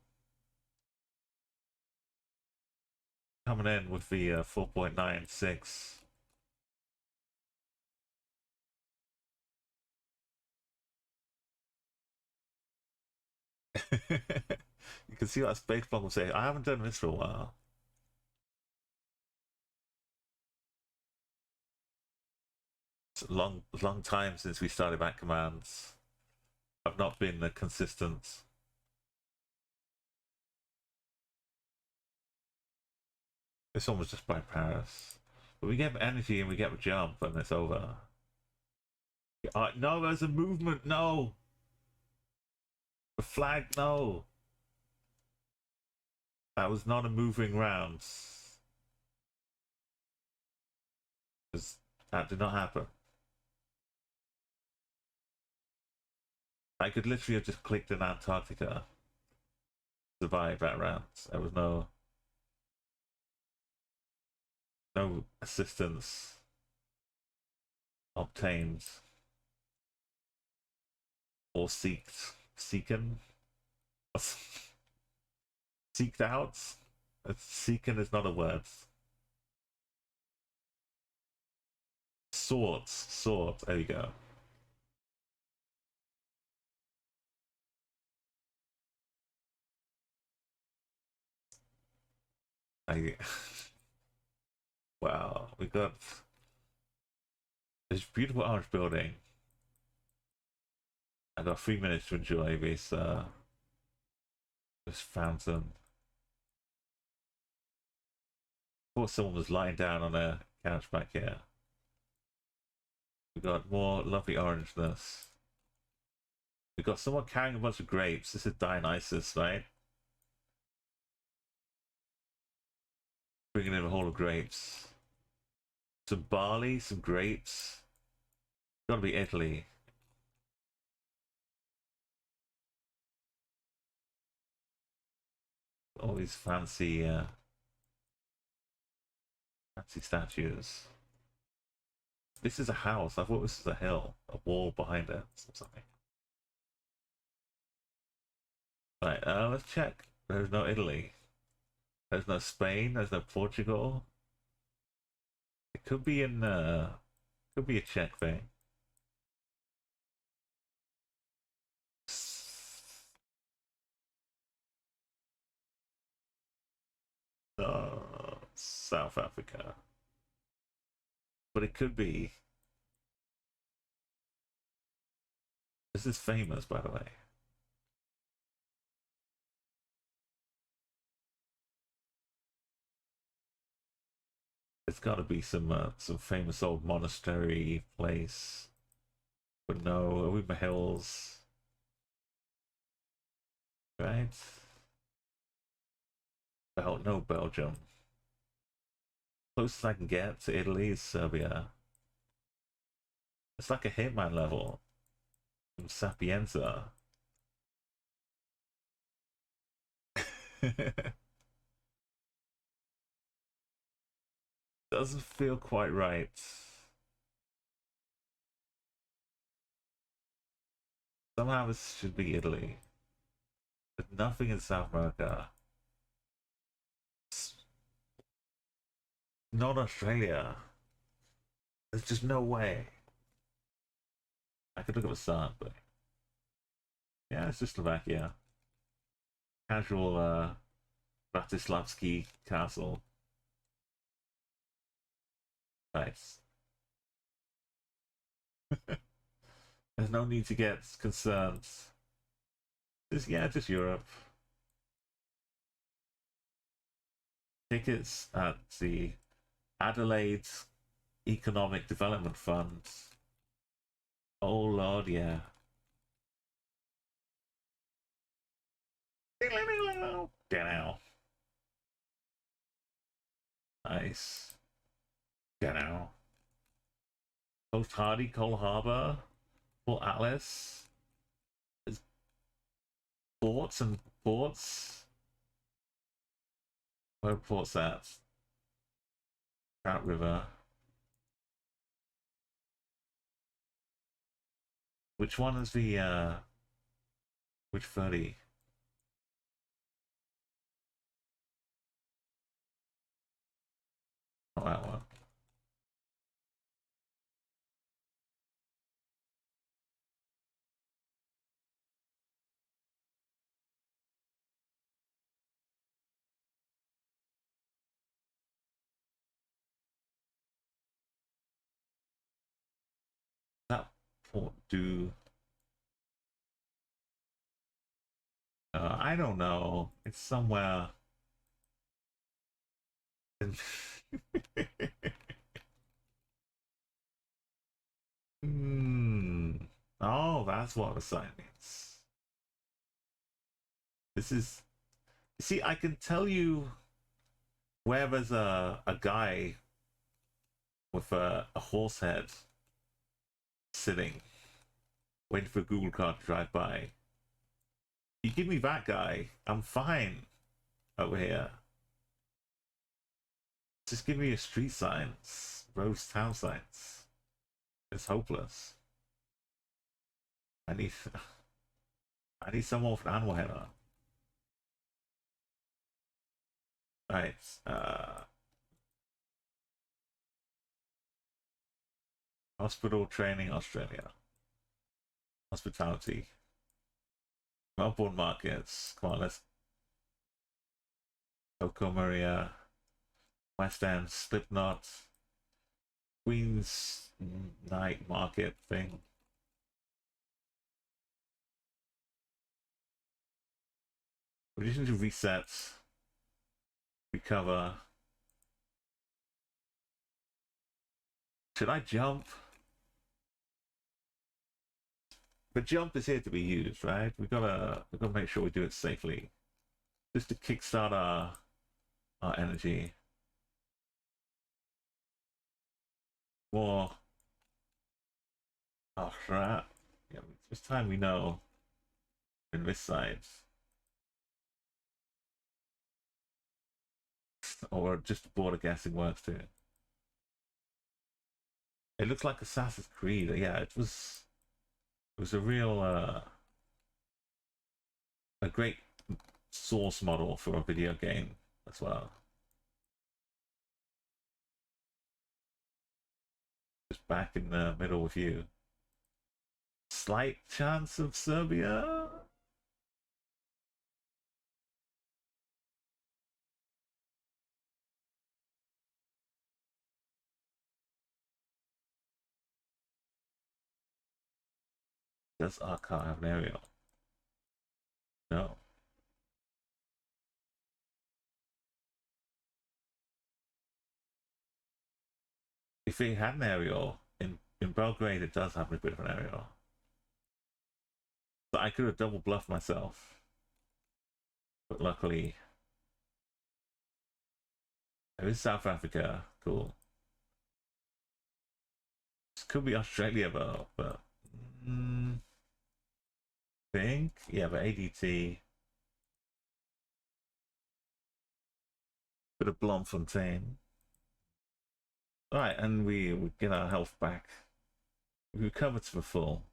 Coming in with the 4.96. You can see that space block will say, I haven't done this for a while. It's a long time since we started back commands. I've not been consistent. This one was just by Paris. But we get energy and we get the jump and it's over. No, there's a movement, no! The flag, no! That was not a moving round. Because that did not happen. I could literally have just clicked in Antarctica, survived that round. There was no assistance obtained or seeked out. Seeken is not a word. Sword. There you go. Wow, we got this beautiful orange building. I got 3 minutes to enjoy this fountain. Thought someone was lying down on a couch back here. We got more lovely orangeness. We got someone carrying a bunch of grapes. This is Dionysus, right? Bringing in a whole of grapes. Some barley, some grapes. Gotta be Italy. All these fancy statues. This is a house. I thought this was a hill, a wall behind it, or something. Right, let's check. There's no Italy. There's no Spain. There's no Portugal. It could be in. Could be a Czech thing. South Africa. But it could be. This is famous, by the way. It's got to be some famous old monastery place. But no, are we in the hills? Right? No, Belgium. Closest I can get to Italy is Serbia. It's like a Hitman level. From Sapienza. Doesn't feel quite right. Somehow this should be Italy. But nothing in South America. Not Australia. There's just no way. I could look at the sun, but yeah, it's just Slovakia. Casual Bratislavski castle. Nice. There's no need to get concerned. Just Europe. Tickets at the Adelaide Economic Development Fund. Oh Lord, yeah. Down. Nice. Down. Post Hardy, Cole Harbour, Port Atlas. There's ports and ports. Where ports at? Trout River. Which one is the which 30? Not that one. That port do I don't know. It's somewhere in Oh, that's what the sign means. This is see, I can tell you where there's a guy with a horse head sitting, waiting for a Google car to drive by. You give me that guy, I'm fine over here. Just give me a street signs, roads, town signs. It's hopeless. I need someone with an animal head on. Right, hospital training, Australia. Hospitality. Melbourne markets. Come on, let's. Coco Maria. West End, Slipknot. Queen's Night Market thing. We just need to reset. Recover. Should I jump? The jump is here to be used, right? We gotta make sure we do it safely, just to kickstart our energy. More. Oh crap! Yeah, it's time we know. In this side, or just border guessing works too. It looks like Assassin's Creed. Yeah, it was a real a great source model for a video game as well. Just back in the middle with you. Slight chance of Serbia. Does our car have an aerial? No. If it had an aerial, in Belgrade it does have a bit of an aerial. But I could have double bluffed myself. But luckily, it is South Africa. Cool. This could be Australia though, but think, yeah, but ADT. Bit of Bloemfontein. Alright, and we get our health back. We recovered to the full.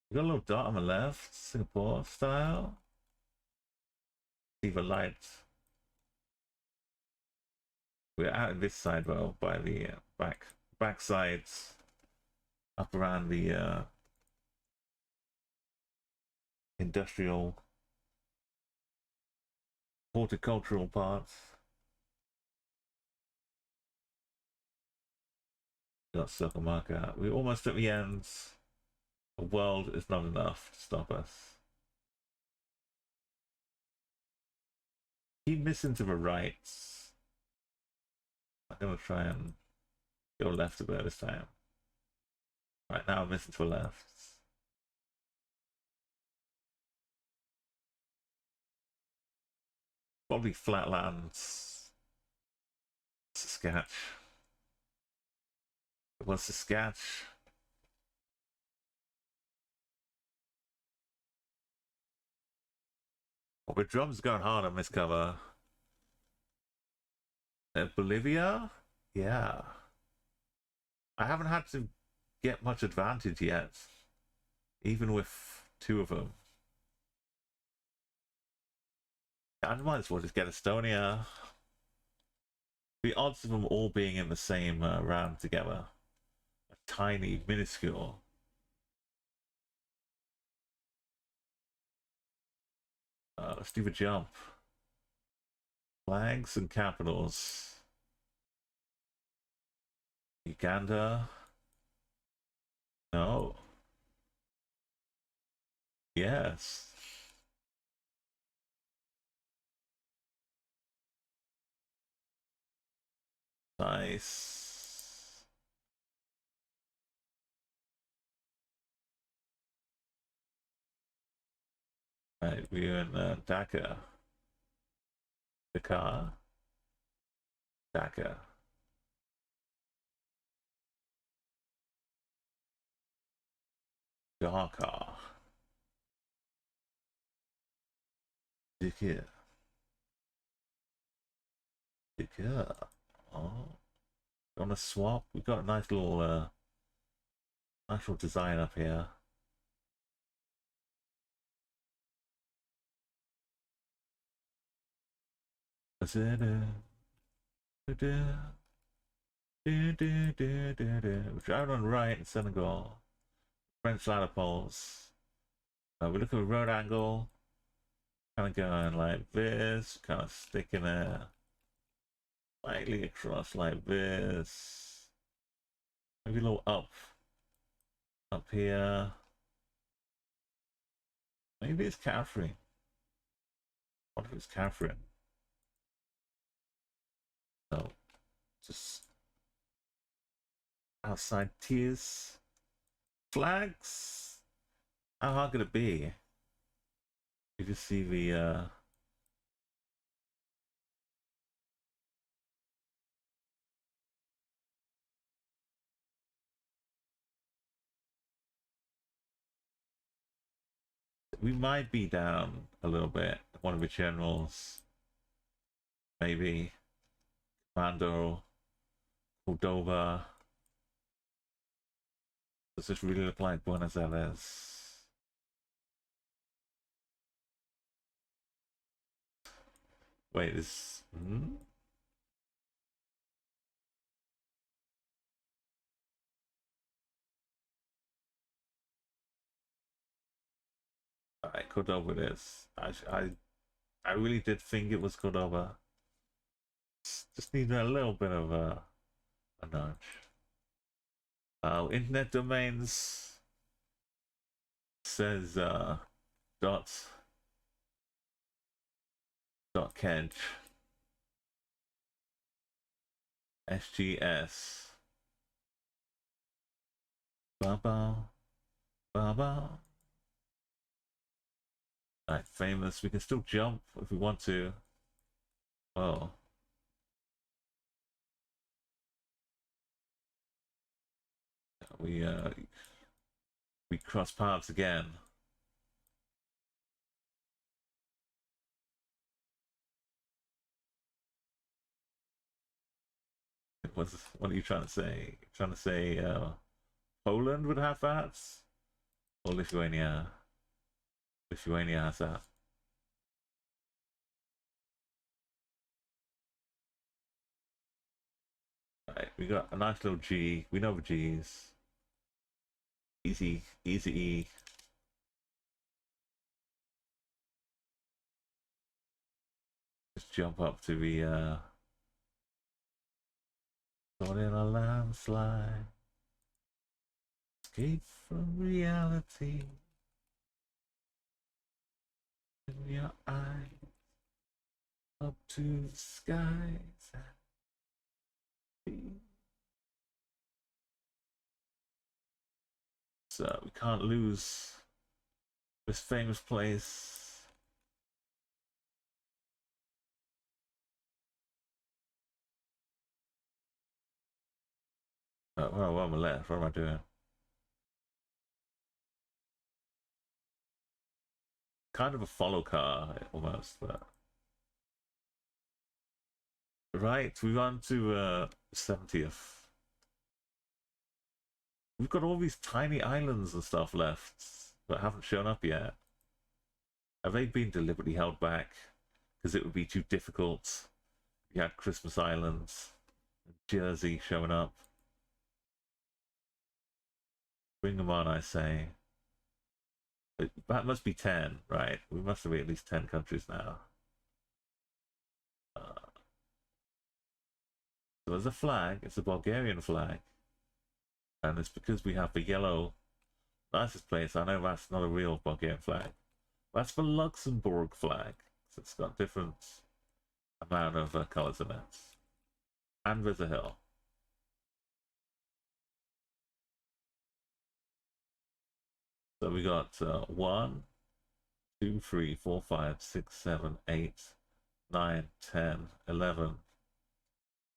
We got a little dot on the left, Singapore style. See the light. We're out of this side though, by the back sides, up around the industrial horticultural parts. Got circle marker. We're almost at the end. The world is not enough to stop us. Keep missing to the right. I'm gonna try and go left a bit this time. Right now I'm missing to the left. Probably flatlands. Saskatch. It was Saskatch. Oh, the drums going hard on this cover. Bolivia? Yeah. I haven't had to get much advantage yet. Even with two of them. I might as well just get Estonia. The odds of them all being in the same round together are tiny, minuscule. Let's do the jump. Flags and capitals. Uganda. No. Yes. Nice. Right, we're in Dhaka. Dhaka. Dhaka. Darker. Dicker. Dicker. Oh. On a swap, we've got a nice little design up here. Which out on right in Senegal. French ladder poles. We look at a road angle. Kind of going like this. Kind of sticking there. Slightly across like this. Maybe a little up here. Maybe it's Catherine. What if it's Catherine? No, just outside tears. Flags. How hard could it be? You just see the we might be down a little bit. One of the generals, maybe Commando, Cordova. Does this really look like Buenos Aires? Wait, is Alright, Cordova it is. I really did think it was Cordova. Just need a little bit of a nudge. Internet domains says dot kedge SGS Baba Baba. Alright, famous. We can still jump if we want to. Oh. We cross paths again. What are you trying to say? Trying to say Poland would have that? Or Lithuania? Lithuania has that. Right, we got a nice little G. We know the G's. Easy E. Just jump up to the caught in a landslide. Escape from reality. In your eyes. Up to the skies. So we can't lose this famous place. Well, on my left, what am I doing? Kind of a follow car, almost, but... Right, we've gone to 70th. We've got all these tiny islands and stuff left that haven't shown up yet. Have they been deliberately held back because it would be too difficult? You had Christmas Island, Jersey showing up. Bring them on, I say. That must be 10, right? We must have at least 10 countries now. So there's a flag. It's a Bulgarian flag. And it's because we have the yellow license plates. I know that's not a real Bulgarian flag. That's the Luxembourg flag. So it's got different amount of colours in it. And there's a hill. So we got 1, 2, 3, 4, 5, 6, 7, 8, 9, 10, 11,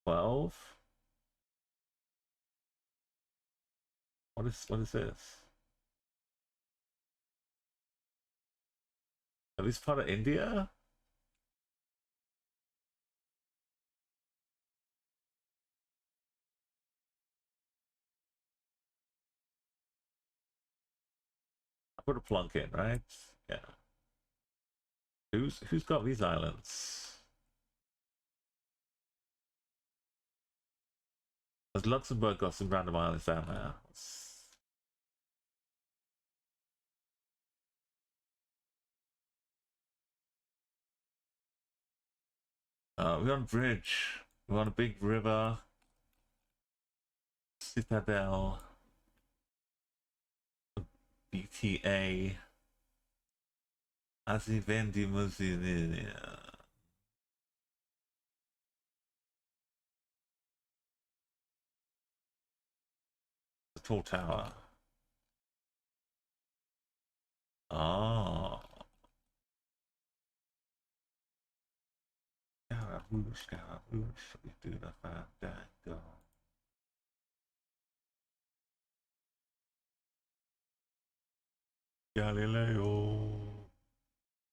12. What is this? Are this part of India? I put a plunk in, right? Yeah. Who's got these islands? Has Luxembourg got some random islands down there? We're on a bridge. We're on a big river. Citadel. BTA. As vendi musinia. The tall tower. Oh. Scaramouche, we do the fandango. Galileo.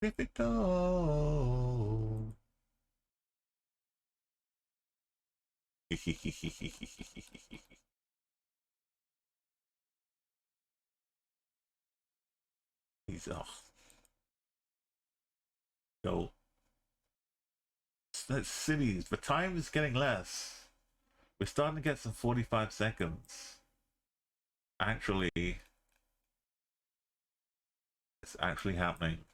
Typical. He's off. Go. That's cities. The time is getting less. We're starting to get some 45 seconds. Actually, it's actually happening.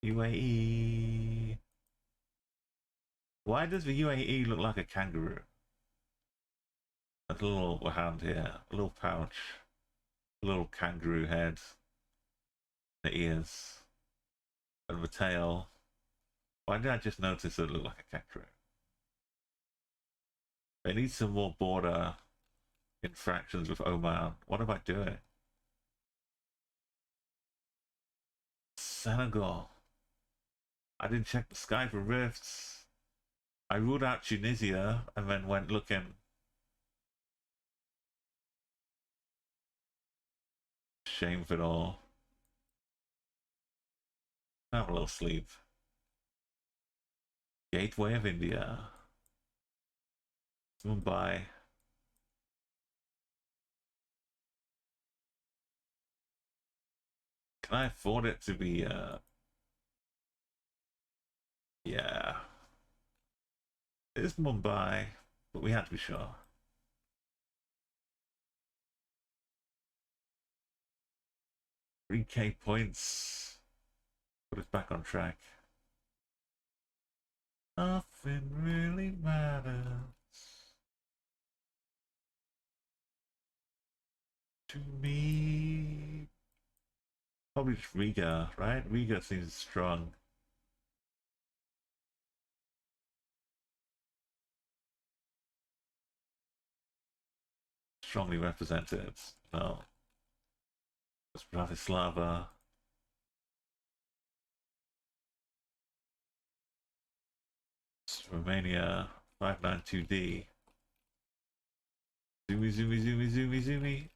UAE. Why does the UAE look like a kangaroo? A little hand here, a little pouch, a little kangaroo head, the ears, and the tail. Why did I just notice it looked like a kangaroo? They need some more border infractions with Oman. What am I doing? Senegal. I didn't check the sky for rifts. I ruled out Tunisia and then went looking. Shame of it all. Have a little sleep. Gateway of India. Mumbai. Can I afford it to be, yeah. It is Mumbai, but we have to be sure. $3K points. Put us back on track. Nothing really matters to me. Probably just Riga, right? Riga seems strong. Strongly represented. No. It's Bratislava. It's Romania. 592D. Zoomy, zoomy, zoomy, zoomy, zoomy.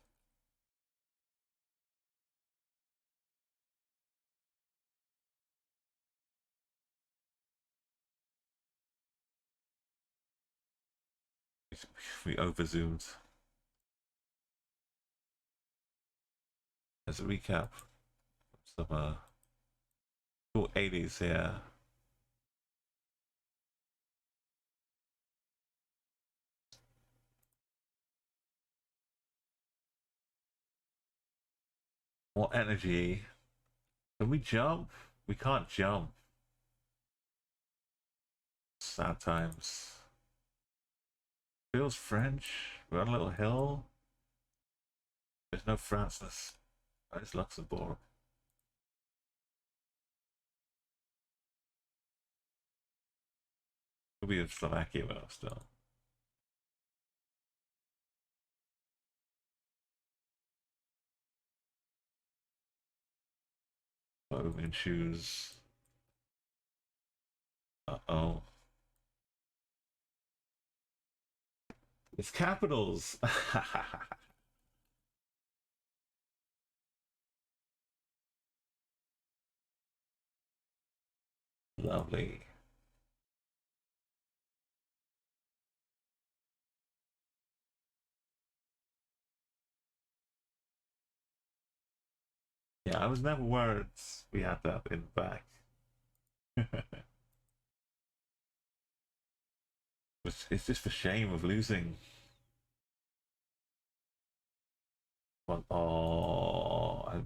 We over zoomed. As a recap, some cool 80s here. More energy. Can we jump? We can't jump. Sad times. Feels French. We're on a little hill. There's no Francis. It's Luxembourg. Could be in Slovakia though still. Bowman shoes. Uh-oh. It's capitals. Lovely. Yeah, I was never worried we had that in the back. It's just for shame of losing. But, oh,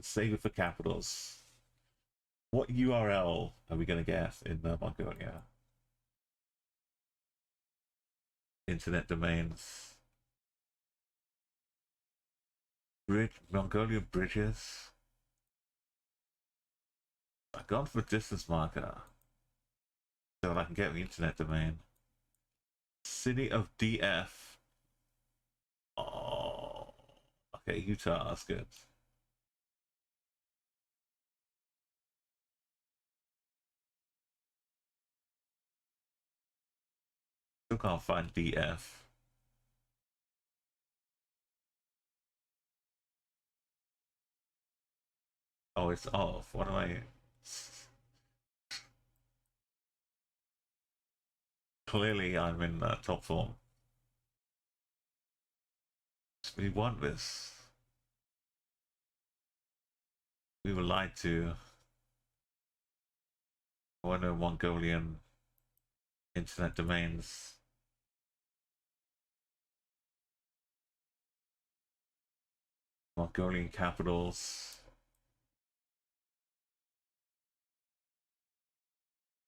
save it for capitals. What URL are we going to get in Mongolia? Internet domains. Mongolia bridges. I've gone for a distance marker so that I can get the internet domain. City of DF. Oh, okay, Utah, that's good. Still can't find DF. Oh, it's off. What am I? Clearly, I'm in top form. We want this. We were lied to. I want no Mongolian internet domains. Mongolian capitals.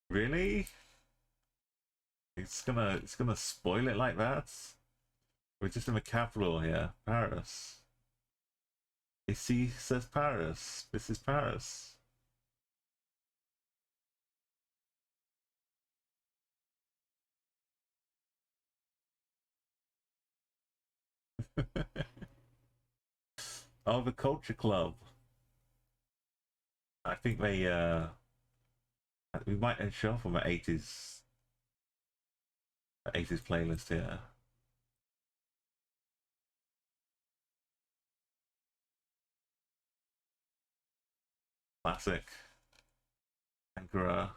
Really? It's gonna spoil it like that? We're just in the capital here, Paris. He says Paris. This is Paris. Oh, the Culture Club. I think they we might show from an 80s playlist here. Classic. Ankara.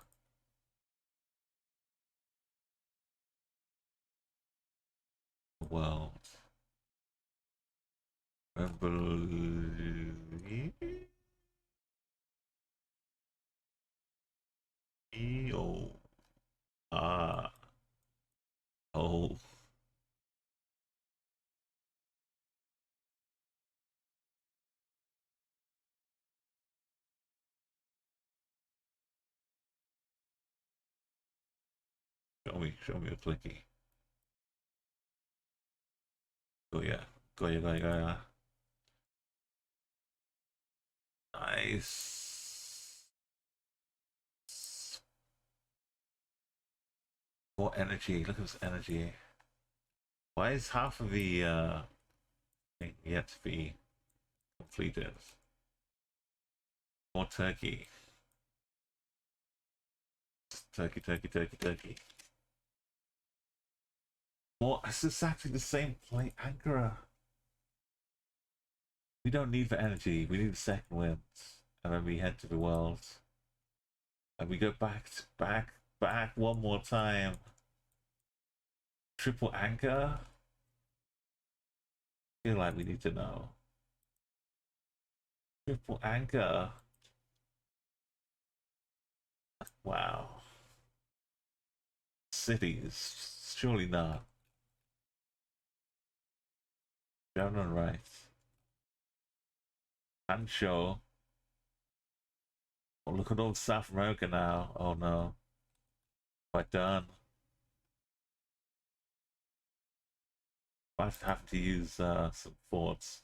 World. Oh. Ah. Oh. Show me a clicky. Oh yeah. Go yeah. Nice. What energy? Look at this energy. Why is half of the thing yet to be completed? More turkey. Turkey. More. It's exactly the same plate. Ankara. We don't need the energy. We need the second wind, and then we head to the world, and we go back one more time. Triple anchor. I feel like we need to know. Triple anchor. Wow. Cities. Surely not. German right. Ancho. Oh, look at all South America now. Oh no. Quite done. Might have to use some forts.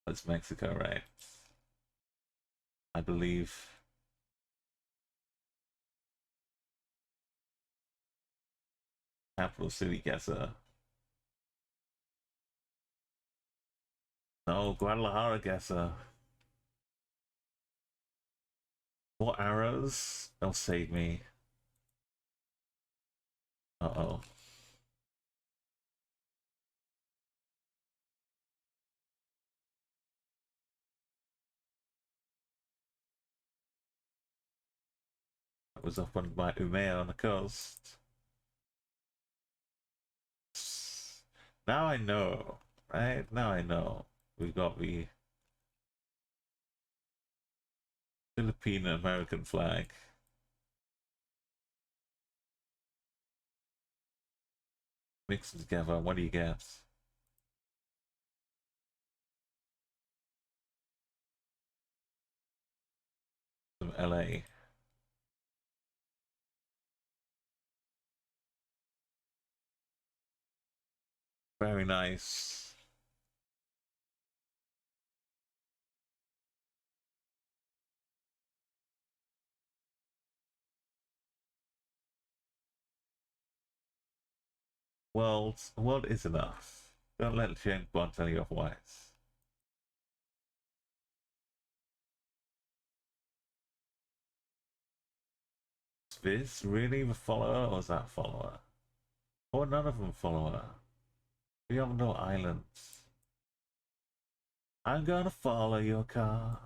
That's Mexico, right? I believe. Capital city Geoguessr. No, Guadalajara Geoguessr. More arrows? They'll save me. Uh-oh. was up on by Umea on the coast. Now I know, right? Now I know. We got the Filipino American flag. Mixed together, what do you get? Some LA. Very nice. World is enough. Don't let James Bond tell you otherwise. Is this really the follower or is that follower? Or none of them follower? We have no islands. I'm gonna follow your car.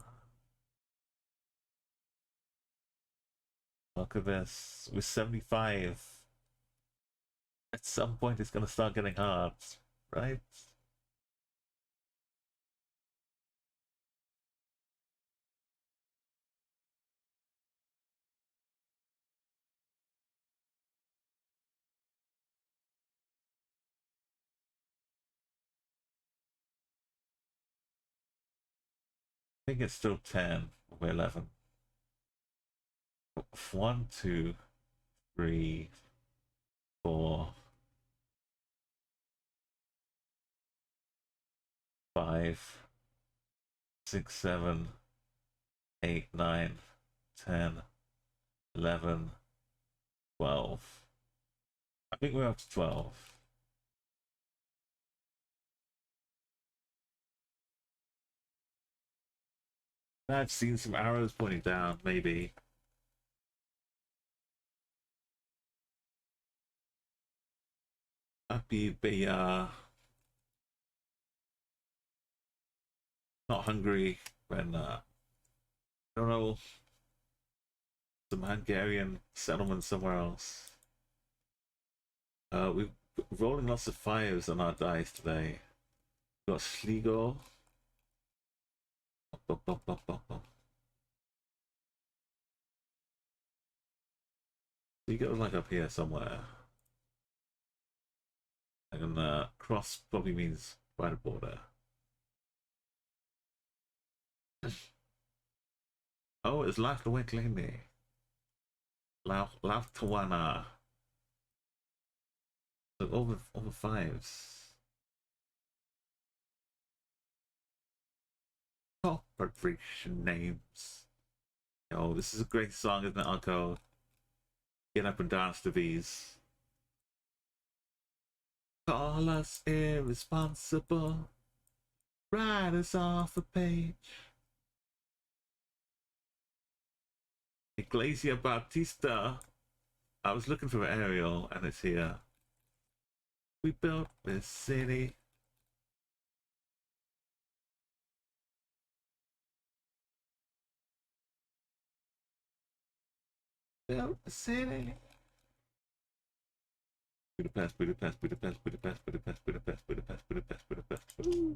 Look at this. We're 75. At some point it's gonna start getting hard, right? I think it's still 10 or 11. 1, 2, 3, 4, 5, 6, 7, 8, 9, 10, 11, 12. I think we're up to 12. I've seen some arrows pointing down, maybe. Happy be not hungry when I don't know, some Hungarian settlement somewhere else. We're rolling lots of fives on our dice today. We've got Sligo. Sligo's like up here somewhere. And cross probably means by the border. Oh, it's Laugh the Wicklini. Laugh Tawana. So over fives. Corporation names. Oh, this is a great song, isn't it, Uncle? Get up and dance to these. Call us irresponsible. Write us off a page. Iglesia Bautista. I was looking for an aerial and it's here. We built this city. Built a city. Budapest, Budapest, Budapest, Budapest, Budapest, Budapest, Budapest, Budapest, Budapest. Woo.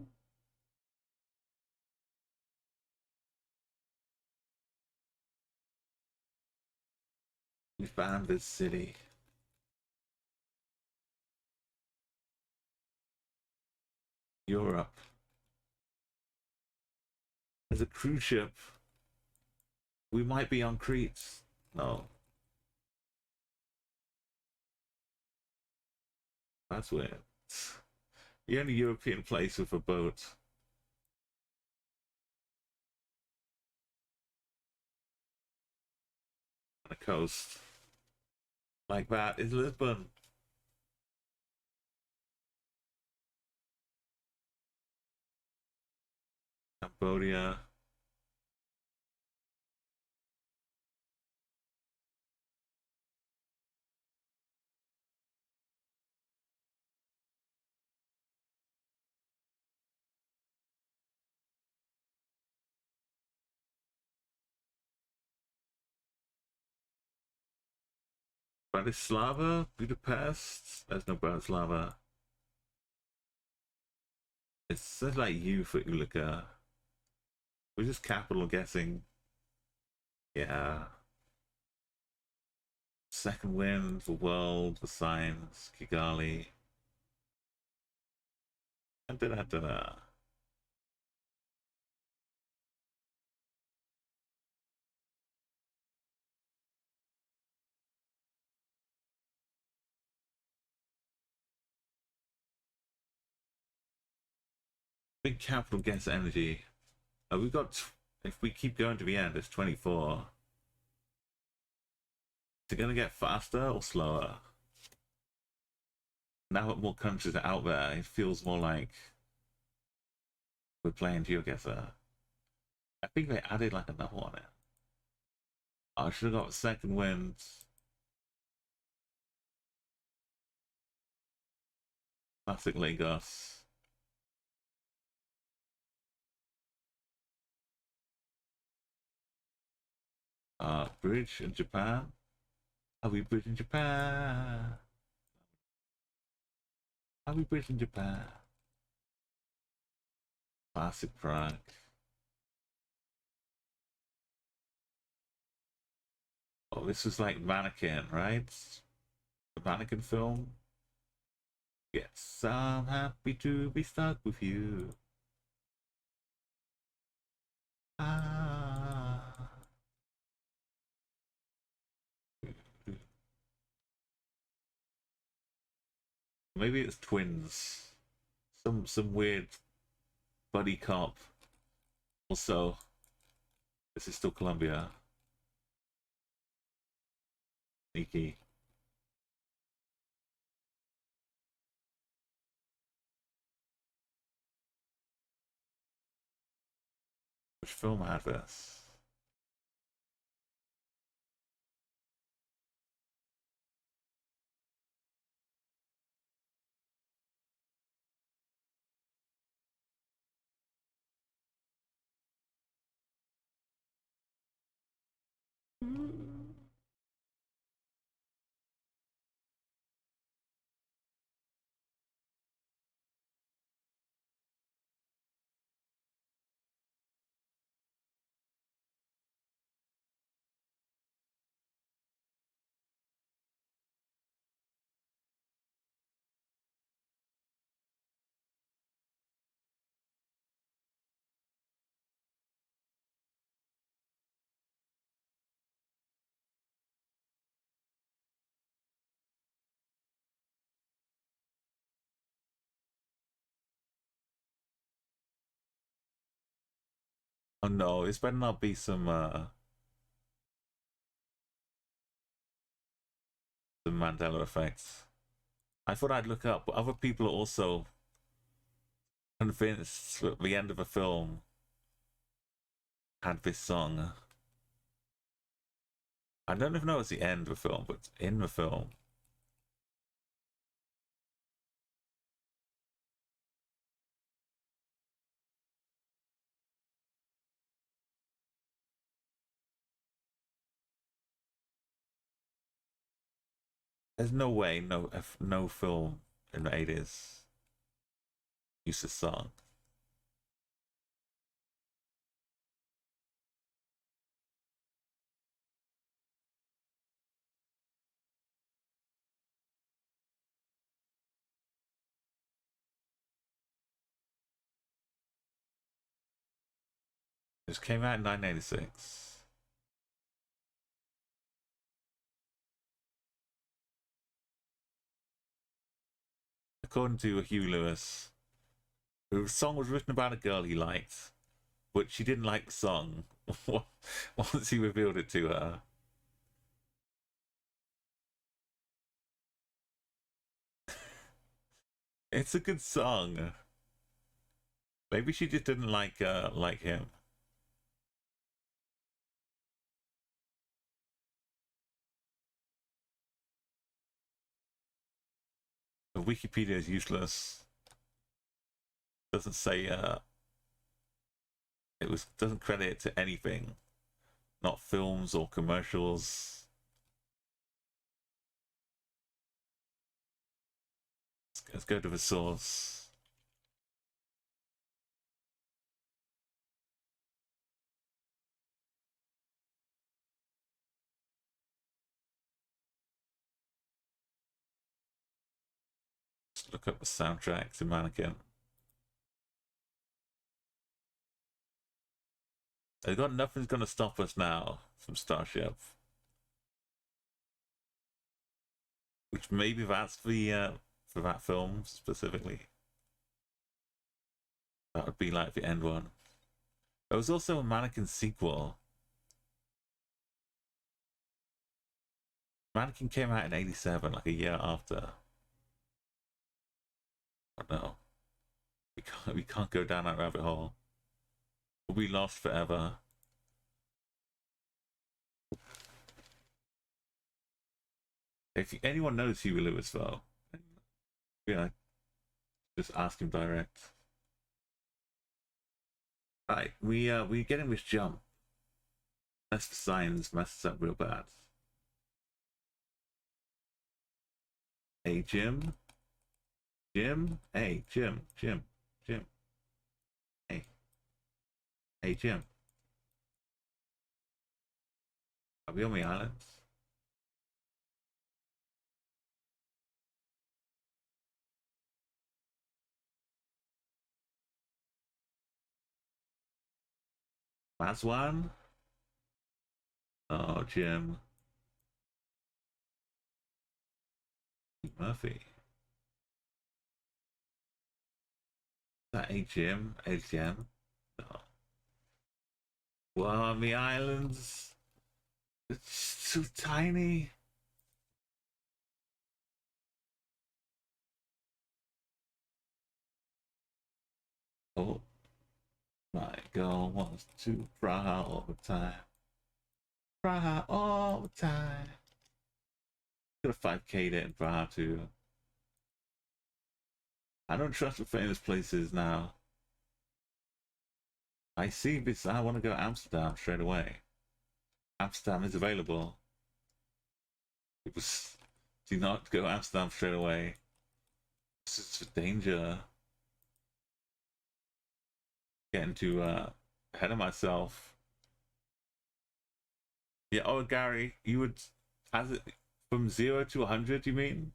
We found this city. Europe. There's a cruise ship. We might be on Crete. No. That's weird. The only European place with a boat. On a coast. Like that is Lisbon. Cambodia. Bratislava, Budapest. There's no Bratislava. It says like U for Ulika. We're just capital guessing. Yeah. Second wind, the world, the signs, Kigali. And da-da-da-da. Big capital guess energy. We've got, if we keep going to the end, it's 24. Is it going to get faster or slower? Now that more countries are out there, it feels more like we're playing Geoguessr. I think they added like another one in. I should have got second wind. Classic Lagos. Bridge in Japan. Are we bridge in Japan? Are we bridge in Japan? Classic Prague. Oh, this was like Mannequin, right? The Mannequin film. Yes, I'm happy to be stuck with you. Ah. Maybe it's twins. Some weird buddy cop. Also, this is still Colombia. Sneaky. Which film had this? Oh no, this better not be some Mandela effects. I thought I'd look up, but other people are also convinced that the end of a film had this song. I don't even know it's the end of the film, but in the film. There's no way no film in the 80s used this song. This came out in 1986. According to Hugh Lewis, the song was written about a girl he liked, but she didn't like the song once he revealed it to her. It's a good song. Maybe she just didn't like him. Wikipedia is useless. Doesn't say doesn't credit it to anything. Not films or commercials. Let's go to the source. Let's look up the soundtrack to Mannequin. They've got Nothing's Gonna Stop Us Now from Starship. Which maybe that's the for that film specifically. That would be like the end one. There was also a Mannequin sequel. Mannequin came out in '87, like a year after. Oh no. We can't go down that rabbit hole. We'll be lost forever. If anyone knows Huey Lewis though, yeah, just ask him direct. Right, we getting this jump. That's the signs messes up real bad. Hey Jim. Jim? Hey Jim. Jim. Jim. Hey. Hey Jim. Are we on the island? Last one? Oh, Jim. Murphy. Is that a Jim? A Jim? No. Well, on the islands, it's so tiny. Oh, my girl wants to fry all the time. Fry all the time. Could have 5K'd it in Praha too. I don't trust the famous places now. I see this. I want to go to Amsterdam straight away. Amsterdam is available. It was. Do not go Amsterdam straight away. This is for danger. Getting too ahead of myself. Yeah. Oh, Gary, you would. Has it from 0 to 100? You mean?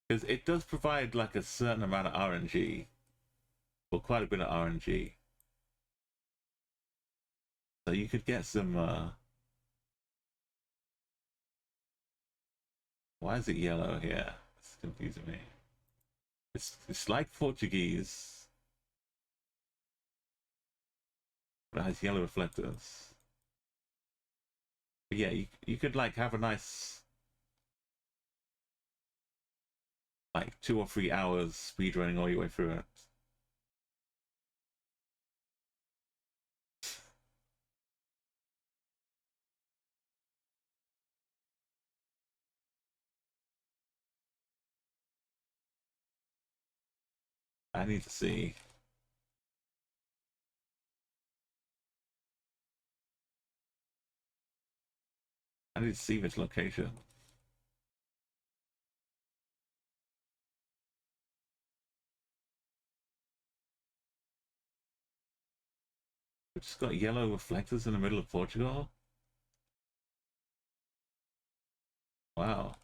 Because it does provide like a certain amount of RNG. Well, quite a bit of RNG. So you could get some why is it yellow here? It's confusing me. It's like Portuguese. But it has yellow reflectors. But yeah, you could like have a nice like 2 or 3 hours speedrunning all your way through it. I need to see. I need to see this location. It's just got yellow reflectors in the middle of Portugal. Wow.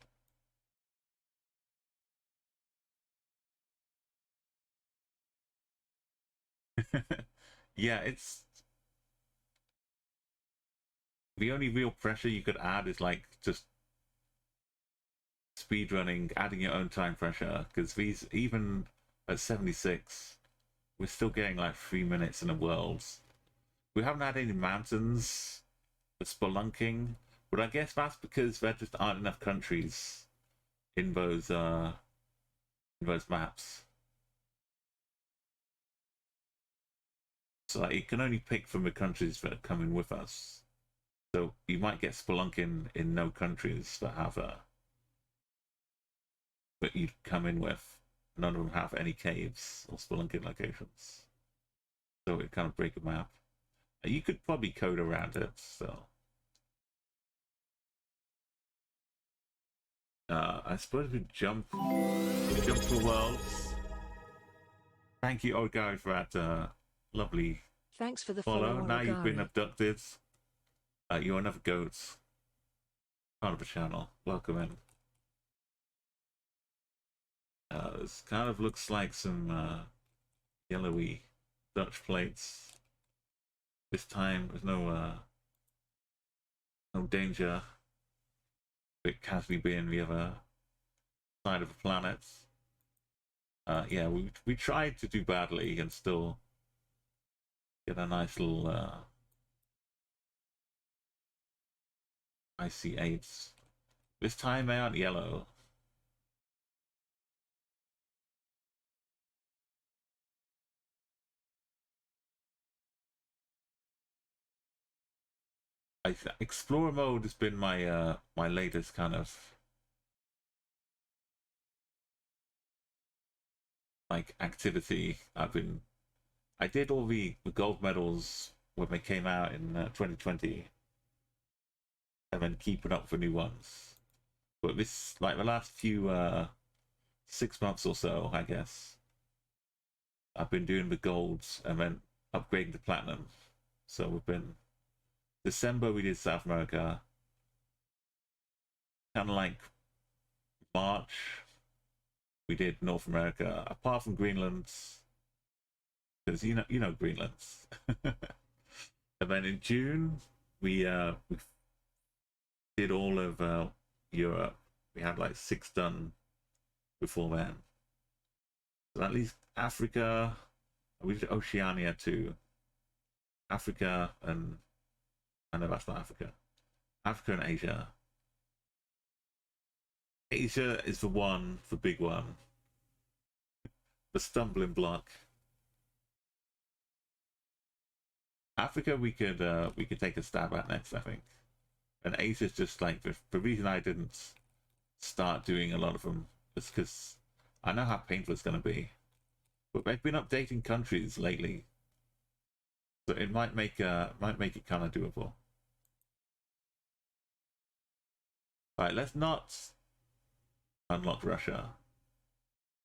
Yeah, it's the only real pressure you could add is like just speedrunning, adding your own time pressure, because these, even at 76, we're still getting like 3 minutes in the world. We haven't had any mountains for spelunking, but I guess that's because there just aren't enough countries in those maps. So like, you can only pick from the countries that are coming with us. So you might get spelunking in no countries that have but you'd come in with. None of them have any caves or spelunking locations. So it kind of break a map. You could probably code around it, so. I suppose we jump to worlds. Thank you, Ogari, for that lovely Thanks for the follow. follow, Now you've been Origari. abducted. You're another goat. Part of the channel. Welcome in. This kind of looks like some yellowy Dutch plates. This time there's no danger. It casually being the other side of the planet. Yeah, we tried to do badly and still get a nice little IC8s. This time they aren't yellow. Explorer mode has been my my latest kind of like activity. I did all the gold medals when they came out in 2020, and then keeping up for new ones. But this, like the last few 6 months or so, I guess, I've been doing the golds and then upgrading to platinum. So we've been December we did South America. Kind of like March we did North America, apart from Greenland, because you know Greenland. And then in June we did all of Europe. We had like 6 done before then. So at least Africa, we did Oceania too. Africa and I know that's not Africa. Africa and Asia. Asia is the big one. The stumbling block. Africa we could take a stab at next, I think. And Asia's just like the reason I didn't start doing a lot of them is because I know how painful it's going to be. But they've been updating countries lately, so it might make it kind of doable. Right, let's not unlock Russia.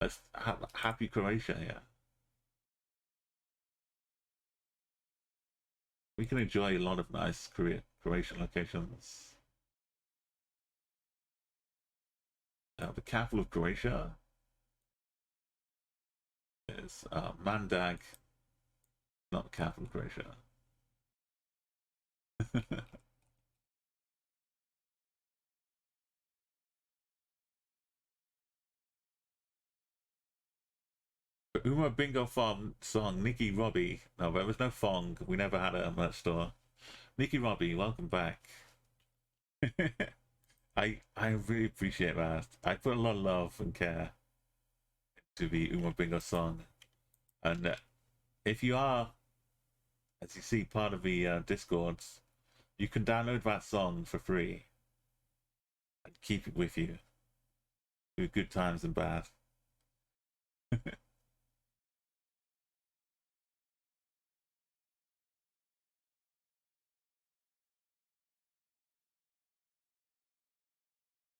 Let's have happy Croatia here. We can enjoy a lot of nice Croatian locations. The capital of Croatia is Mandag, not the capital of Croatia. Uma Bingo Farm song, Nikki Robbie. No, there was no Fong. We never had a merch store. Nikki Robbie, welcome back. I really appreciate that. I put a lot of love and care into the Uma Bingo song. And if you are, as you see, part of the Discords, you can download that song for free and keep it with you through good times and bad.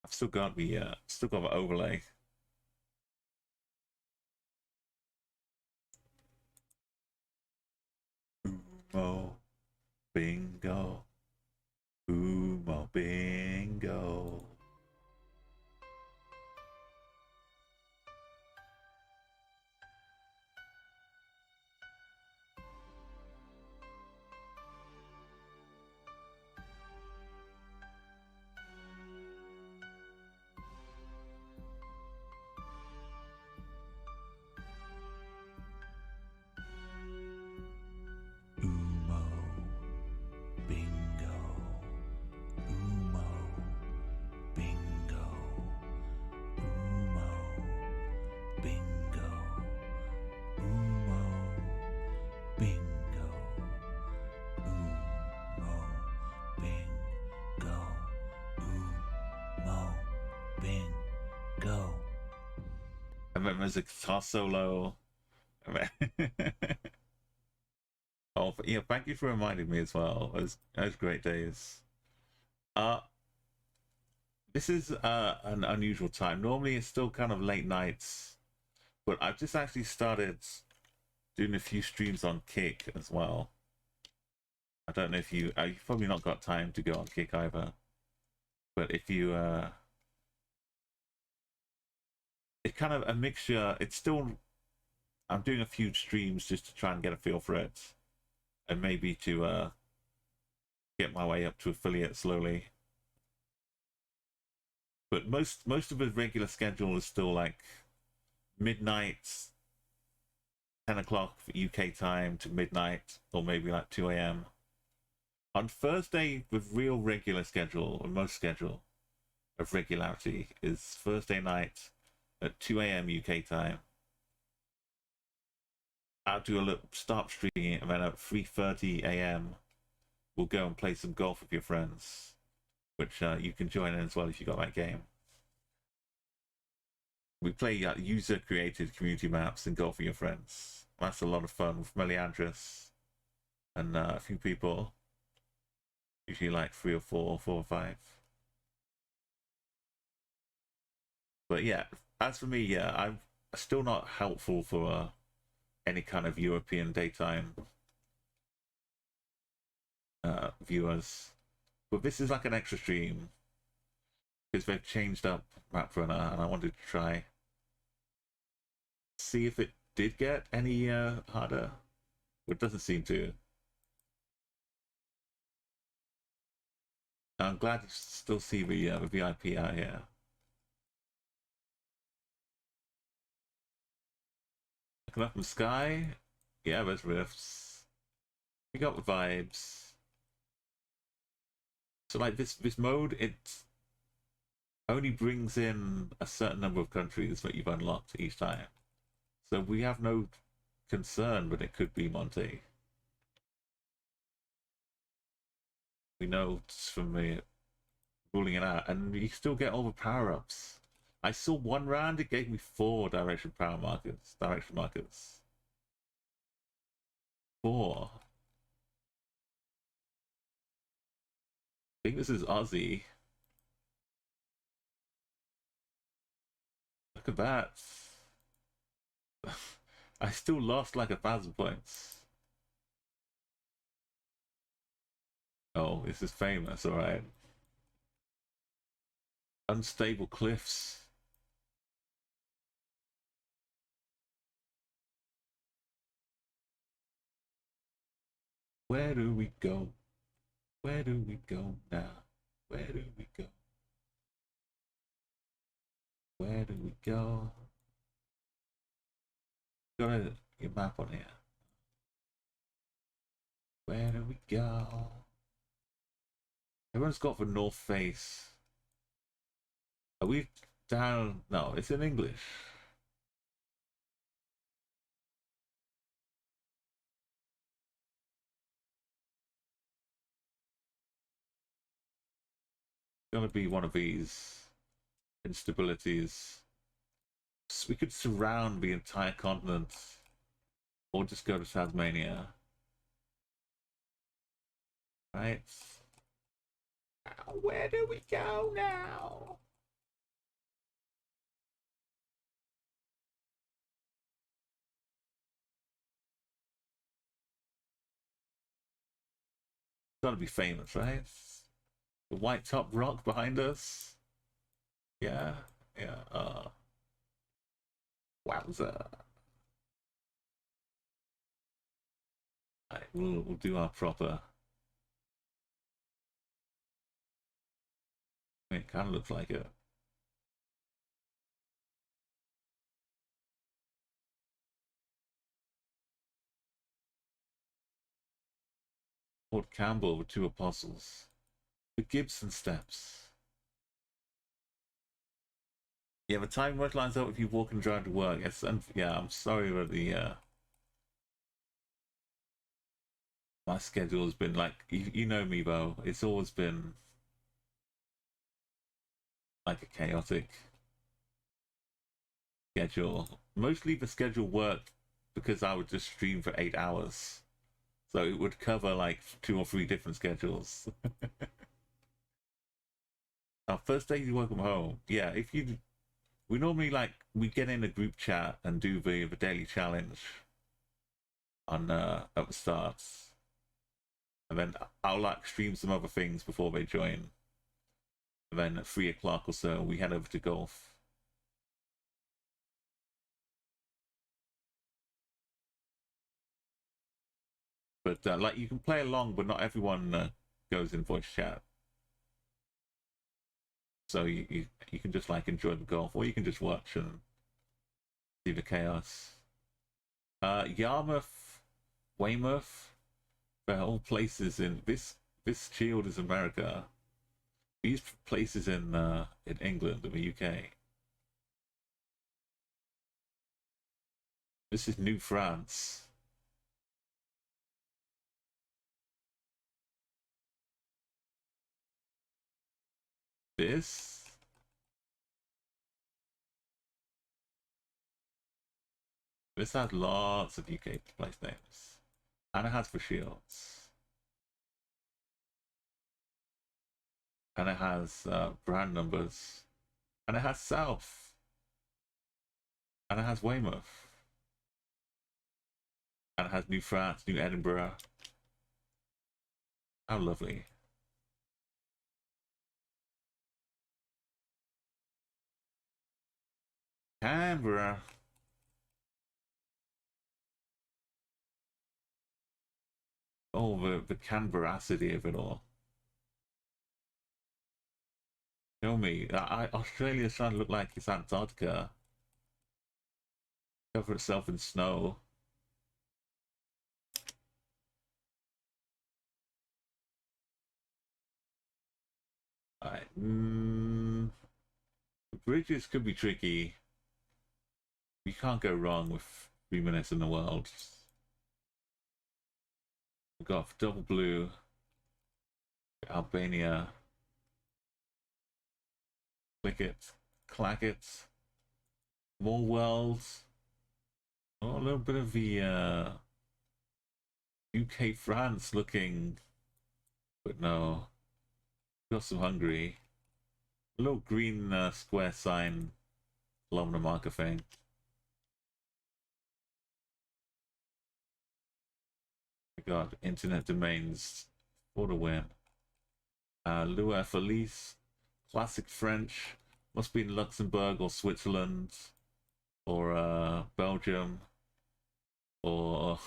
I've still got the overlay. Umo Bingo. Umo Bingo. Umo Bingo. Umo Bingo. Umo Bingo. Umo Bingo. Umo Bingo. Umo Bingo. And then there's a guitar solo. Oh, yeah, thank you for reminding me as well. Those great days. This is an unusual time. Normally it's still kind of late nights, but I've just actually started doing a few streams on Kick as well. I don't know if you've probably not got time to go on Kick either, but if you it's kind of a mixture. It's still, I'm doing a few streams just to try and get a feel for it, and maybe to get my way up to affiliate slowly. But most of the regular schedule is still like midnight, 10 o'clock UK time to midnight, or maybe like 2 a.m. On Thursday, with real regular schedule, or most schedule of regularity, is Thursday night at 2 a.m. UK time. I'll do a little start streaming, and then at 3:30 a.m. we'll go and play some golf with your friends, which you can join in as well if you got that game. We play user-created community maps and golf with your friends. That's a lot of fun with Meliandris and a few people. Usually like 3 or 4 or 5. But yeah, as for me, yeah, I'm still not helpful for any kind of European daytime viewers. But this is like an extra stream because they've changed up Maprunner, and I wanted to try see if it did get any harder. It doesn't seem to. I'm glad to still see the VIP out here. Looking up in the sky, yeah, there's rifts. We got the vibes. So like this mode, it only brings in a certain number of countries that you've unlocked each time. So we have no concern that it could be Monte. We know from the ruling it out, and you still get all the power-ups. I saw one round, it gave me 4 direction markers. 4. I think this is Aussie. Look at that. I still lost like 1,000 points. Oh, this is famous, alright. Unstable cliffs. Where do we go? Where do we go now? Where do we go? Where do we go? Got a map on here. Where do we go? Everyone's got the north face. Are we down? No, it's in English. Gonna be one of these instabilities. So we could surround the entire continent, or just go to Tasmania. Right? Where do we go now? Gotta be famous, right? The white top rock behind us. Yeah, yeah. Wowza. Right, we'll do our proper. I mean, it kind of looks like it. Lord Campbell with 2 apostles. The Gibson steps. Yeah, the time work lines up if you walk and drive to work. It's yeah, I'm sorry about the my schedule has been like, you know me though, it's always been like a chaotic schedule. Mostly the schedule worked because I would just stream for 8 hours. So it would cover like 2 or 3 different schedules. Our first day you work from home. Yeah, if you, we normally like we get in a group chat and do the daily challenge on at the start, and then I'll like stream some other things before they join, and then at 3 o'clock or so we head over to golf. But like you can play along, but not everyone goes in voice chat. So you can just like enjoy the golf, or you can just watch and see the chaos. Yarmouth, Weymouth, they're all places in this shield is America. These places in England and the UK. This is New France. This has lots of UK place names. And it has for shields. And it has brand numbers. And it has South. And it has Weymouth. And it has New France, New Edinburgh. How lovely. Canberra. Oh, the Canberracity of it all. Show me. Australia's trying to look like it's Antarctica. Cover itself in snow. Alright. The bridges could be tricky. You can't go wrong with 3 minutes in the world. We've got double blue. Albania. Click it. Clack it. More worlds. Oh, a little bit of the UK France looking, but no. Got some Hungary. A little green square sign kilometer marker thing. We got internet domains for the win. Lua Felice, classic French, must be in Luxembourg or Switzerland or Belgium or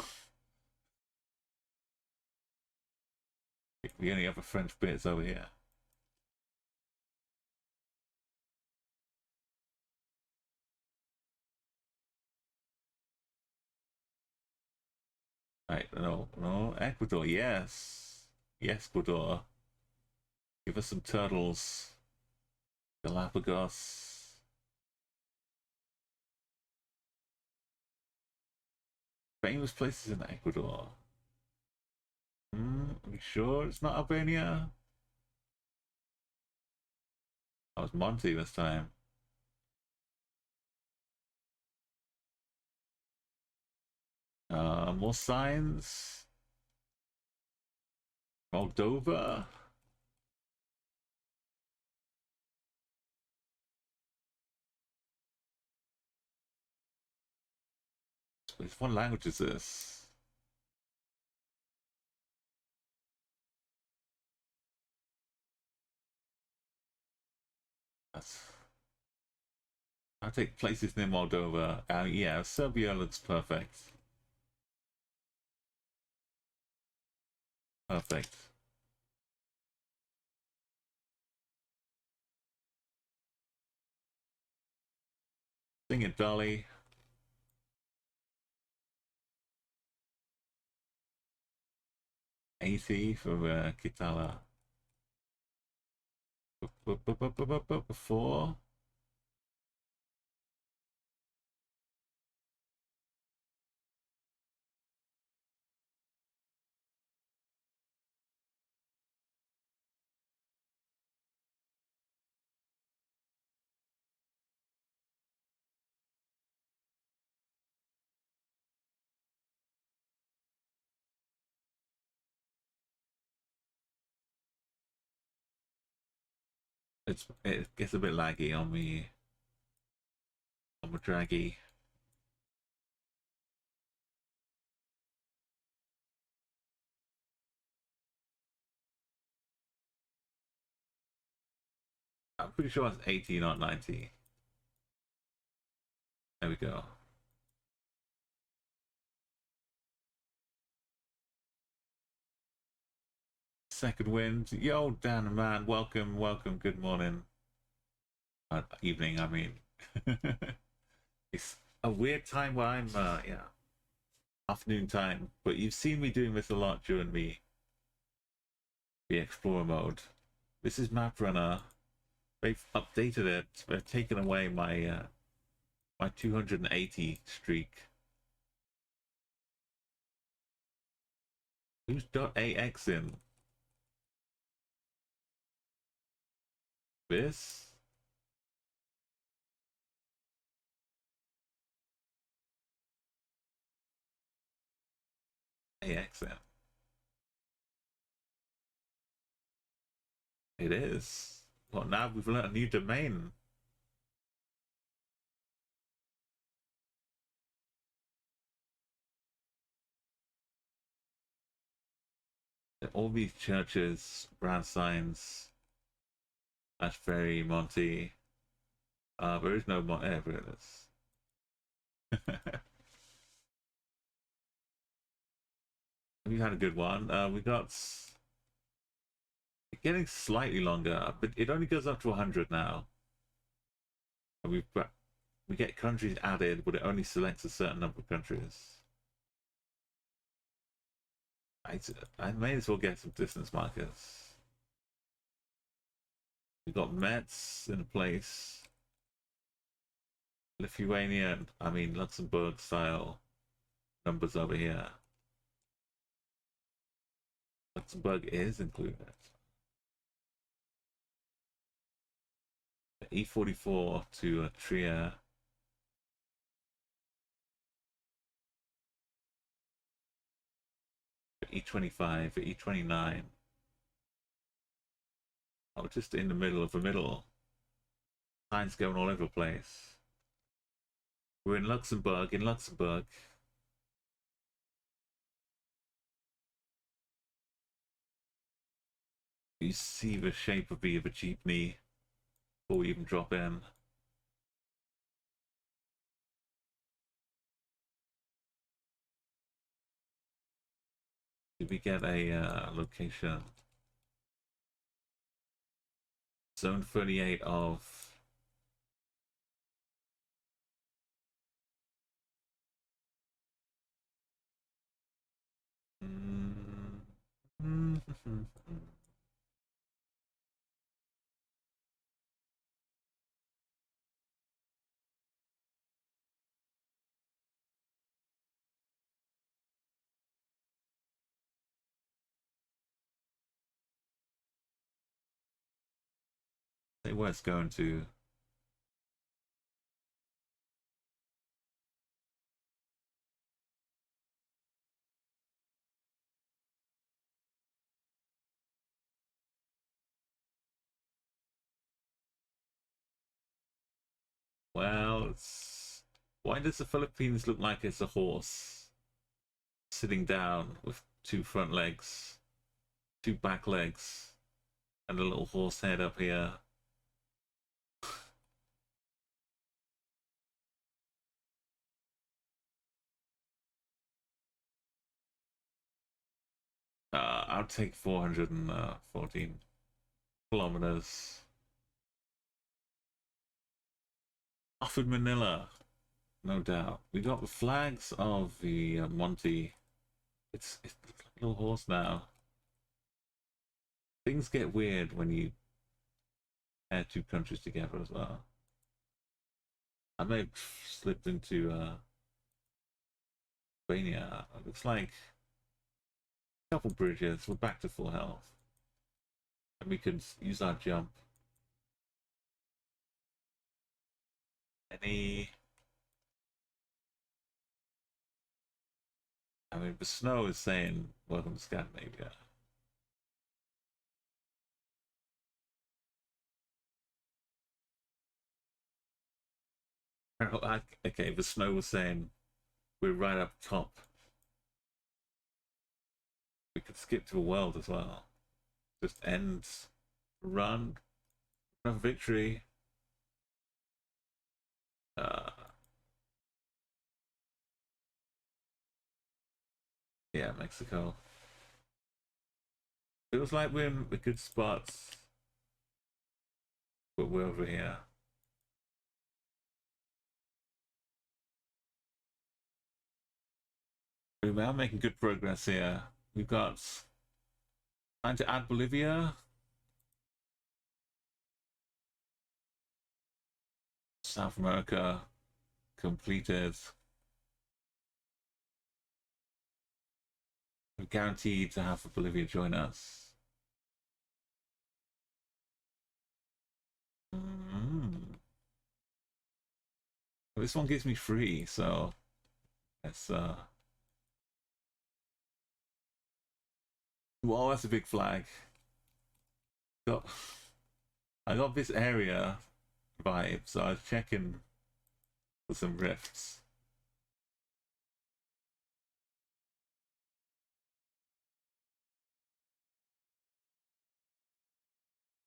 the only other French bits over here. Right, no, Ecuador, yes. Yes, Ecuador. Give us some turtles. Galapagos. Famous places in Ecuador. Are we sure it's not Albania? That was Monty this time. More signs. Moldova. What language is this? I'll take places near Moldova. Yeah, Serbia looks perfect. Perfect. Sing it, Dolly. AC for Kitala. Before. It gets a bit laggy on me. On my draggy. I'm pretty sure it's 80, not 90. There we go. Second wind. Yo, Dan, man. Welcome, welcome. Good morning. Evening, I mean. It's a weird time where I'm, yeah, afternoon time. But you've seen me doing this a lot during the Explorer mode. This is Maprunner. They've updated it. They've taken away my, my 280 streak. Who's .ax in? This? AX in. It is. Well, now we've learned a new domain. All these churches, brand signs. That's very Monty. There is no Monty. There it is. We had a good one. We got getting slightly longer, but it only goes up to 100 now. And we get countries added, but it only selects a certain number of countries. I may as well get some distance markers. We got Metz in place. Lithuania, I mean Luxembourg style numbers over here. Luxembourg is included. E44 to Trier. E25, E29. Oh, just in the middle of the middle. Signs going all over the place. We're in Luxembourg, You see the shape of the jeepney before we even drop in. Did we get a location? Zone 38 of... Say where it's going to. Well, it's... Why does the Philippines look like it's a horse? Sitting down with two front legs, two back legs, and a little horse head up here. I'll take 414 kilometers. Off in Manila, no doubt. We got the flags of the Monty. It's a little horse now. Things get weird when you pair two countries together as well. I may have slipped into Albania. It looks like a couple bridges. We're back to full health. And we can use our jump. Any... I mean, the snow is saying, welcome to Scandinavia. Okay, the snow was saying we're right up top. We could skip to a world as well. Just end, run, another victory. Yeah, Mexico. Feels like we're in a good spots, but we're over here. We are making good progress here. We've got time to add Bolivia. South America completed. We're guaranteed to have Bolivia join us. This one gives me free, so let's Whoa, that's a big flag. I got this area vibe, so I was checking for some rifts.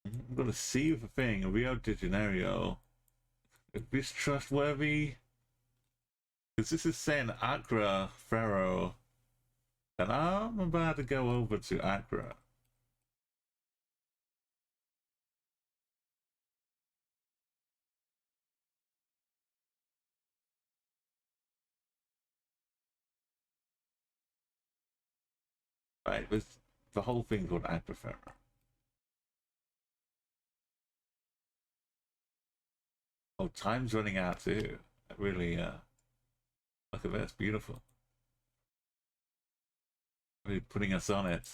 I'm gonna see the thing, Rio de Janeiro. Is this trustworthy? Because this is saying Accra, Pharaoh, and I'm about to go over to Accra. Right, the whole thing called Accra, Pharaoh. Oh, time's running out too. Really, look at this, beautiful. Really putting us on it.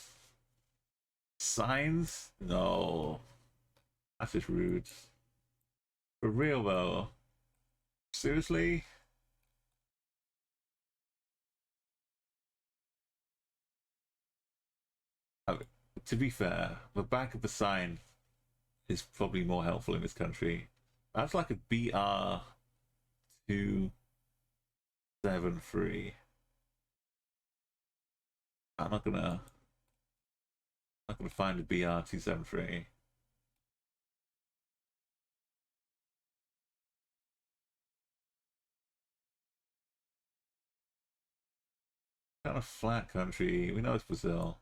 Signs? No. That's just rude. For real though. Seriously? To be fair, the back of the sign is probably more helpful in this country. That's like a BR273. I'm not gonna find a BR273. Kind of flat country. We know it's Brazil.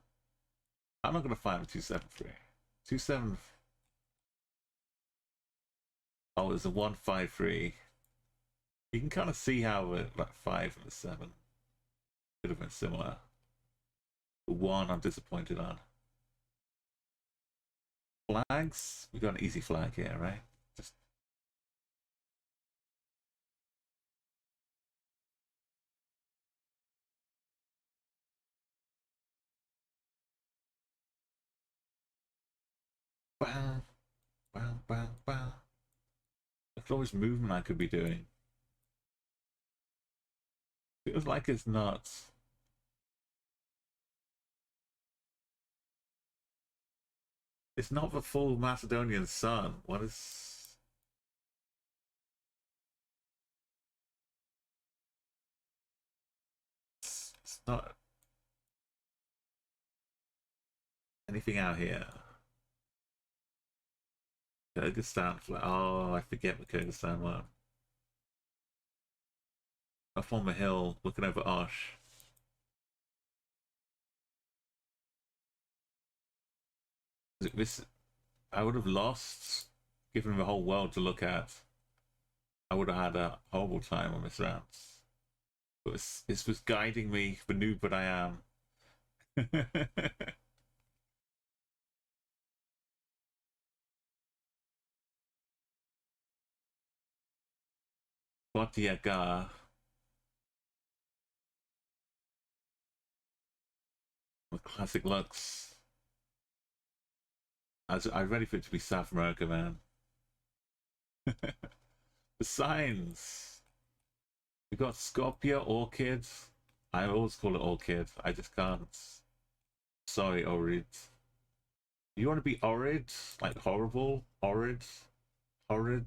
I'm not gonna find a 273. 27. Oh, there's a 153. You can kind of see how the like 5 and the 7 could have been similar. The 1 I'm disappointed on. Flags? We got an easy flag here, right? Just bang, bang, bang, bang. There's always movement I could be doing. Feels like it's nuts. It's not the full Macedonian sun. What is... It's not anything out here. Kyrgyzstan flag. Oh, I forget the Kyrgyzstan one. Up on the hill, looking over Osh. This, I would have lost, given the whole world to look at. I would have had a horrible time on this round. But this was guiding me, the noob that I am. Botyaga. The classic looks. I'm ready for it to be South America, man. The signs. We got Scorpio, Orchid. I always call it Orchid. I just can't. Sorry, Orid. You want to be Orid? Like horrible? Orid? Horrid?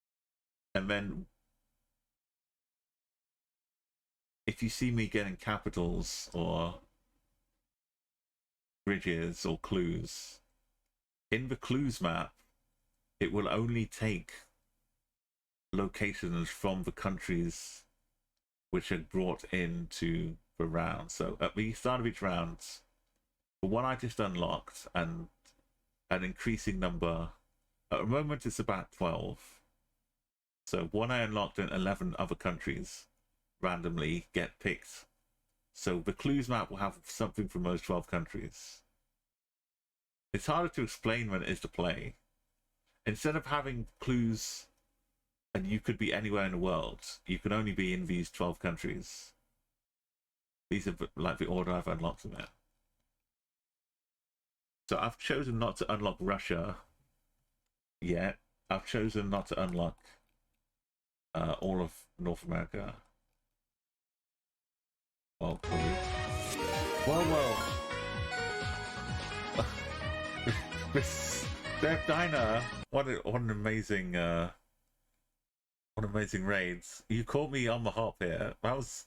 And then if you see me getting capitals or bridges or clues, in the clues map, it will only take locations from the countries which are brought into the round. So at the start of each round, the one I just unlocked and an increasing number, at the moment it's about 12. So one I unlocked in 11 other countries randomly get picked. So the clues map will have something from those 12 countries. It's harder to explain than it is to play. Instead of having clues and you could be anywhere in the world, you can only be in these 12 countries. These are like the order I've unlocked them in. So I've chosen not to unlock Russia yet. I've chosen not to unlock all of North America. Well, this Dev Diner, what an amazing raids. You caught me on the hop here. That was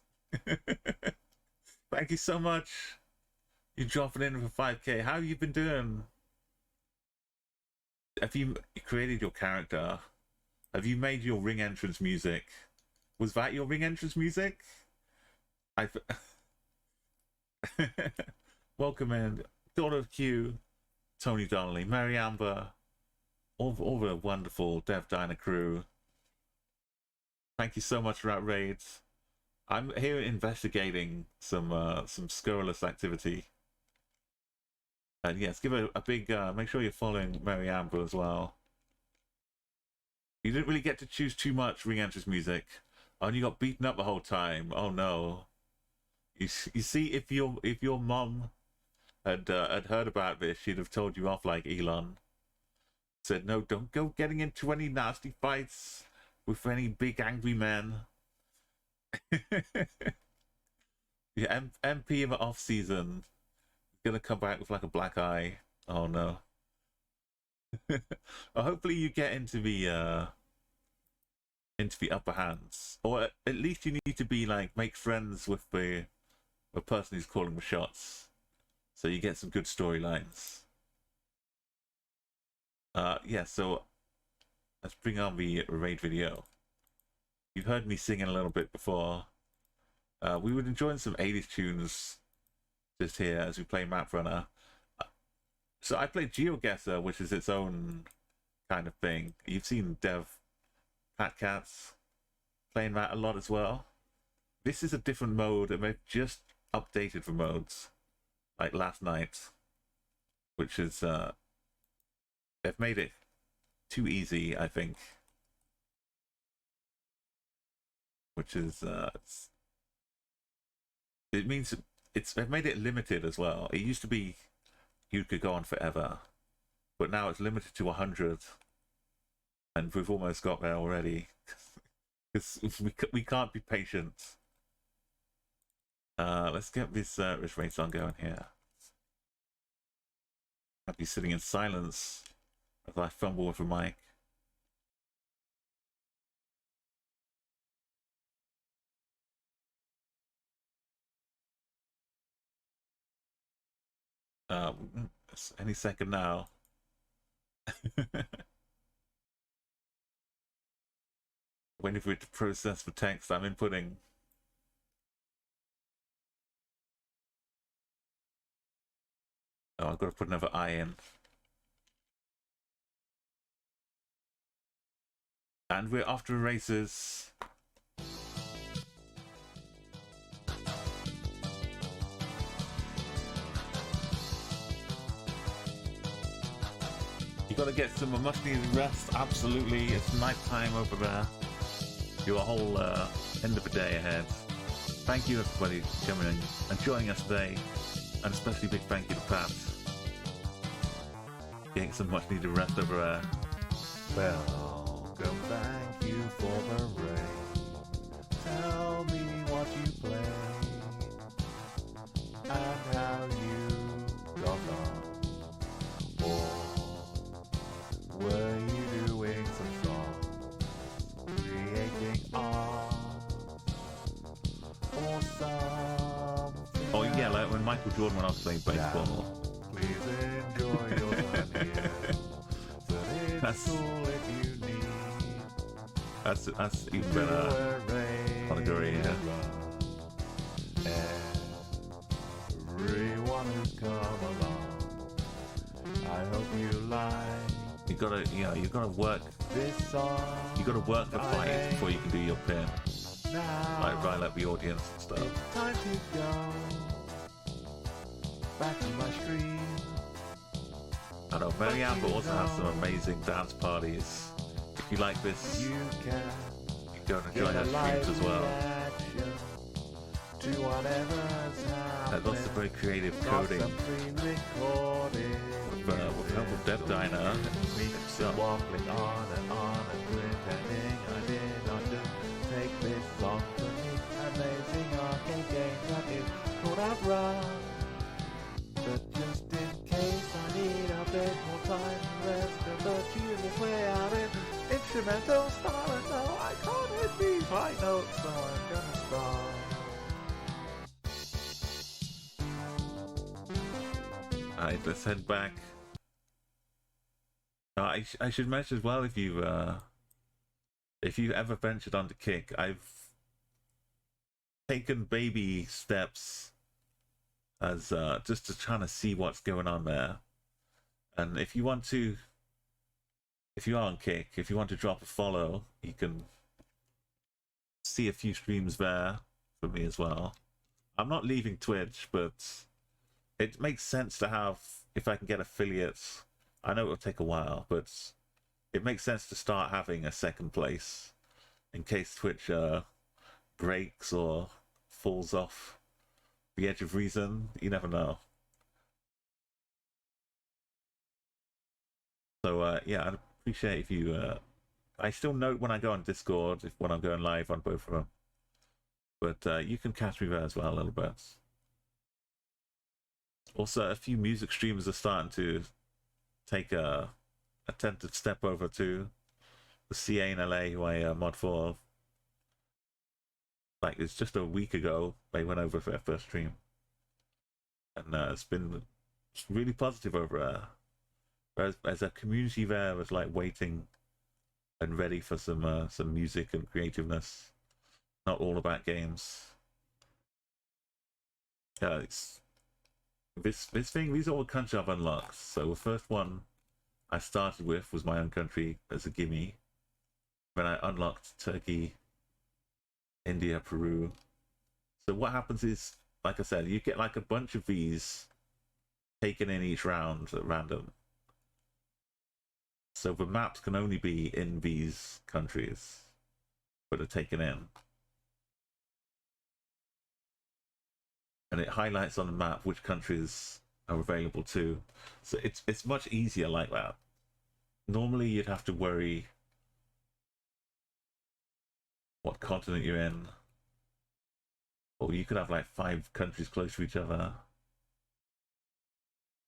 thank you so much. You dropping in for 5k. How have you been doing? Have you created your character? Have you made your ring entrance music? Was that your ring entrance music? Welcome in, Daughter of Q, Tony Donnelly, Mary Amber, all the wonderful Dev Diner crew. Thank you so much for that raid. I'm here investigating some scurrilous activity. And yes, give a big make sure you're following Mary Amber as well. You didn't really get to choose too much ring entrance music. Oh, and you got beaten up the whole time. Oh no. You see, if your mom had heard about this, she'd have told you off like Elon. Said, no, don't go getting into any nasty fights with any big angry men. Yeah, MP in the off season gonna come back with like a black eye. Oh no. Well, hopefully you get into the upper hands, or at least you need to be like make friends with the person who's calling the shots, so you get some good storylines. Yeah, so let's bring on the raid video. You've heard me singing a little bit before. We were enjoying some 80s tunes just here as we play Maprunner. So I played Geoguessr, which is its own kind of thing. You've seen Dev Pat Cats playing that a lot as well. This is a different mode, and they've just updated the modes like last night, which is they've made it too easy, I think, which is it means they've made it limited as well. It used to be you could go on forever, but now it's limited to 100, and we've almost got there already because we can't be patient. Let's get this race on going here. I'll be sitting in silence as I fumble with the mic. Any second now. Waiting for it to process the text I'm inputting. Oh, I've got to put another I in. And we're off to the races. You got to get some much needed rest. Absolutely, it's night time over there. Your whole end of the day ahead. Thank you everybody for coming and joining us today, and especially big thank you to Pat. Getting some much needed rest over there. Welcome, thank you for the raid. Tell me what you played and how you got on. Or were you doing some songs? Michael Jordan when I was playing baseball. Please enjoy your time here. But it's That's- cool if you need That's even to better. arrange I'll agree, yeah. a run. Everyone who's come along, I hope you like You gotta work. this song. You gotta work the fight before you can do your pin. Now Like rile up the audience and stuff. it's time to go back to my stream. I know Mary Amber also has some amazing dance parties. If you like this, You can you go and get join a her live streams as well. reaction to whatever's There's lots of happening. very creative Got coding some pre-recorded with the help of Dev Diner me himself. waffling on and pretending I did not just take this song from the amazing arcade game that is called Outrun. But just in case I need a bit more time, rest of the tune is way out in instrumental style, and no, I can't hit these high notes, so I'm gonna start. Alright, let's head back. I should mention as well, if you've ever ventured onto Kick, I've taken baby steps as just to trying to see what's going on there. And if you are on Kick, if you want to drop a follow, you can see a few streams there for me as well. I'm not leaving Twitch, but it makes sense to have, if I can get affiliates. I know it'll take a while, but it makes sense to start having a second place in case Twitch breaks or falls off the edge of reason. You never know. So yeah, I'd appreciate if you I still note when I go on Discord, when I'm going live on both of them, but you can catch me there as well a little bit. Also, a few music streamers are starting to take a tentative step over to the CA in LA, who I mod for. Like, it's just a week ago they went over for their first stream, and it's been really positive over there. There's a community there that's like waiting and ready for some music and creativeness. Not all about games. It's this thing. These are all countries I've unlocked. So the first one I started with was my own country as a gimme. Then I unlocked Turkey, India, Peru. So what happens is, like I said, you get like a bunch of these taken in each round at random. So the maps can only be in these countries, but are taken in. And it highlights on the map which countries are available too. So it's much easier like that. Normally you'd have to worry what continent you're in, or you could have like 5 countries close to each other.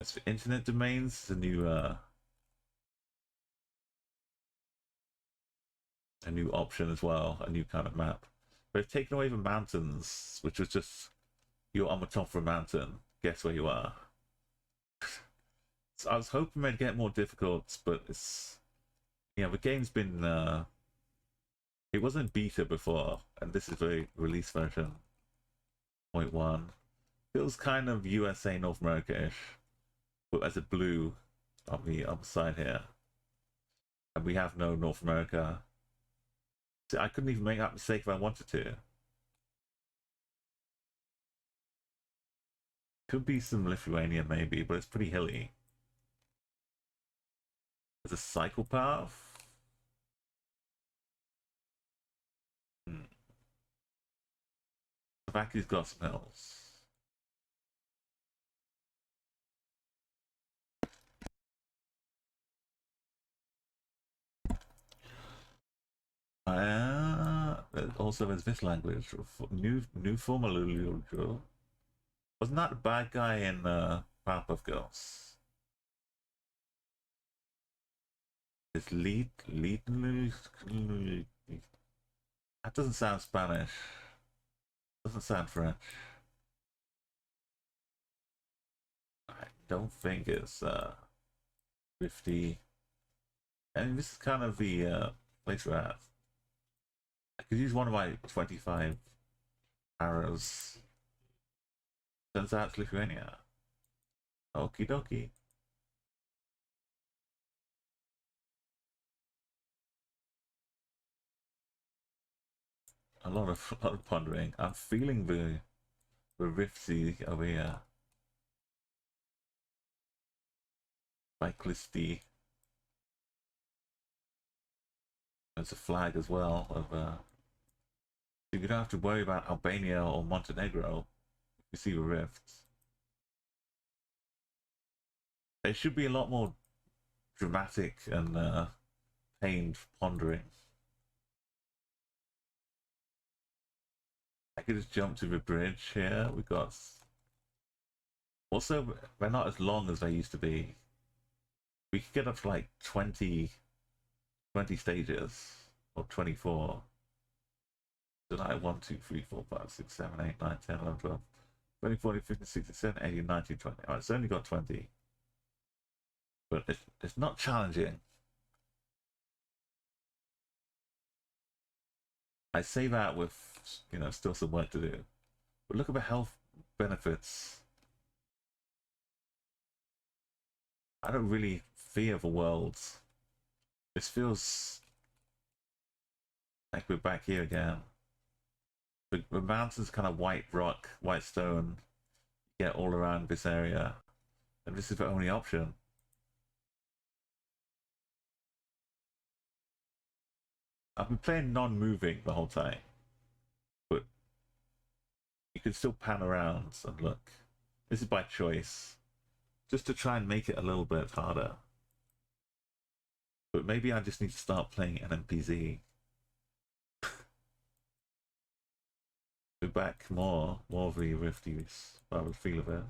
As for internet domains, a new option as well, a new kind of map. They've taken away the mountains, which was just you're on the top of a mountain, guess where you are. So I was hoping they'd get more difficult, but it's, the game's been it wasn't beta before, and this is the release version 0.1. Feels kind of USA North America-ish, but as a blue on the side here, and we have no North America. See, I couldn't even make that mistake if I wanted to. Could be some Lithuania maybe, but it's pretty hilly. There's a psychopath. Slovakia's got some hills. Also, there's this language. New formal. Wasn't that the bad guy in Powerpuff Girls? It's lead. That doesn't sound Spanish. Doesn't sound French. don't think it's Rifty. And this is kind of the place we're at. I could use one of my 25 arrows. Turns out it's Lithuania. Okie dokie. A lot of pondering. I'm feeling the rifty over here. Cyclisty. There's a flag as well of you don't have to worry about Albania or Montenegro if you see the rifts. They should be a lot more dramatic and pained pondering. I could just jump to the bridge here. We got also they're not as long as they used to be. We could get up to like 20 stages or 24. So like 1, 2, 3, 4, 5, 6, 7, 8, 9, 10, 11, 12, 20, 40, 50, 60, 70, 80, 90, 20. Alright, it's only got 20. But it's not challenging. I say that with, you know, still some work to do. But look at the health benefits. I don't really fear the worlds. This feels like we're back here again. The mountain's kind of white rock, white stone. You get all around this area. And this is the only option. I've been playing non-moving the whole time. But you can still pan around and look. This is by choice. Just to try and make it a little bit harder. But maybe I just need to start playing NMPZ. Go back more of the Rifties, by the feel of it.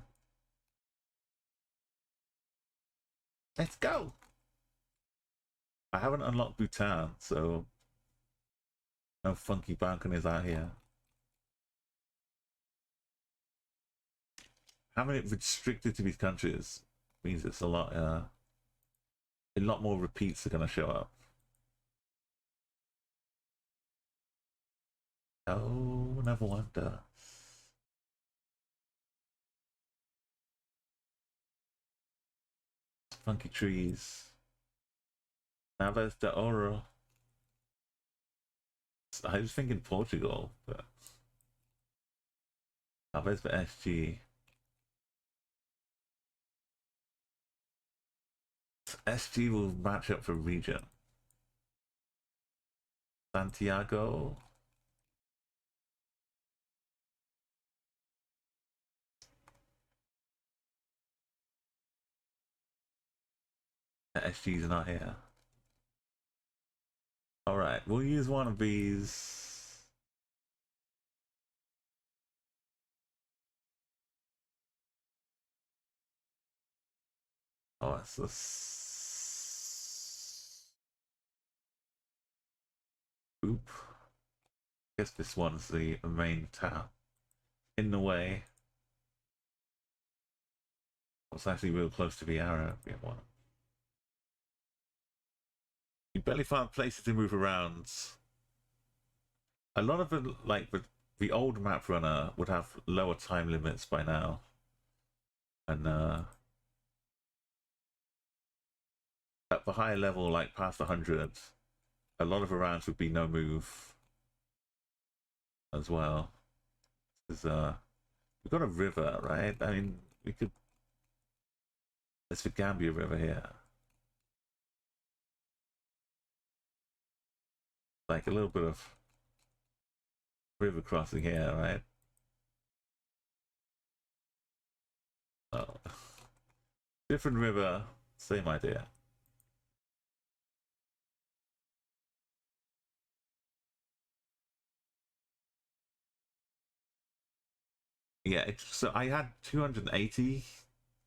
Let's go! I haven't unlocked Bhutan, so no funky balconies out here. Having it restricted to these countries means it's a lot more repeats are gonna show up. Oh, never wonder. Funky trees. Now there's the Oro. I was thinking Portugal, but now there's the SG. SG will match up for region. Santiago. The SG's not here. Alright, we'll use one of these. Oh, it's this. Oop. I guess this one's the main town. In the way. It's actually real close to the arrow. One. You barely find places to move around. A lot of it, like the old Maprunner, would have lower time limits by now. And at the higher level, like past 100, a lot of the rounds would be no move as well. Because we've got a river, right? I mean, we could. There's the Gambia River here. Like a little bit of river crossing here, right? Oh. Different river, same idea. Yeah, so I had 280,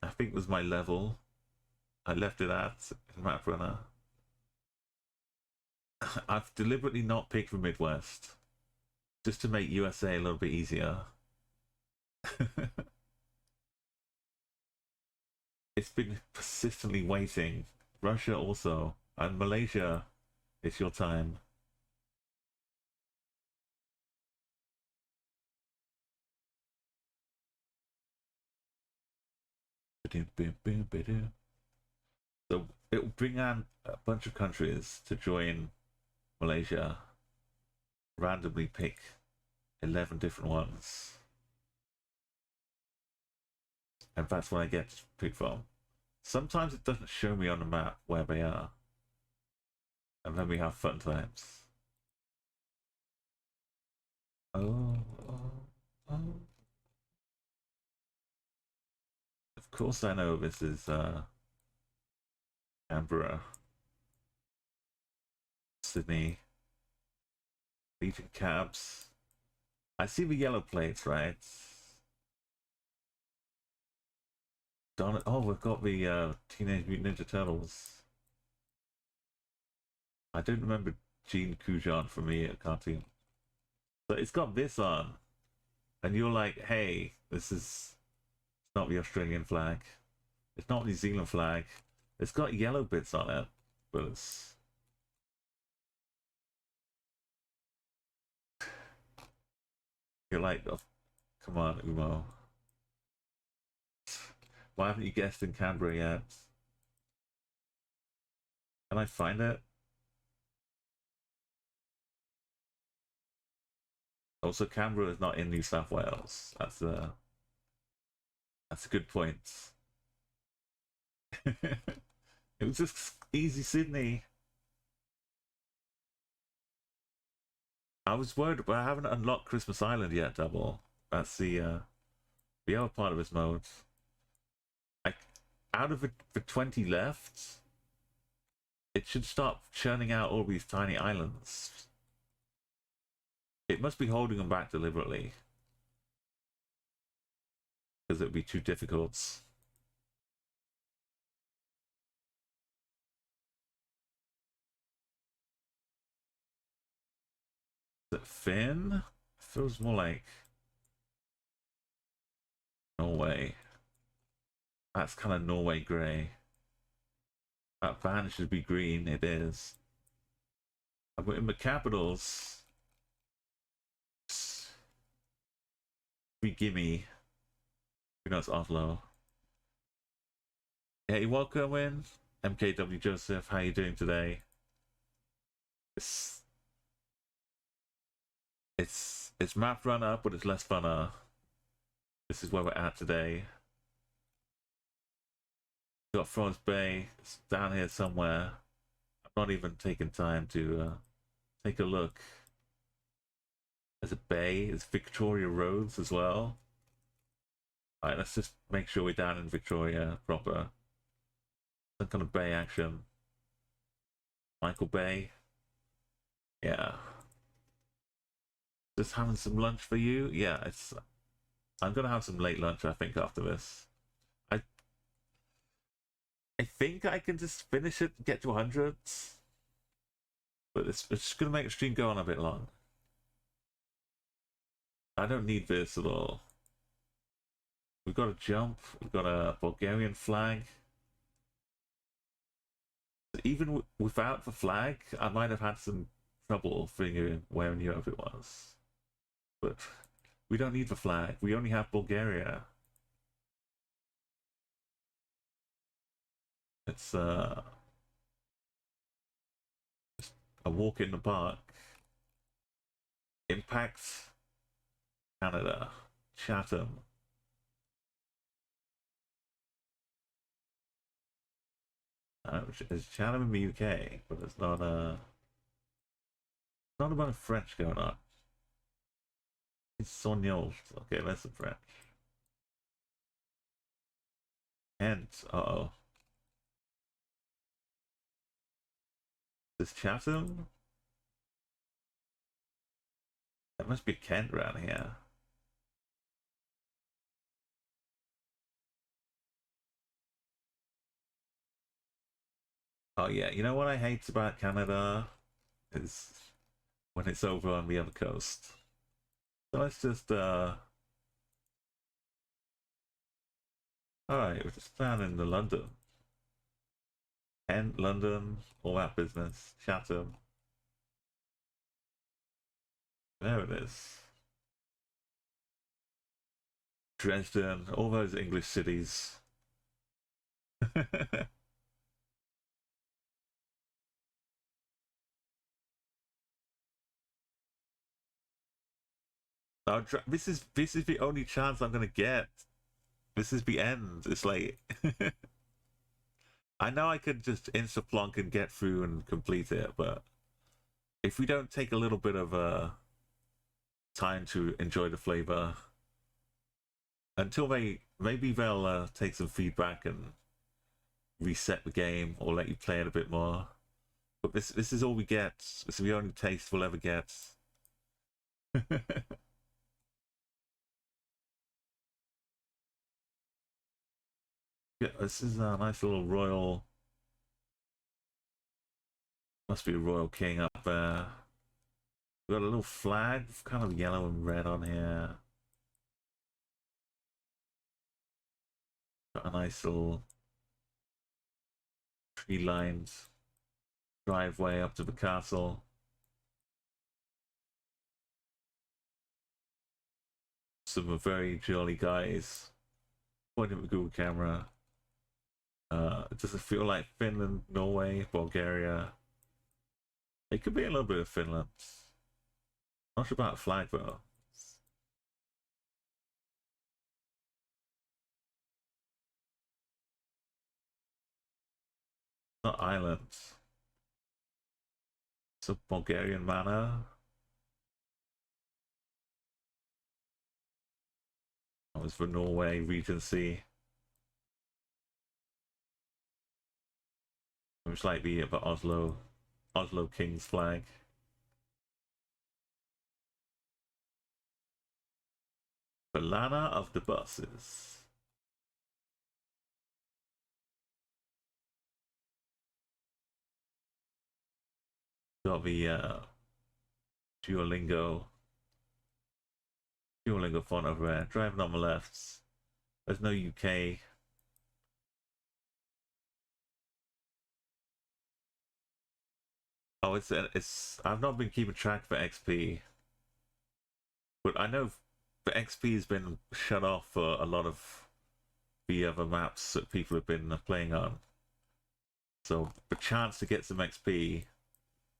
I think was my level. I left it at in Maprunner. I've deliberately not picked the Midwest, just to make USA a little bit easier. it's been persistently waiting. Russia also, and Malaysia, it's your time. So it will bring on a bunch of countries to join Malaysia. Randomly pick 11 different ones. And that's what I get to pick from. Sometimes it doesn't show me on the map where they are. And then we have fun times. Oh. Of course I know this is Canberra. Sydney. Legion cabs. I see the yellow plates, right? Oh, we've got the Teenage Mutant Ninja Turtles. I don't remember Gene Kujan from the cartoon. So it's got this on. And you're like, hey, this is not the Australian flag. It's not the New Zealand flag. It's got yellow bits on it, but it's... You're like, oh, come on, Umo. Why haven't you guessed in Canberra yet? Can I find it? Also, Canberra is not in New South Wales. That's a good point. It was just easy Sydney. I was worried, but I haven't unlocked Christmas Island yet, Double. That's the other part of this mode. Out of the 20 left, it should start churning out all these tiny islands. It must be holding them back deliberately. Because it would be too difficult. Is it Finn? Feels more like Norway. That's kind of Norway grey. That van should be green. It is. But in the capitals, we gimme. You know it's Oslo. Hey, welcome in, MKW Joseph. How you doing today? It's Maprunner, but it's Lessfunner. This is where we're at today. Got Frost Bay. It's down here somewhere. I'm not even taking time to take a look. There's a bay. There's Victoria Roads as well. Alright, let's just make sure we're down in Victoria proper. Some kind of bay action. Michael Bay. Yeah. Just having some lunch for you? Yeah, I'm gonna have some late lunch, I think, after this. I think I can just finish it and get to 100. But it's just gonna make the stream go on a bit long. I don't need this at all. We've got a jump, we've got a Bulgarian flag. Even without the flag, I might have had some trouble figuring where in Europe it was. But we don't need the flag, we only have Bulgaria. It's just a walk in the park. Impact Canada. Chatham. It's Chatham in the UK, but it's not not a bunch of French going on. It's Sognol. Okay, that's some French. Kent. Uh-oh. This Chatham? That must be Kent around here. Oh yeah, you know what I hate about Canada? Is when it's over on the other coast. So let's just Alright, we're just down in the London. Kent, London, all that business. Chatham. There it is. Dresden, all those English cities. This is the only chance I'm gonna get. This is the end. It's like I know I could just insta-plonk and get through and complete it, but if we don't take a little bit of time to enjoy the flavor until maybe they'll take some feedback and reset the game or let you play it a bit more. But this is all we get. This is the only taste we'll ever get. Yeah, this is a nice little royal. Must be a royal king up there. We've got a little flag, kind of yellow and red on here. Got a nice little tree-lined driveway up to the castle. Some very jolly guys pointing at the Google camera. Does it feel like Finland, Norway, Bulgaria? It could be a little bit of Finland. Not sure about flag though. Not Ireland. It's a Bulgarian manor. That was for Norway Regency. It's like the Oslo King's flag. Banana of the buses. Got the Duolingo font over there. Driving on the left. There's no UK. Oh, it's. I've not been keeping track for XP, but I know the XP has been shut off for a lot of the other maps that people have been playing on. So the chance to get some XP,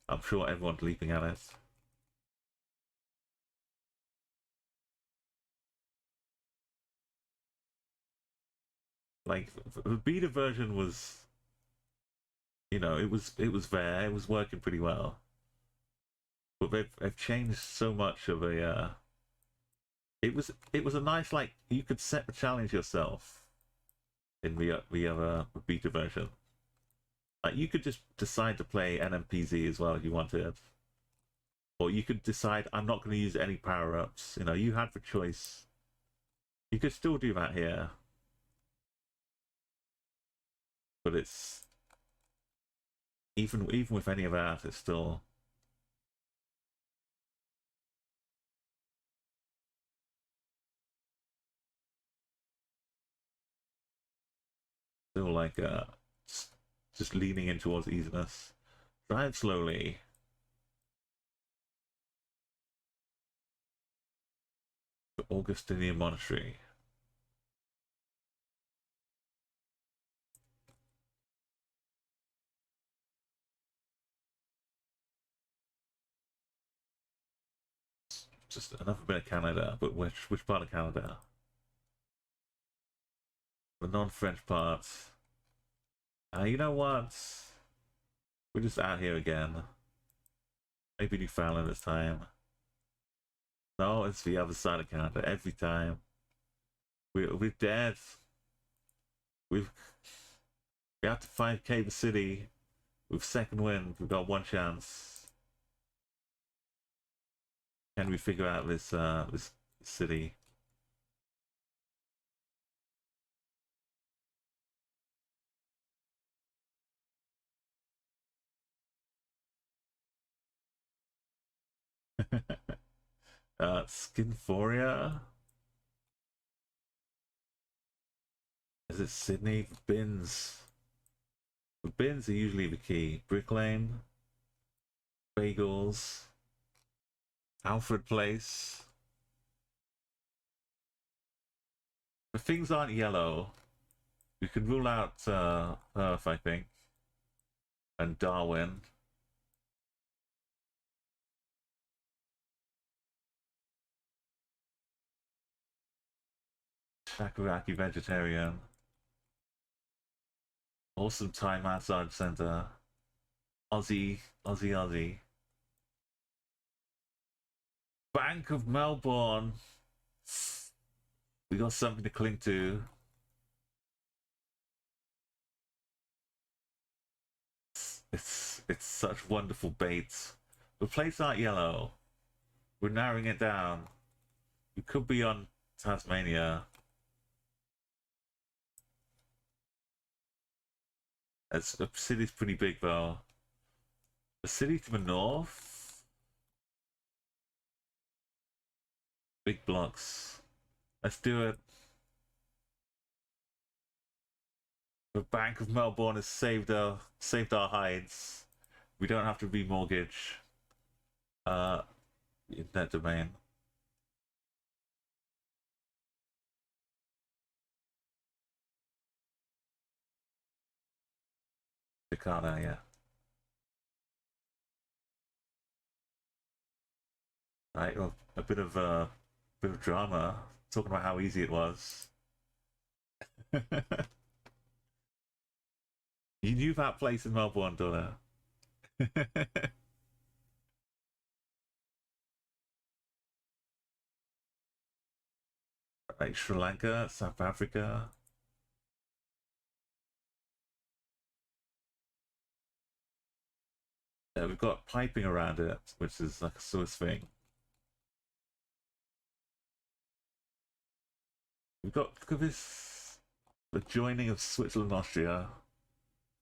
I'm sure everyone's leaping at it. Like the beta version was, you know, it was there, it was working pretty well. But they've changed so much of a. It was a nice, like, you could set the challenge yourself in the other beta version. Like you could just decide to play NMPZ as well if you wanted, or you could decide I'm not going to use any power-ups. You know, you had the choice. You could still do that here, but it's even with any of that, it's still. Still like just leaning in towards easiness. Drive slowly. The Augustinian Monastery. Just another bit of Canada, but which part of Canada? The non-French parts. You know what? We're just out here again. Maybe Newfoundland this time. No, it's the other side of Canada every time. We're dead. We have to 5K the city with second wind. We've got one chance. Can we figure out this this city? Skinforia. Is Visit Sydney. Bins. The bins are usually the key. Brick Lane. Bagels. Alfred Place. If things aren't yellow, we could rule out Perth, I think. And Darwin. Shakaraki Vegetarian. Awesome Thai Massage Center. Aussie. Bank of Melbourne. We got something to cling to. It's such wonderful baits. The plates aren't yellow. We're narrowing it down. We could be on Tasmania. The city's pretty big though. The city to the north. Big blocks. Let's do it. The Bank of Melbourne has saved our hides. We don't have to remortgage the internet domain. Jakarta, yeah. Right, well, a bit of drama, talking about how easy it was. You knew that place in Melbourne, Donna. Right, Sri Lanka, South Africa. Yeah, we've got piping around it, which is like a Swiss thing. We've got, look at this, the joining of Switzerland and Austria.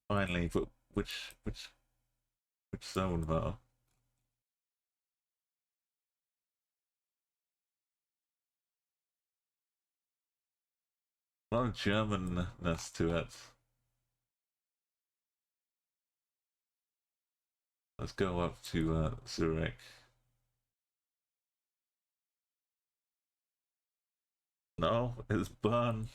Finally, but which zone though? A lot of Germanness to it. Let's go up to Zurich. No, it's Bern.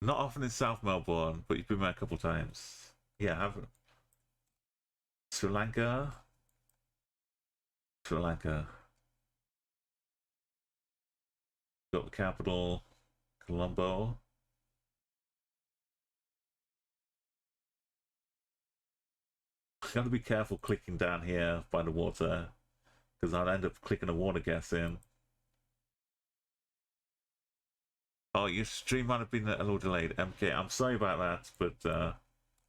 Not often in South Melbourne, but you've been there a couple times. Yeah, haven't. Sri Lanka. Sri Lanka. Got the capital, Colombo. Got to be careful clicking down here by the water, because I'd end up clicking a water guess in. Oh, your stream might have been a little delayed. MK, I'm sorry about that, but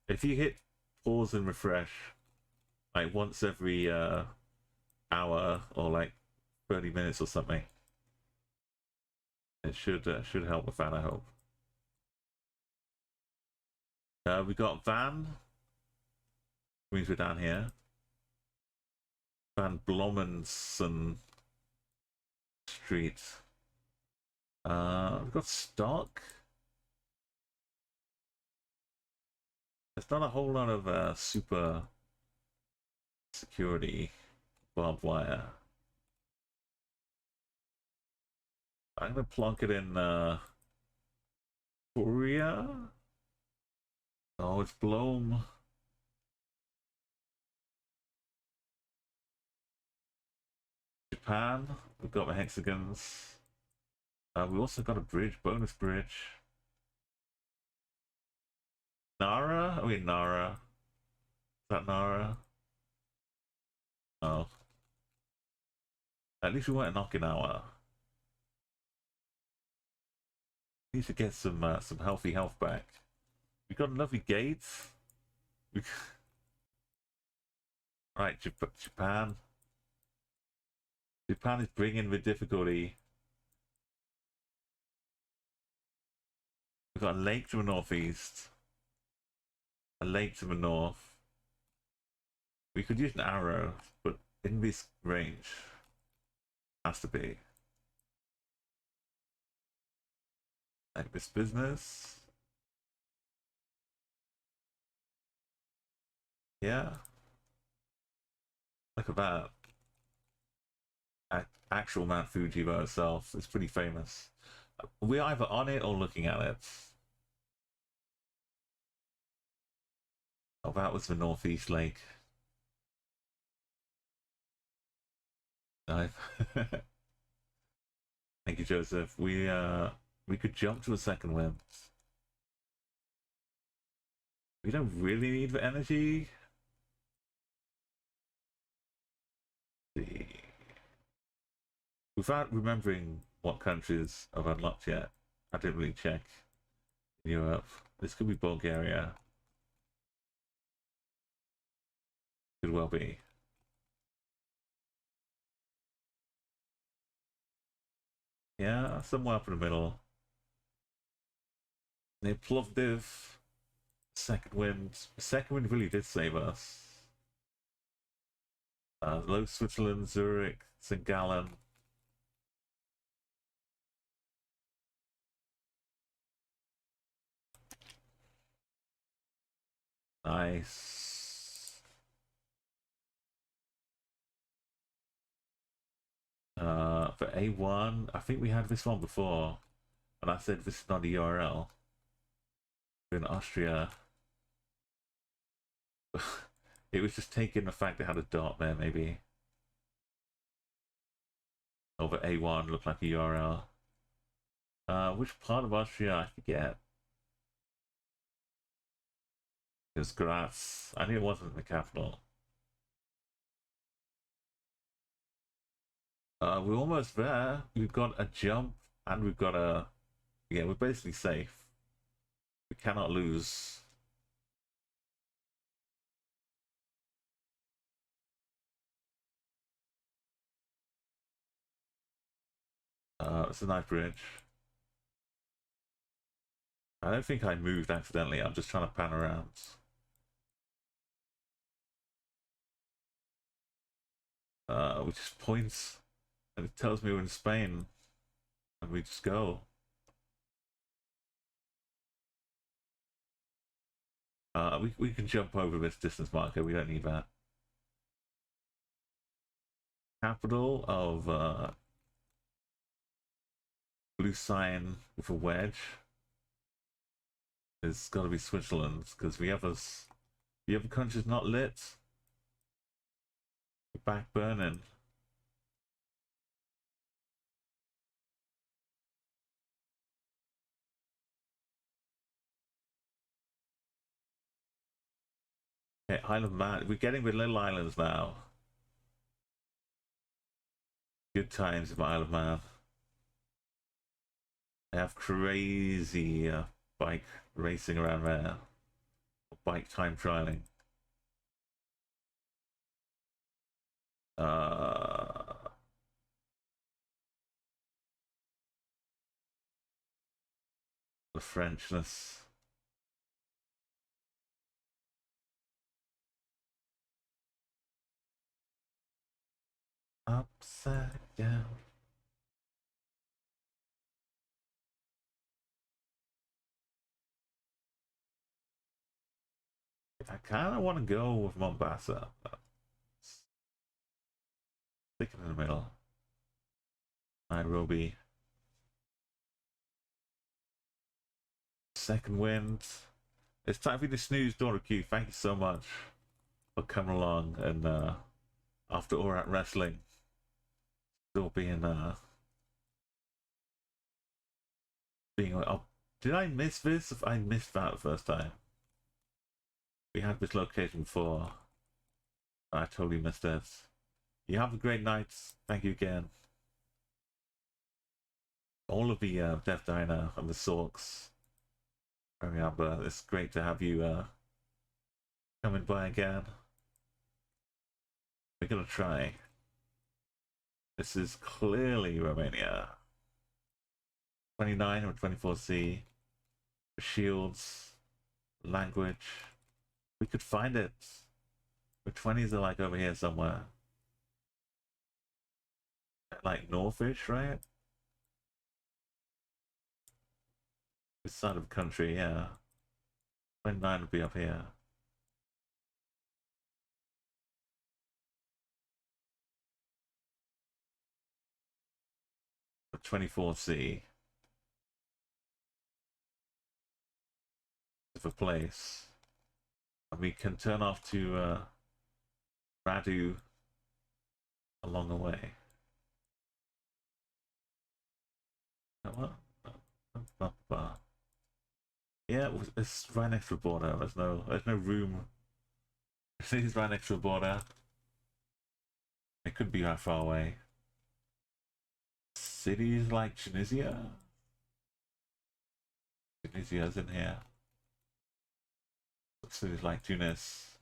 if you hit pause and refresh, like once every hour or like 30 minutes or something, it should help with that, I hope. We got Van. Means we're down here. Van Blommensen Street. We've got stock. There's not a whole lot of super security barbed wire. I'm gonna plonk it in Korea. Oh, it's Blom. Japan. We've got the hexagons. We also got a bridge, bonus bridge. Nara? I mean Nara. Is that Nara? Oh. At least we weren't in Okinawa. Need to get some healthy health back. We got a lovely gate. Right, Japan. Japan is bringing the difficulty. We've got a lake to the northeast. A lake to the north. We could use an arrow, but in this range. Has to be. Like this business. Yeah. Look at that. Actual Mount Fuji by itself. It's pretty famous. We're either on it or looking at it. Oh, that was the Northeast Lake. Nice. Thank you, Joseph. We could jump to a second wind. We don't really need the energy. Without remembering what countries have unlocked yet, I didn't really check. Europe. This could be Bulgaria. Could well be. Yeah, somewhere up in the middle. Near Plovdiv. Second wind. Second wind really did save us. Low Switzerland, Zurich, St. Gallen. Nice. For A1, I think we had this one before, and I said this is not a URL. In Austria, it was just taking the fact it had a dot there, maybe. Over A1 looked like a URL. Which part of Austria? I forget. It was Graz. I knew it wasn't the capital. We're almost there. We've got a jump and we've got a... Yeah, we're basically safe. We cannot lose. It's a nice bridge. I don't think I moved accidentally. I'm just trying to pan around. Which just points and it tells me we're in Spain, and we just go. We can jump over this distance marker. We don't need that. Capital of blue sign with a wedge. It's got to be Switzerland because the other country's not lit. We're back burning. Okay, Isle of Man. We're getting the little islands now. Good times in my Isle of Man. I have crazy bike racing around there. Bike time trialing. The Frenchness. Upside down. I kind of want to go with Mombasa. Stick it in the middle. Nairobi. Second wind. It's time for you to snooze, Dora Q. Thank you so much for coming along and after all that wrestling, still being oh, did I miss this? I missed that the first time. We had this location before. I totally missed it. You have a great night. Thank you again. All of the Death Diner and the Sorks. Remember, it's great to have you coming by again. We're gonna try. This is clearly Romania. 29 or 24C. Shields. Language. We could find it. The 20s are like over here somewhere. Like Northish, right? This side of the country, yeah. 29 would be up here. The 24C. Of a place. And we can turn off to Radu along the way. What? Yeah, it's right next to the border. There's no room. It's right next to the border. It could be that far away. Cities like Tunisia. Tunisia's in here. Cities like Tunis.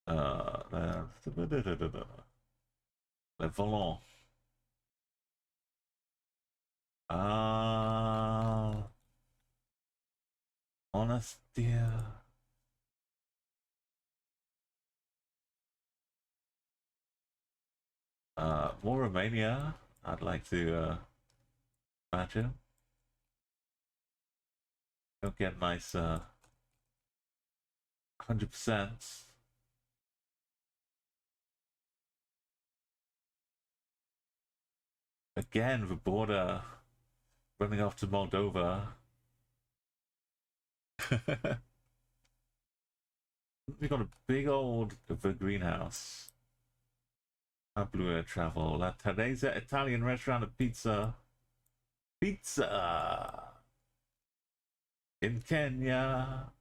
Le Volant. Monastir. More Romania, I'd like to imagine. Don't get nice 100%. Again, the border running off to Moldova. We got a big old greenhouse. Blue Air Travel. La Teresa Italian restaurant of pizza. Pizza! In Kenya.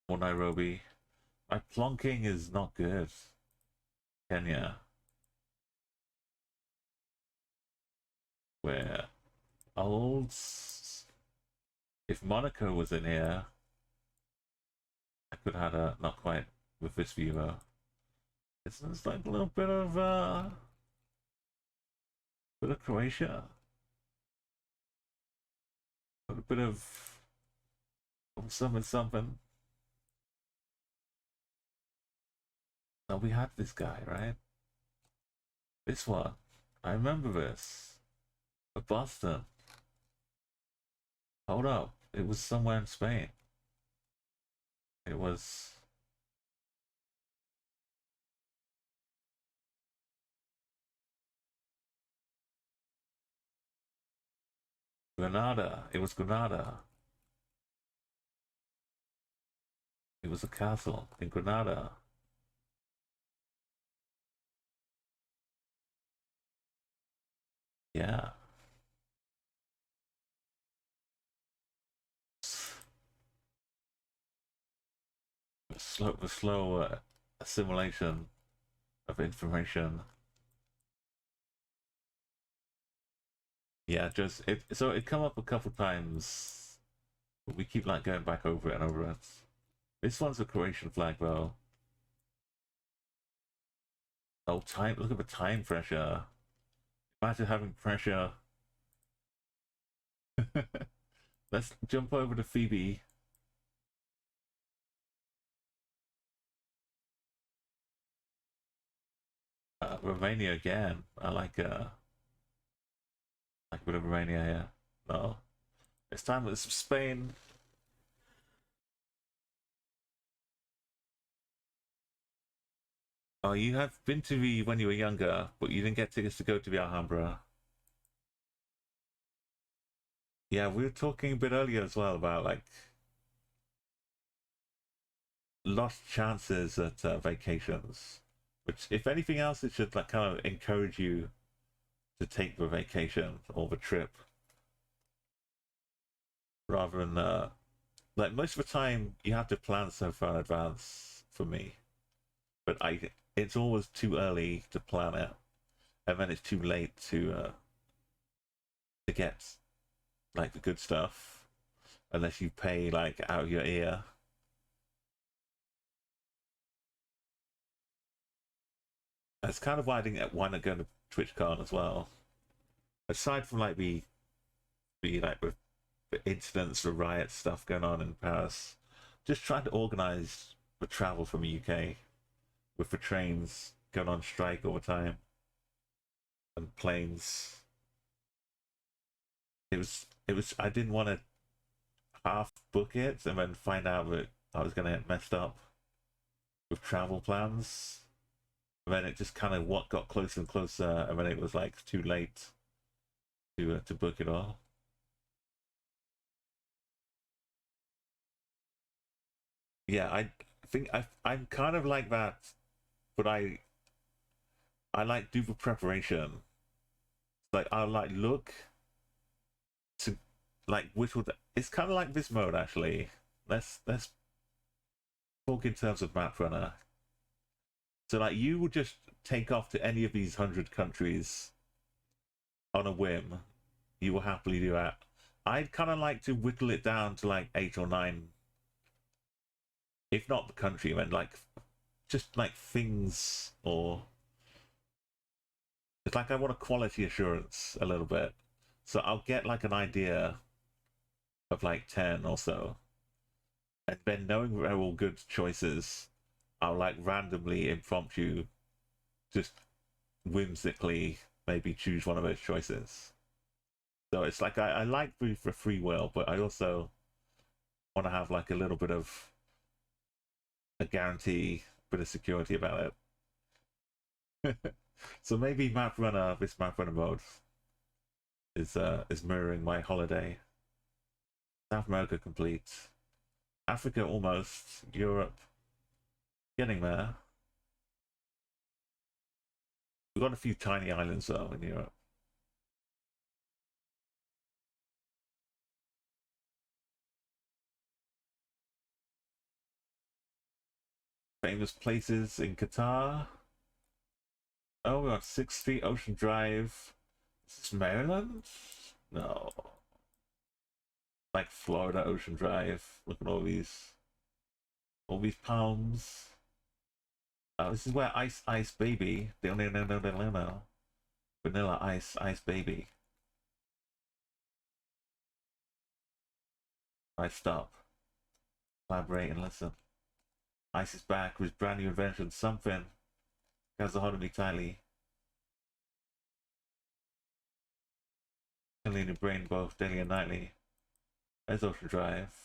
Or Nairobi. My plonking is not good. Kenya. Where old... If Monaco was in here, I could have had a... Not quite with this view though. It's like a little bit of Croatia. A bit of something. Now we had this guy, right? This one. I remember this. A Boston. Hold up. It was somewhere in Spain. It was... Granada. It was Granada. It was a castle in Granada. Yeah. The slow assimilation of information. Yeah, just so it come up a couple times, but we keep like going back over it and over it. This one's a Croatian flag though. Oh, time! Look at the time pressure. Imagine having pressure. Let's jump over to Phoebe. Romania again. I like a bit of Romania here. No, this time it's Spain. Oh, you have been to the when you were younger, but you didn't get tickets to go to the Alhambra. Yeah, we were talking a bit earlier as well about like lost chances at vacations. Which, if anything else, it should like kind of encourage you to take the vacation or the trip, rather than like most of the time you have to plan so far in advance for me. But it's always too early to plan it, and then it's too late to get like the good stuff, unless you pay like out of your ear. That's kind of why I didn't want to go to TwitchCon as well. Aside from like the like with the incidents, the riot stuff going on in Paris, just trying to organise the travel from the UK with the trains going on strike all the time, and planes. It was. I didn't want to half book it and then find out that I was gonna get messed up with travel plans. And then it just kind of what got closer and closer, and then it was like too late to book it all. Yeah, I think I'm kind of like that, but I like do the preparation. Like I'll like look to like which would it's kind of like this mode actually. Let's talk in terms of Maprunner. So like you would just take off to any of these 100 countries on a whim. You will happily do that. I'd kind of like to whittle it down to like 8 or 9, if not the country, then like just like things, or it's like I want a quality assurance a little bit. So I'll get like an idea of like 10 or so. And then knowing they're all good choices, I'll like randomly impromptu just whimsically maybe choose one of those choices. So it's like I like the free will, but I also want to have like a little bit of a guarantee, bit of security about it. So maybe this Maprunner mode is mirroring my holiday. South America complete. Africa almost. Europe getting there. We've got a few tiny islands though in Europe. Famous places in Qatar. Oh, we got 6th Street Ocean Drive. Is this Maryland? No. Like Florida Ocean Drive. Look at all these palms. Oh, this is where Ice Baby. No. Vanilla Ice Baby. Right, stop. Collaborate and listen. Ice is back with brand new invention. Something. Guys are holding me tightly. Killing your brain both daily and nightly. There's Ocean Drive.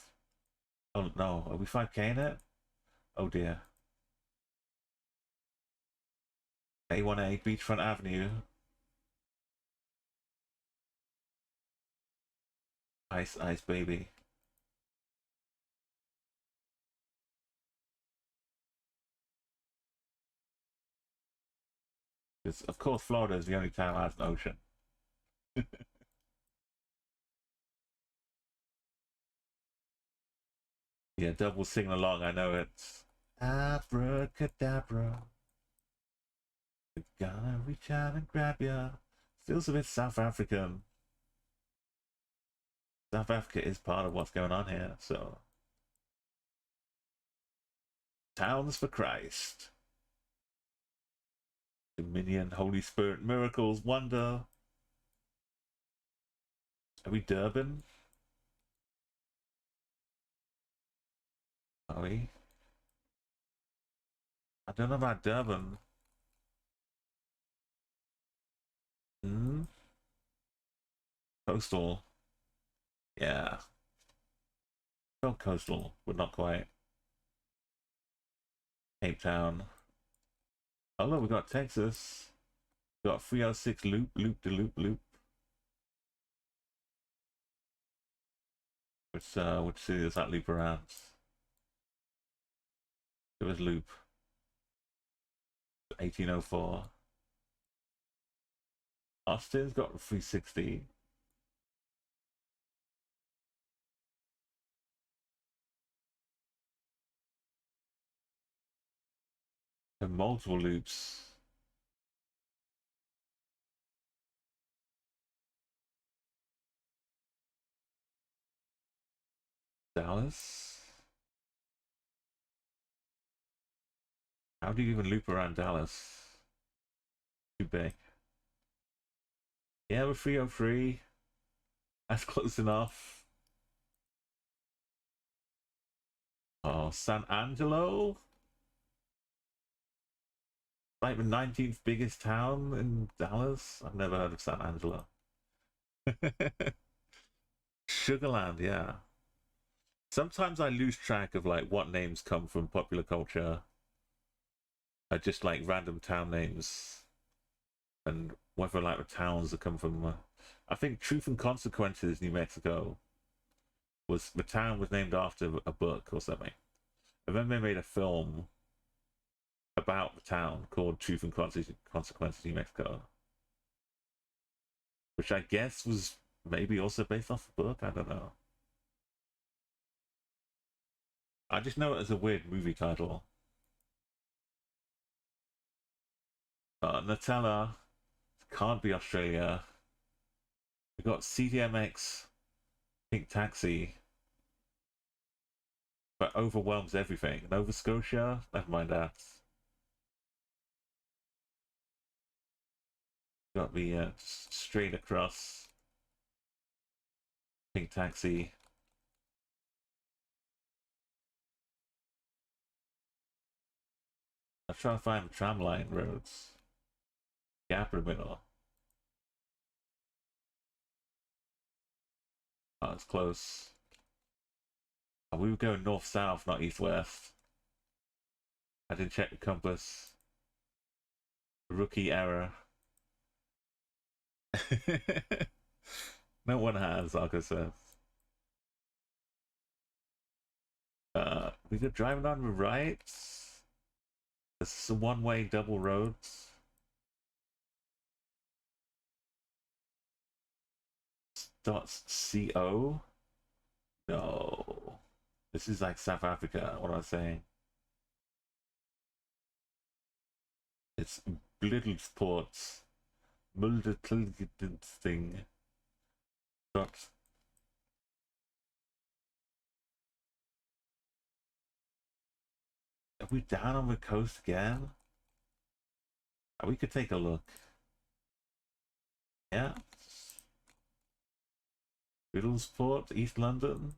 Oh no, are we 5K in it? Oh dear. A1A, Beachfront Avenue. Ice Baby. Because of course Florida is the only town that has an ocean. Yeah, double singing along, I know it's abracadabra. We're gonna reach out and grab ya. Feels a bit South African. South Africa is part of what's going on here, so. Towns for Christ. Dominion, Holy Spirit, Miracles, Wonder. Are we Durban? Are we? I don't know about Durban. Coastal. Yeah. Felt coastal, but not quite. Cape Town. Oh look, we got Texas. We got 306 loop. Which city does that loop around? It was loop. 1804. Austin's got 360. And multiple loops. Dallas? How do you even loop around Dallas? Too big. Yeah, we're 303. That's close enough. Oh, San Angelo? like the 19th biggest town in Dallas. I've never heard of San Angelo. Sugarland, yeah. Sometimes I lose track of like what names come from popular culture, just like random town names, and whether like the towns that come from. I think Truth and Consequences, New Mexico, was the town was named after a book or something, and then they made a film about the town called Truth and Consequences, New Mexico, which I guess was maybe also based off a book. I don't know. I just know it as a weird movie title. Nutella can't be Australia. We got CDMX, Pink Taxi, but overwhelms everything. Nova Scotia, never mind that. Got the straight across Pink Taxi. I'm trying to find the tramline roads. Gap in the middle. Oh, it's close. Oh, we were going north-south, not east-west. I didn't check the compass. Rookie error. No one has, Arco says. We could drive on the right. There's some one-way double roads. .co? No. This is like South Africa, what am I saying? It's Blittelsport. Thing. Dot. Are we down on the coast again? We could take a look. Yeah. Middlesport, East London.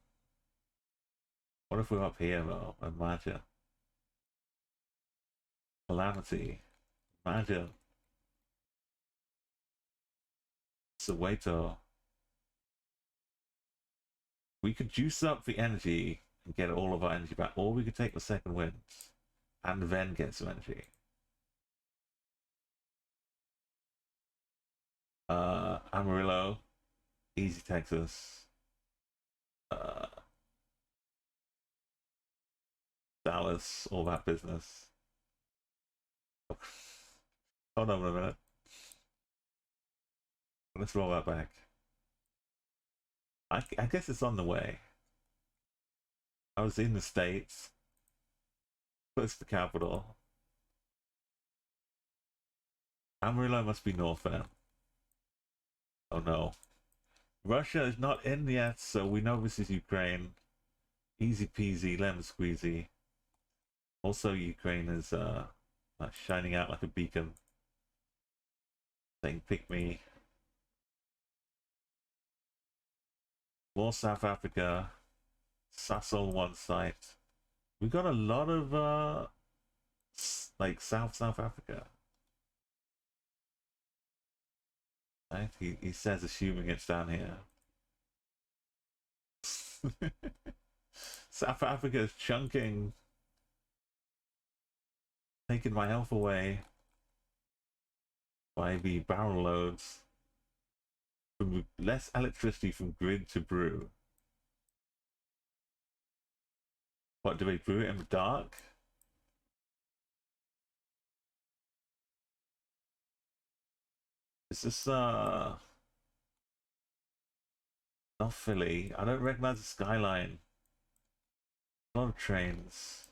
What if we're up here though? Imagine. Calamity. Imagine. Soweto. We could juice up the energy and get all of our energy back, or we could take the second wind and then get some energy. Amarillo, easy Texas. Dallas, all that business. Hold on a minute. Let's roll that back. I guess it's on the way. I was in the States, close to the capital. Amarillo must be north then. Oh no. Russia is not in yet, so we know this is Ukraine. Easy peasy, lemon squeezy. Also, Ukraine is like shining out like a beacon, saying pick me. More South Africa. Sasol one site. We got a lot of like South Africa. Right? He says assuming it's down here. South Africa is chunking. Taking my health away by the barrel loads. From less electricity from grid to brew. What, do they brew it in the dark? Is this not Philly? I don't recognize the skyline. A lot of trains.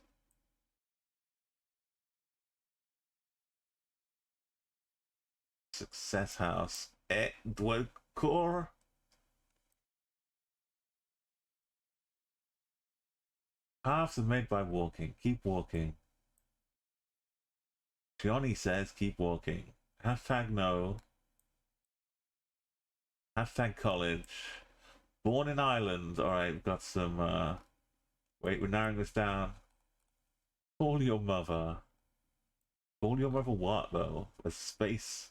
Success House. Core. Paths are made by walking. Keep walking. Johnny says keep walking. Hashtag no. Hashtag college. Born in Ireland. Alright, we've got some wait, we're narrowing this down. Call your mother. Call your mother what though? There's space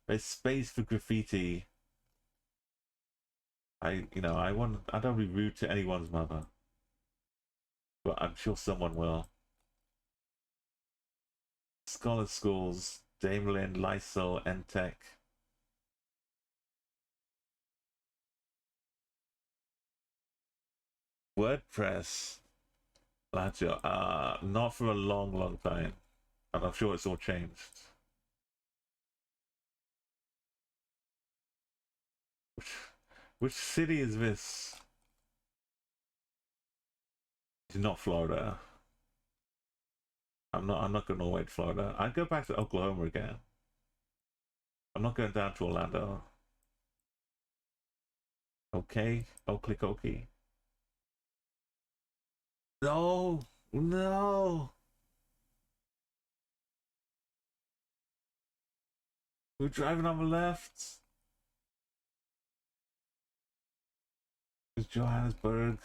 for graffiti. I don't be rude to anyone's mother, but I'm sure someone will. Scholar Schools, Damelin, Lysol, Entech. WordPress, Ladger, not for a long time. And I'm sure it's all changed. Which city is this? It's not Florida. I'm not going all the way to Florida. I'd go back to Oklahoma again. I'm not going down to Orlando. Okay, okie. No. We're driving on the left. It's Johannesburg.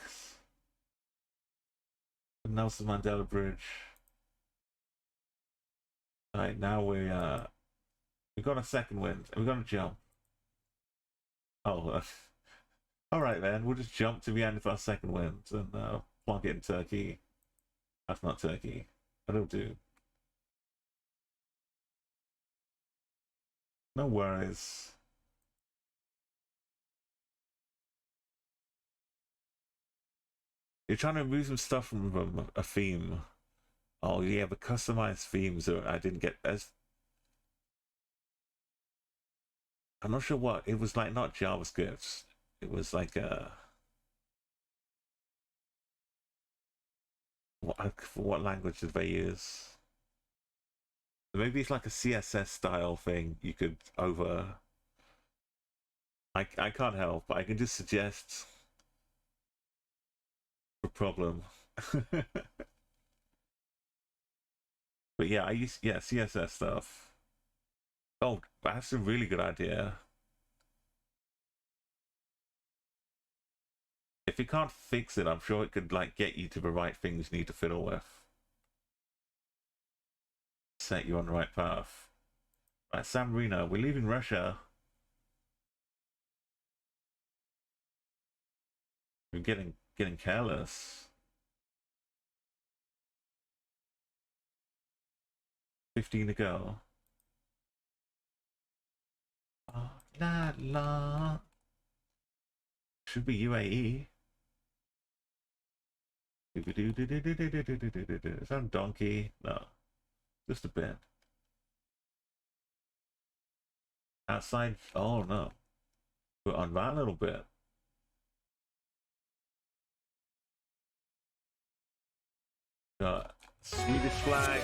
Nelson Mandela Bridge. Alright, now we got a second wind. We're gonna jump. Oh, alright then. We'll just jump to the end of our second wind and plonk it in Turkey. That's not Turkey. That'll do. No worries. You're trying to remove some stuff from a theme. Oh yeah, the customized themes are, I didn't get as. I'm not sure what it was like. Not JavaScript. It was like a. What language did they use? Maybe it's like a CSS style thing. You could over. I can't help, but I can just suggest a problem. But yeah, I use CSS stuff. Oh, that's a really good idea. If you can't fix it, I'm sure it could like get you to the right things you need to fiddle with. Set you on the right path. Right, San Marino, we're leaving Russia. We're getting careless. 15 to go. Oh, la. Should be UAE. Is that a donkey? No. Just a bit. Outside. Oh no. But on that little bit. Swedish flag.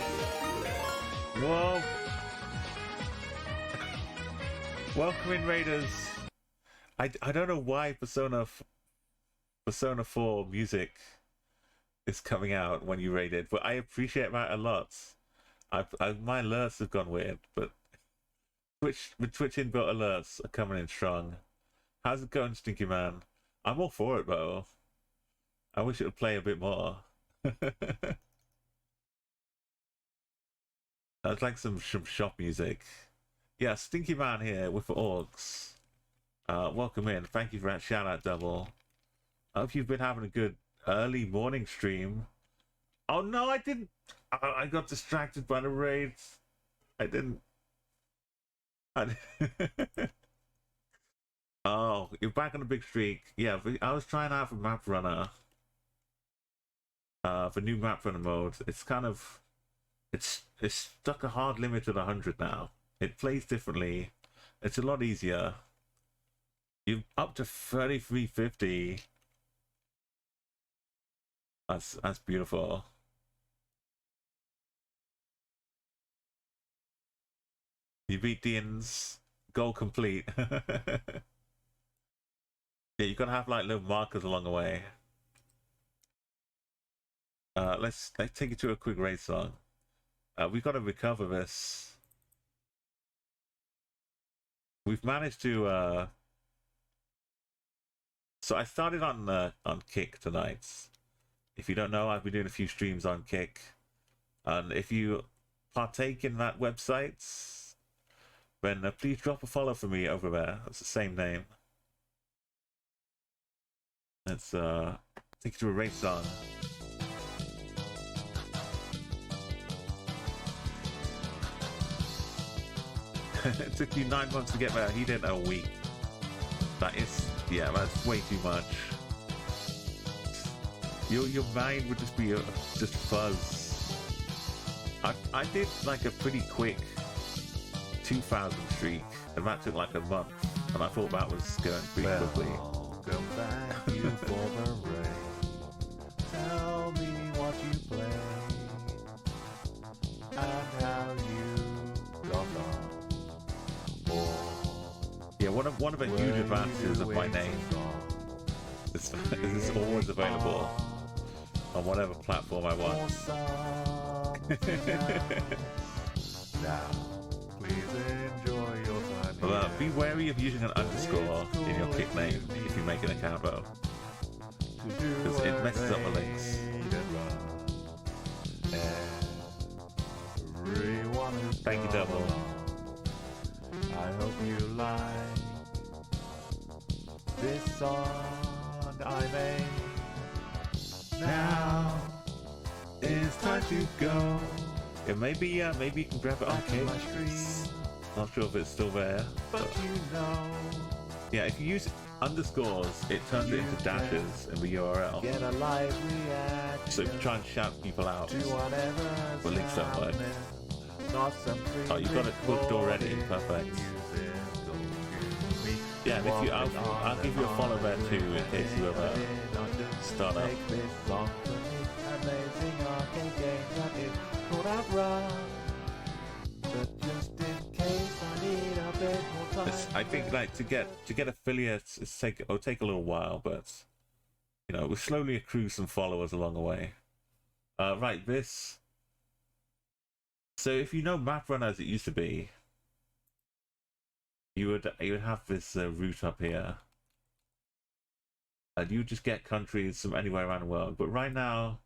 Whoa. Welcome in, Raiders. I don't know why Persona 4 music is coming out when you raid it, but I appreciate that a lot. My alerts have gone weird, but Twitch inbuilt alerts are coming in strong. How's it going, Stinky Man? I'm all for it though. I wish it would play a bit more. I'd like some shop music. Yeah, Stinky Man here with the orgs. Welcome in. Thank you for that shout out, Double. I hope you've been having a good early morning stream. Oh no, I didn't. I got distracted by the raids. I didn't. Oh, you're back on a big streak. Yeah, I was trying out for Maprunner. For new Maprunner mode. It's kind of. It's stuck a hard limit at 100 now. It plays differently. It's a lot easier. You're up to 3350. That's beautiful. You beat Dean's goal complete. Yeah, you gotta have like little markers along the way. Let's take it to a quick raid song. We've got to recover this. We've managed to. So I started on Kick tonight. If you don't know, I've been doing a few streams on Kick, and if you partake in that website, then please drop a follow for me over there. It's the same name. Let's take you to a race song. It took you 9 months to get there. He did a week. That is, yeah, that's way too much. Your mind would just be just fuzz. I did like a pretty quick 2,000 streak, and that took like a month, and I thought that was going pretty quickly. Welcome back, you former rain. Tell me what you play and how you got on. Or Yeah, one of the huge advantages of my name is it's always available on whatever platform I want. Now, please enjoy your time But be here. wary of using an underscore in your kick name if you make an account though, because it messes up the links. Thank you, Double. I hope you like this song I made. Now it's time to go. Yeah, maybe you can grab it on Back to my Kick. stream, Not sure if it's still there. but you know, Yeah, if you use underscores, it turns it into dashes in the URL. get a live reaction So if you try and shout people out, to whatever's the links don't work. happening. Not some Oh, you got it booked already. Perfect. Yeah, and if you, I'll give you a follow there too in case you ever start up. Make this song for me. Amazing arcade game that is called Outrun. But just in case I need a bit more time. I think like to get affiliates, it'll take a little while, but you know we'll slowly accrue some followers along the way. Right, this. So if you know Maprunner as it used to be, you would have this route up here, and you just get countries from anywhere around the world. But right now,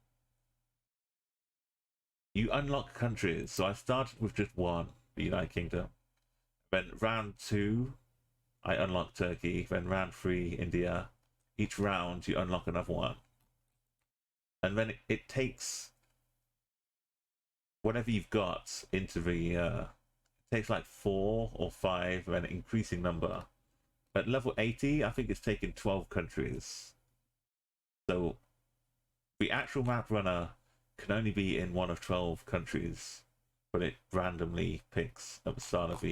you unlock countries. So I started with just one, the United Kingdom. Then round 2, I unlocked Turkey. Then round 3, India. Each round, you unlock another one. And then it takes whatever you've got into the... it takes like 4 or 5, and an increasing number. At level 80, I think it's taken 12 countries. So the actual map runner can only be in one of 12 countries, but it randomly picks at the start of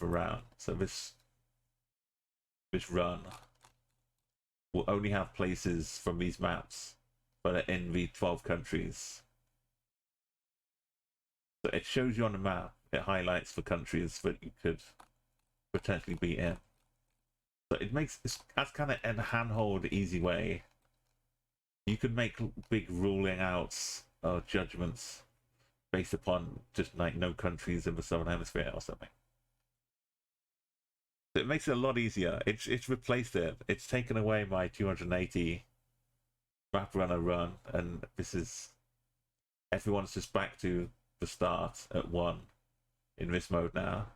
a round. So this run will only have places from these maps, but are in the 12 countries. So it shows you on the map. It highlights the countries that you could potentially be in. So it makes that's kind of a handhold, easy way. You could make big ruling outs or judgments based upon just like no countries in the Southern Hemisphere or something. So it makes it a lot easier. It's replaced it. It's taken away my 280 map runner run, and this is everyone's just back to the start at 1 in this mode now.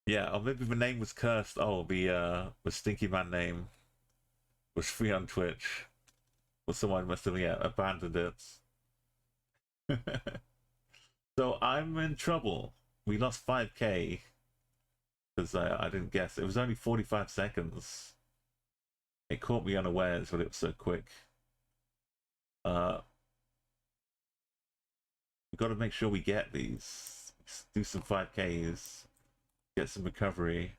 Yeah, or maybe the name was cursed. Oh, the Stinky Man name was free on Twitch. Or someone must have abandoned it. So I'm in trouble. We lost 5k because I didn't guess. It was only 45 seconds. It caught me unawares, but it was so quick. We've got to make sure we get these. Do some 5ks. Get some recovery.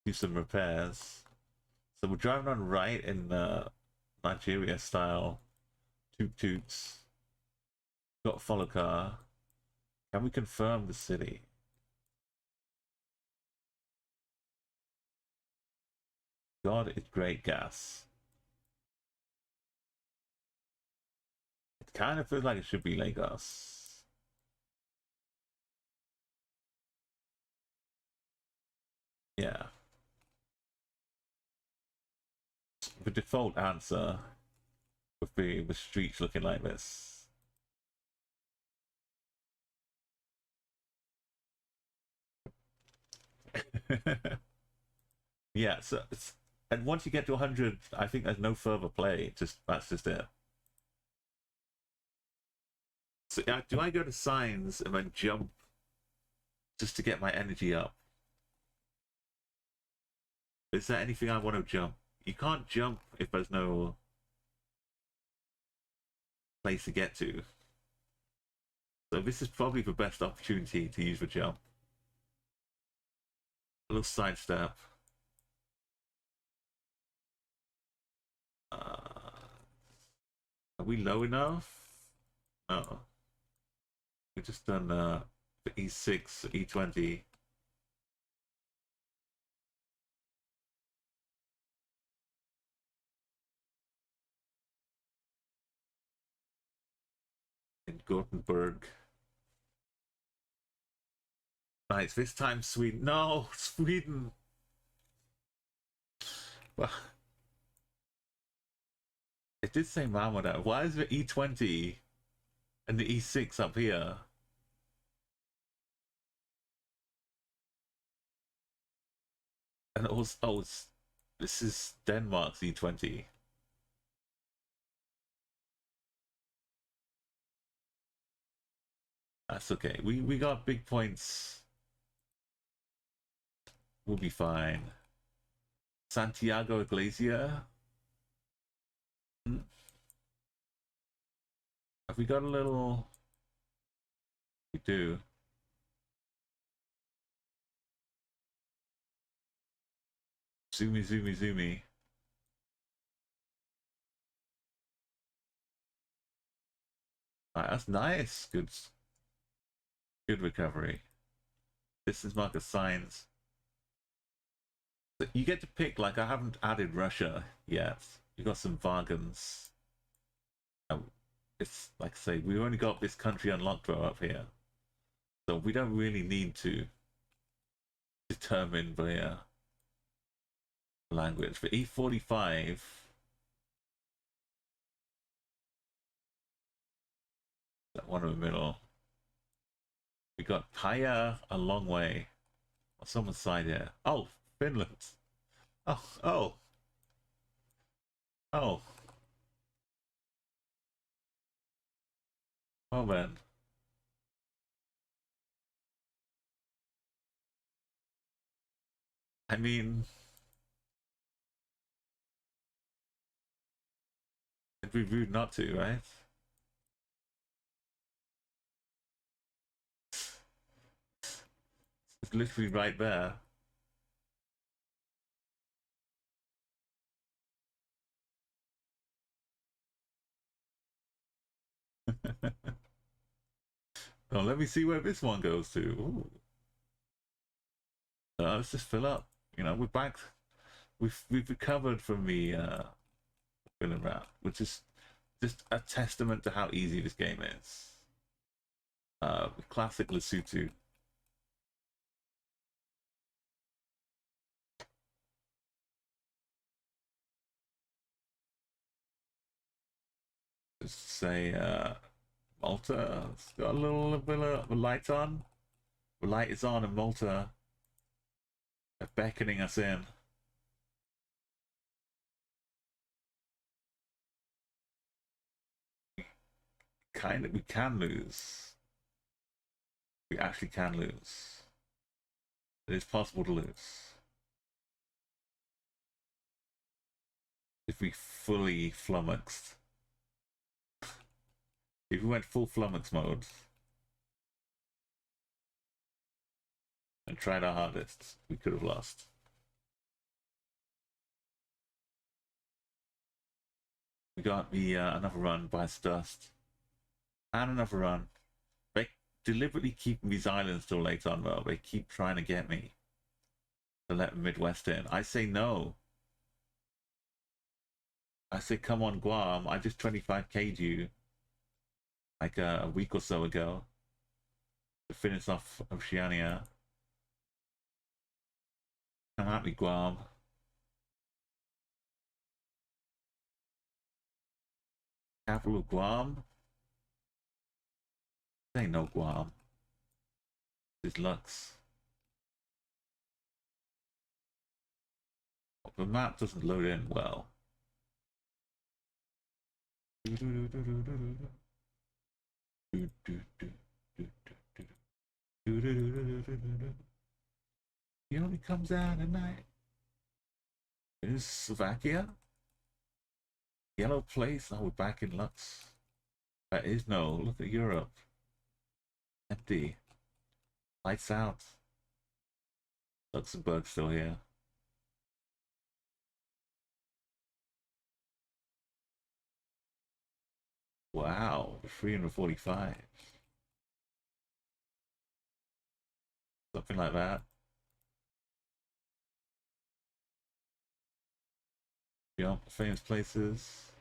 Do some repairs. So we're driving on right in Nigeria style. Toot toots. Got a follow car. Can we confirm the city? God, it's great gas. It kind of feels like it should be Lagos. Yeah. The default answer would be the streets looking like this. Yeah, so and once you get to 100, I think there's no further play. Just that's just it. So do I go to signs and then jump just to get my energy up? Is there anything I want to jump? You can't jump if there's no place to get to. So this is probably the best opportunity to use the jump. A little sidestep. Are we low enough? No. We just done the E6, E20. In Gothenburg. Nice, this time Sweden. No, Sweden! Well, it did say Mammoth. Why is the E20 and the E6 up here? And also, oh, this is Denmark's E20. That's okay. We got big points. We'll be fine. Santiago Iglesia. Have we got a little? We do. Zoomy, zoomy, zoomy. Alright, that's nice. Good recovery. Distance marker signs. You get to pick, like, I haven't added Russia yet. You got some Vagans. It's like I say, we've only got this country unlocked up here. So we don't really need to determine the language. For E45, that one in the middle. We got Paya a long way. What's on the side here? Oh, Finland. Oh. Well then. I mean, it'd be rude not to, right? It's literally right there. Oh, let me see where this one goes to. Ooh. Let's just fill up. You know, we're back. We've recovered from the filling route, which is just a testament to how easy this game is. Classic Lesotho. Just say Malta. It's got a little bit of the light on. The light is on in Malta. They're beckoning us in. We can lose. We actually can lose. It is possible to lose. If we fully flummoxed. If we went full flummox mode and tried our hardest, we could have lost. We got the another run by Dust. And another run. They deliberately keep these islands till late on, though. They keep trying to get me to let the Midwest in. I say no. I say, come on, Guam. I just 25k'd you like a week or so ago to finish off Oceania. might be Guam. Capital of Guam? There ain't no Guam. It's Lux. The map doesn't load in well. He only comes out at night. Is Slovakia? Yellow place? Oh, we're back in Lux. That is no. Look at Europe. Empty. Lights out. Luxembourg's still here. Wow, 345. Something like that. Yeah, famous places.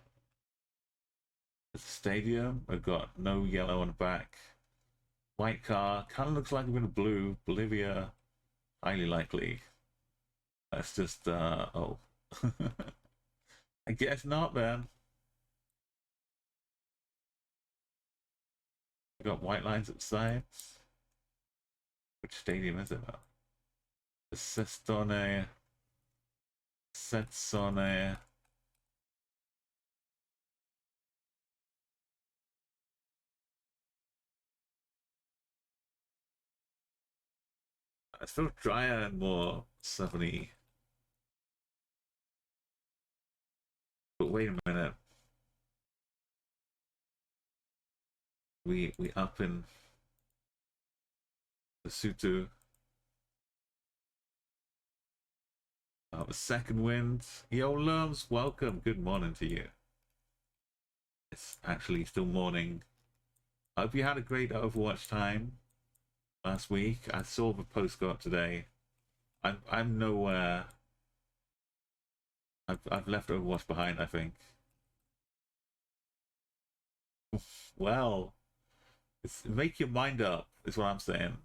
There's a stadium. I've got no yellow on the back. White car. Kind of looks like a bit of blue. Bolivia. Highly likely. That's just, oh. I guess not, man. We got white lines at the sides. Which stadium is it now? The Sestone. Setsone. It's still drier and more sunny. But wait a minute. We up in the Sutu. The second wind. Yo, Lums, welcome. Good morning to you. It's actually still morning. I hope you had a great Overwatch time last week. I saw the post go up today. I'm nowhere. I've left Overwatch behind, I think. Well, make your mind up, is what I'm saying.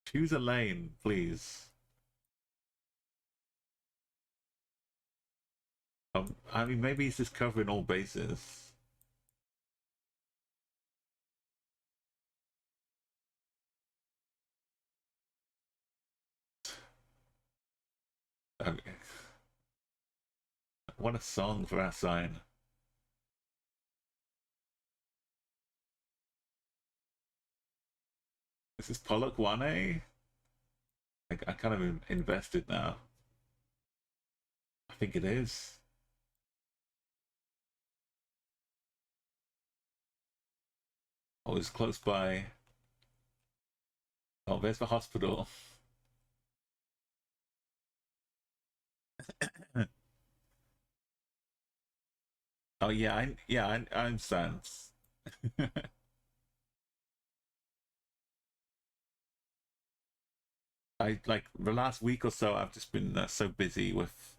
Choose a lane, please. I mean, maybe he's just covering all bases. Okay. What a song for our sign. This is Pollock 1A? I kind of invested now. I think it is. Oh, it's close by. Oh, there's the hospital. Oh yeah, I understand. I like the last week or so. I've just been so busy with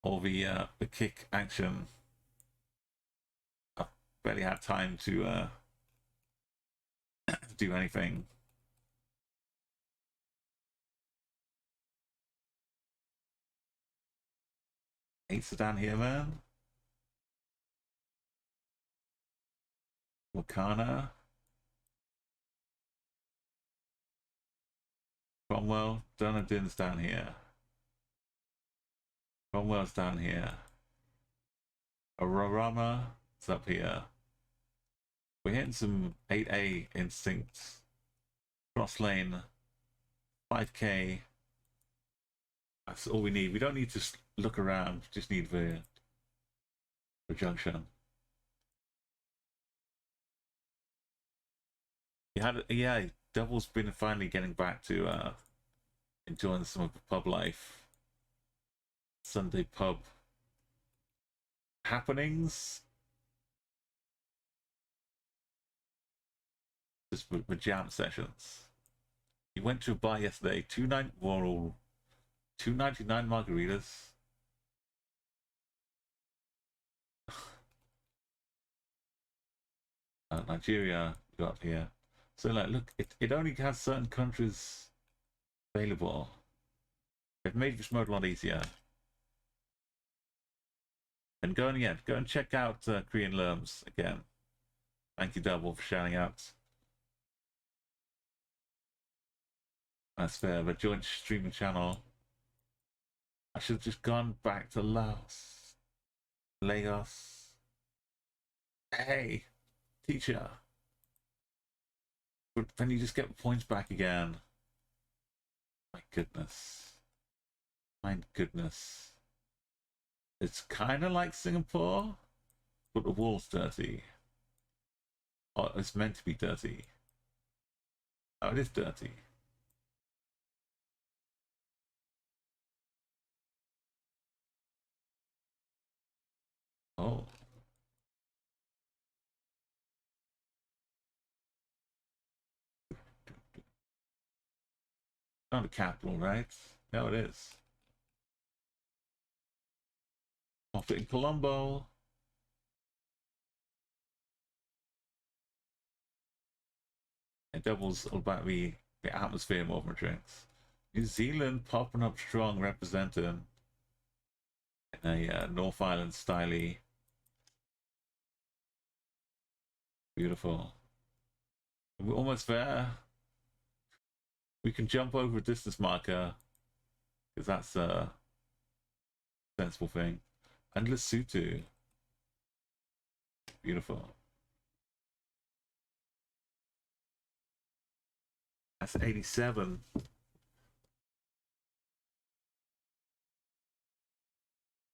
all the kick action. I've barely had time to do anything. Eights are down here, man. Wakana. Cromwell. Dunedin's down here. Cromwell's down here. Aurorama is up here. We're hitting some 8A instincts. Cross lane. 5K. That's all we need. We don't need to look around. We just need the junction. Yeah, Devil's been finally getting back to enjoying some of the pub life. Sunday pub happenings. Just the jam sessions. He went to a bar yesterday, 2.99 margaritas. Nigeria got here. So like, look, it only has certain countries available. They've made this mode a lot easier. And go and check out Korean Lerms again. Thank you, Double, for shouting out. That's fair. The joint streaming channel. I should have just gone back to Laos. Lagos. Hey, teacher. But then you just get points back again. My goodness. My goodness. It's kind of like Singapore, but the wall's dirty. Oh, it's meant to be dirty. Oh, it is dirty. Oh. Not a capital, right? No, it is. Off it in Colombo. It doubles about the atmosphere more than drinks. New Zealand popping up strong, representing in a North Island style. Beautiful. We're almost there. We can jump over a distance marker because that's a sensible thing. And Lesotho. Beautiful. That's 87.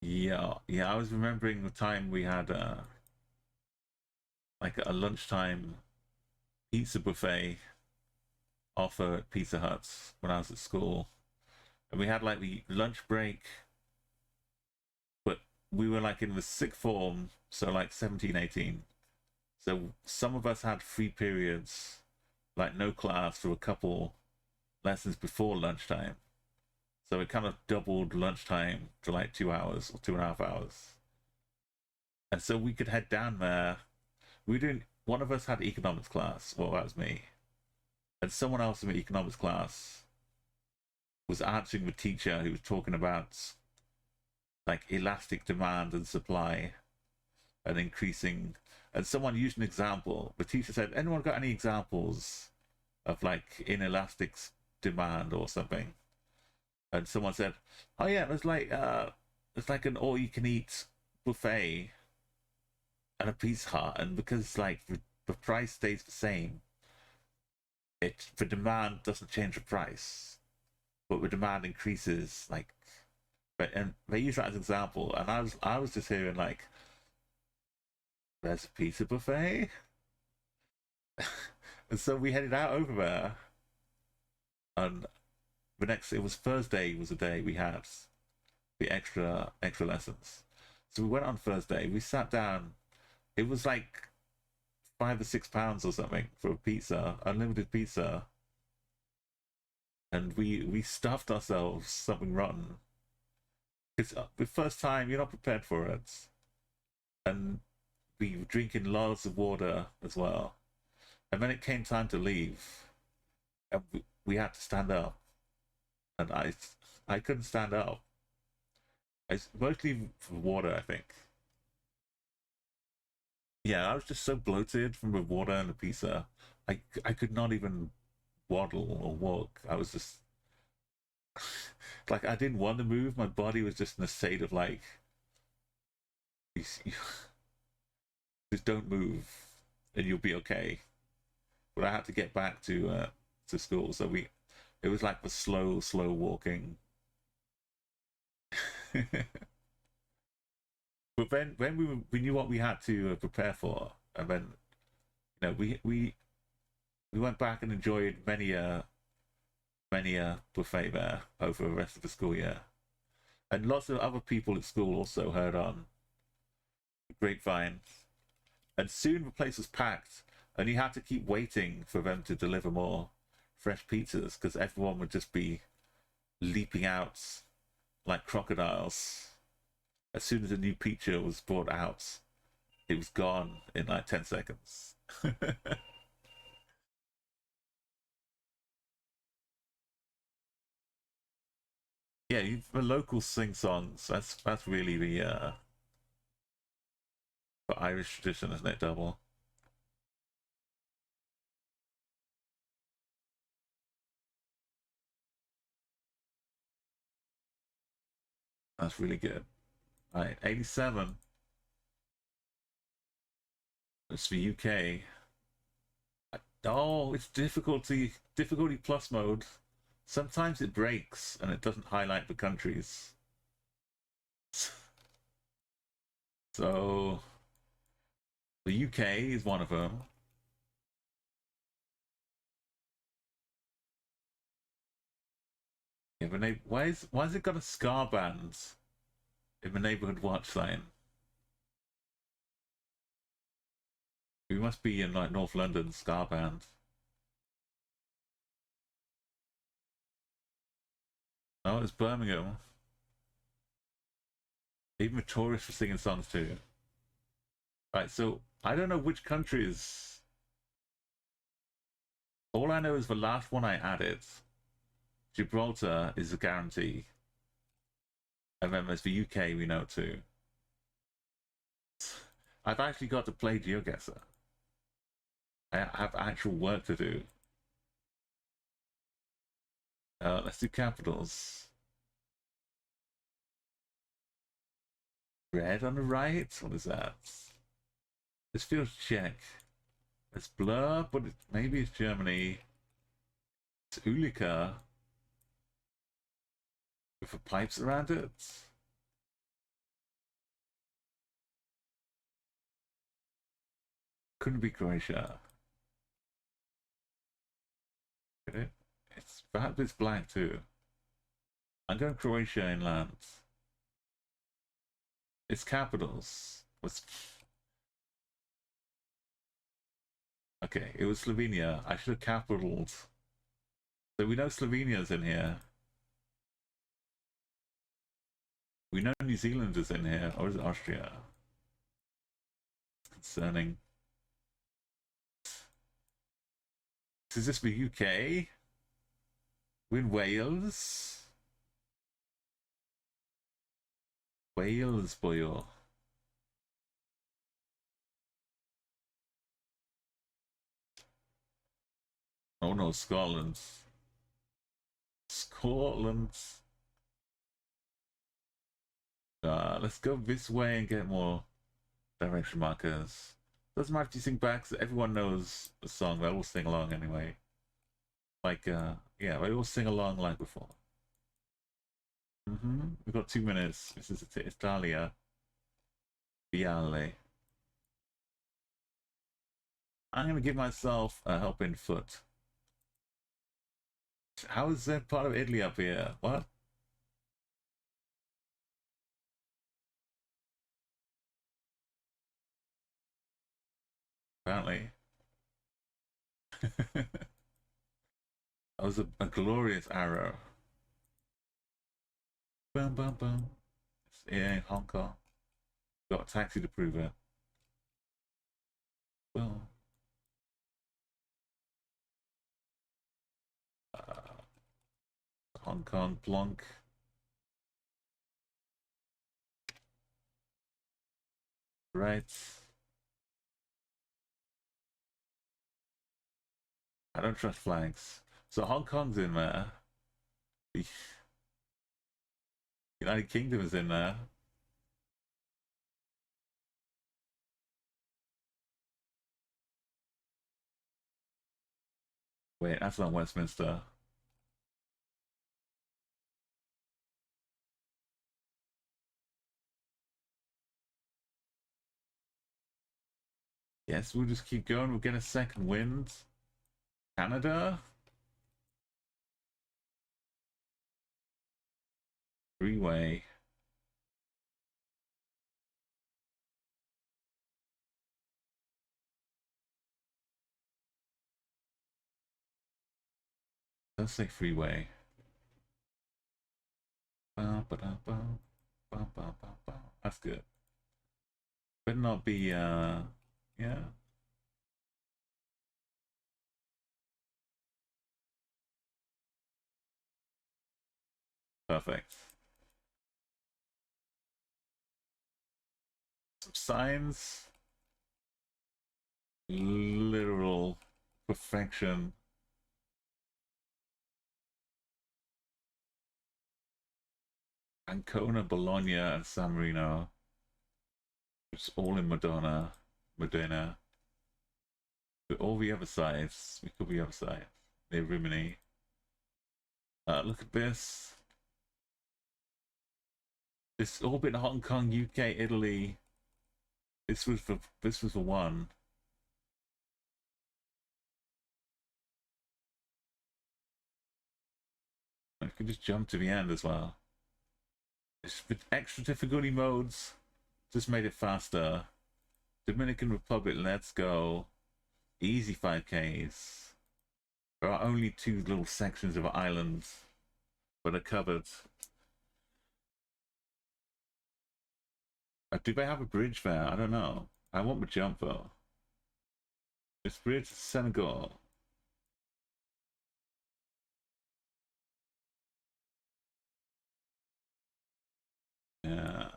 Yeah, I was remembering the time we had like a lunchtime pizza buffet offer at Pizza Hut when I was at school. And we had like the lunch break, but we were like in the sixth form, so like 17, 18. So some of us had 3 periods, like no class for a couple lessons before lunchtime. So it kind of doubled lunchtime to like 2 hours or 2.5 hours. And so we could head down there. We didn't, one of us had economics class. Well, that was me. And someone else in the economics class was answering the teacher who was talking about like elastic demand and supply and increasing. And someone used an example. The teacher said, anyone got any examples of like inelastic demand or something? And someone said, oh yeah, it's like an all-you-can-eat buffet and a Pizza Hut, and because like the price stays the same, the demand doesn't change the price, but the demand increases. Like, and they use that as an example, and I was just hearing like, there's a pizza buffet, and so we headed out over there, and it was Thursday was the day we had the extra lessons. So we went on Thursday, we sat down, it was like £5 or £6 or something for a pizza, unlimited pizza. And we stuffed ourselves something rotten. It's the first time, you're not prepared for it. And we were drinking lots of water as well. And then it came time to leave. And we had to stand up. And I couldn't stand up. It's mostly for water, I think. Yeah, I was just so bloated from the water and the pizza. I could not even waddle or walk. I was just like, I didn't want to move. My body was just in a state of like, just don't move and you'll be okay. But I had to get back to school, so it was like the slow walking. But then when we knew what we had to prepare for, and then we went back and enjoyed many a buffet there over the rest of the school year, and lots of other people at school also heard on the grapevine, and soon the place was packed, and you had to keep waiting for them to deliver more fresh pizzas because everyone would just be leaping out like crocodiles. As soon as a new pizza was brought out, it was gone in like 10 seconds. Yeah, the locals sing songs. That's really the Irish tradition, isn't it? Double. That's really good. All right, 87. It's for UK. Oh, it's difficulty plus mode. Sometimes it breaks and it doesn't highlight the countries. So the UK is one of them. Yeah, but why has it got a Scar band in the neighborhood watch sign? We must be in like North London, Scar band. Oh, it's Birmingham. Even the tourists are singing songs too. Right, so I don't know which countries. All I know is the last one I added, Gibraltar, is a guarantee. And then there's the UK we know too. I've actually got to play Geoguessr. I have actual work to do. Let's do capitals. Red on the right? What is that? This feels Czech. It's blur, but maybe it's Germany. It's Ulika. With the pipes around it. Couldn't be Croatia. It's perhaps it's black too. I'm going Croatia inland. It's capitals. Okay, it was Slovenia. I should have capitaled. So we know Slovenia's in here. We know New Zealand is in here, or is it Austria? It's concerning. Is this the UK? We're in Wales? Wales, boyo. Oh no, Scotland. Scotland. Let's go this way and get more direction markers. Doesn't matter if you sing back, so everyone knows the song. They all sing along anyway. Like, yeah, they all sing along like before. We've got 2 minutes. This is Italia. Viale. I'm gonna give myself a helping foot. How is that part of Italy up here? What? Apparently. That was a glorious arrow. Boom, boom, boom. Yeah, Hong Kong. Got a taxi to prove it. Boom. Hong Kong, Plonk. Right. I don't trust flags. So Hong Kong's in there. The United Kingdom is in there. Wait, that's not Westminster. Yes, we'll just keep going. We'll get a second wind. Canada? Freeway. Let's say freeway. That's good. Better not be, yeah. Perfect. Some signs. Literal perfection. Ancona, Bologna, and San Marino. It's all in Modena. But all the other sides. We could be other sides. Near Rimini. Look at this. This all been Hong Kong, UK, Italy. This was the one. I can just jump to the end as well. It's with extra difficulty modes. Just made it faster. Dominican Republic, let's go. Easy 5Ks. There are only 2 little sections of islands that are covered. Do they have a bridge there? I don't know. I want the jump though. This bridge is Senegal. Yeah.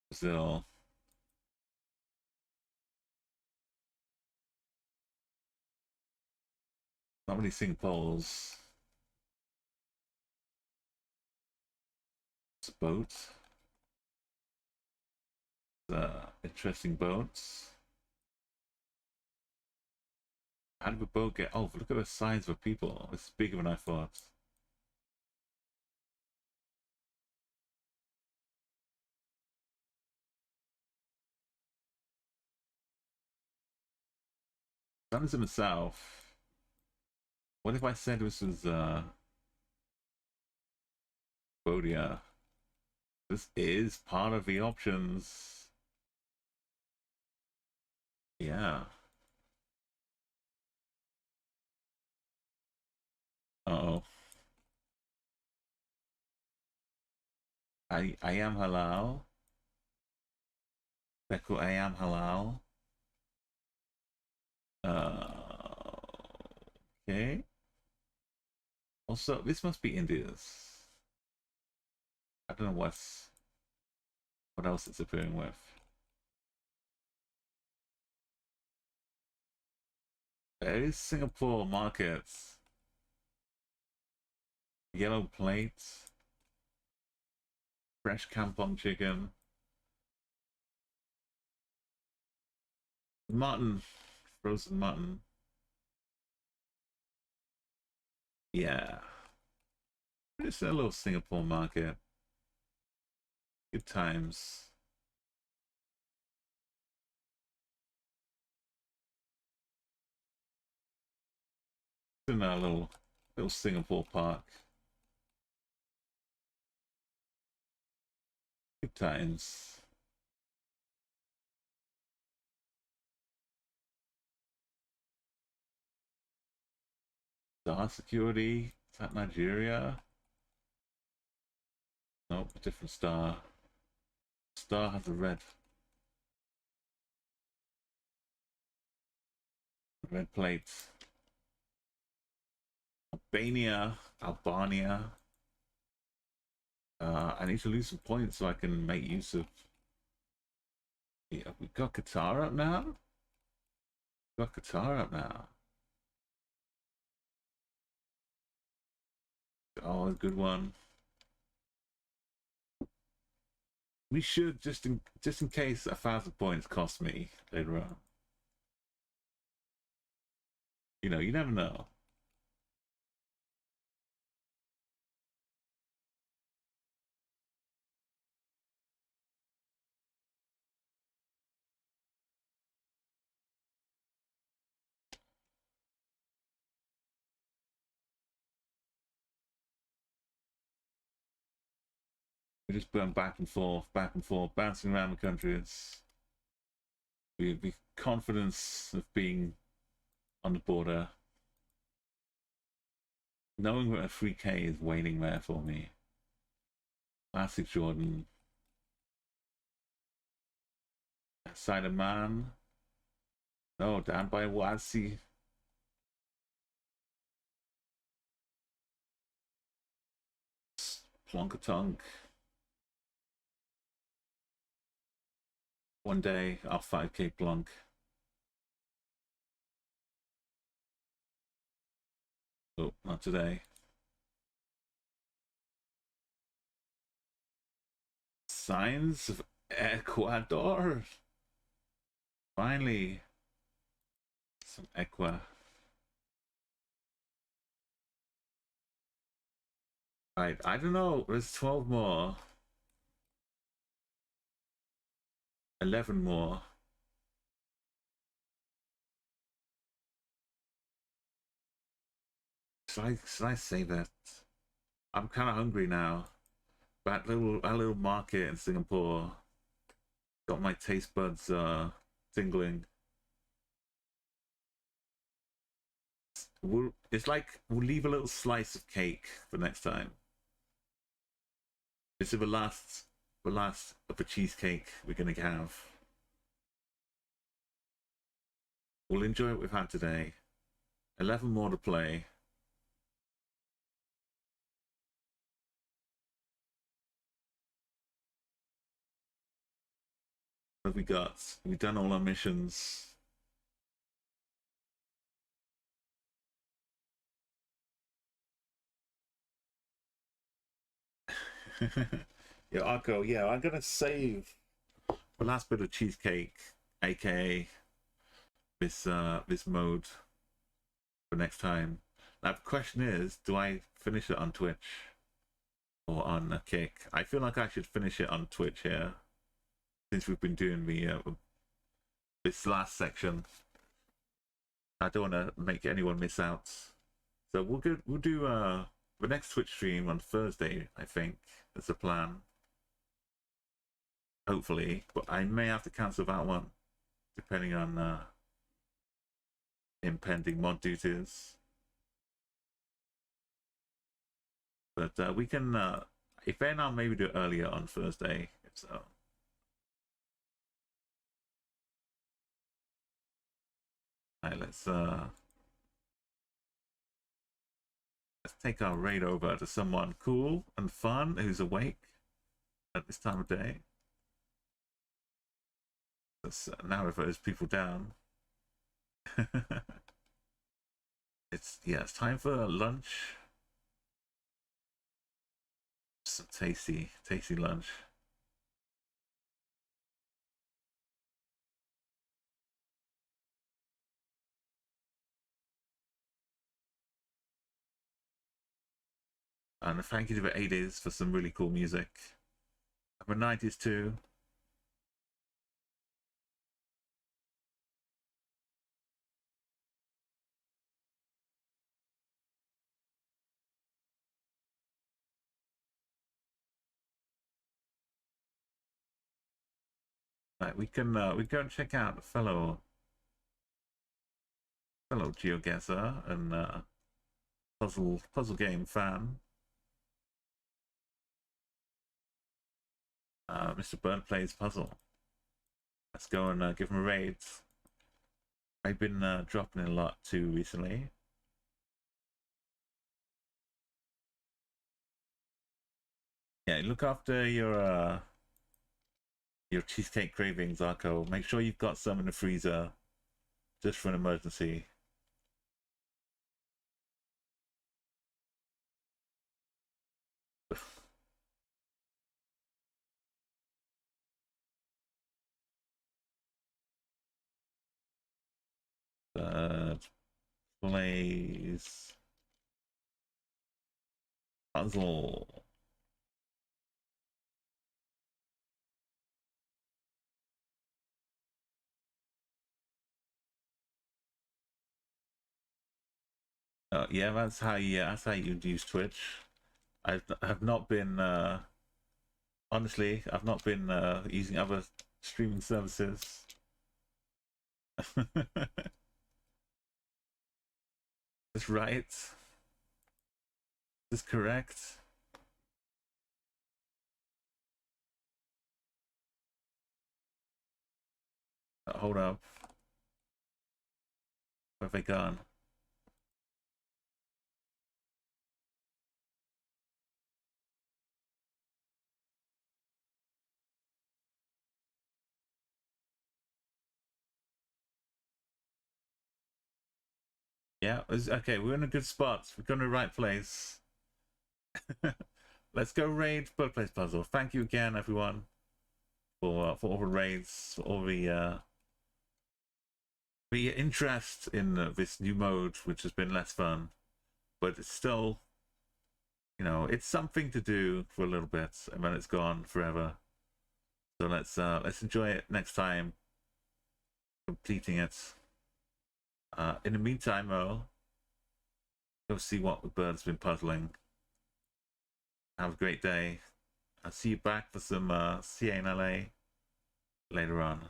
Brazil. Not really seeing poles. It's a boat. Interesting boats. How did the boat get? Oh, look at the size of the people. It's bigger than I thought. Sun is in the south. What if I said this was Cambodia? This is part of the options. Yeah. Uh-oh. I am halal. Beku, I am halal. Okay. Also, this must be India's. I don't know what else it's appearing with. There is Singapore markets. Yellow plates. Fresh kampong chicken. Mutton. Frozen mutton. Yeah. Just a little Singapore market. Good times. In our little Singapore park. Good times. Star Security. Is that Nigeria? Nope, a different star. Star has a red plate. Albania. I need to lose some points so I can make use of. Yeah, we've got Qatar up now. Oh, a good one. We should just in case 1,000 points cost me later on. You know, you never know. We just burn back and forth, bouncing around the countries. The confidence of being on the border. Knowing that a 3K is waiting there for me. Classic Jordan. Side of man. Oh, down by Wasi. Plonkatonk. One day I'll 5k plonk. Oh, not today. Signs of Ecuador. Finally. Some Equa. Right, I don't know. There's 12 more. 11 more. Should I say that? I'm kind of hungry now. That little market in Singapore got my taste buds tingling. It's like we'll leave a little slice of cake for next time. This is the last of the cheesecake we're gonna have. We'll enjoy what we've had today. 11 more to play. What have we got? We've done all our missions. Yeah, Arco, yeah, I'm gonna save the last bit of cheesecake, aka this mode, for next time. Now the question is, do I finish it on Twitch or on a Kick? I feel like I should finish it on Twitch here, since we've been doing the this last section. I don't want to make anyone miss out, so we'll do the next Twitch stream on Thursday. I think that's the plan. Hopefully, but I may have to cancel that one depending on impending mod duties. But we can, if then I'll maybe do it earlier on Thursday, if so. Alright, let's take our raid over to someone cool and fun who's awake at this time of day. Let's narrow those people down. It's time for lunch. Some tasty lunch. And thank you to the 80s for some really cool music. And the 90s too. Right, we can go and check out fellow Geoguessr and puzzle game fan. Mr. Burnt plays puzzle. Let's go and give him a raid. I've been dropping in a lot too recently. Yeah, look after your cheesecake cravings, Arco. Make sure you've got some in the freezer just for an emergency. Plays puzzle. Yeah, that's how you use Twitch. I've not been honestly, I've not been using other streaming services. That's right. That's correct. Hold up. Where have they gone? Yeah, okay. We're in a good spot. We're going to the right place. Let's go raid birthplace puzzle. Thank you again, everyone, for all the raids, for all the interest in this new mode, which has been less fun, but it's still, you know, it's something to do for a little bit, and then it's gone forever. So let's enjoy it next time, completing it. In the meantime, though, go see what the bird's been puzzling. Have a great day. I'll see you back for some CA in LA later on.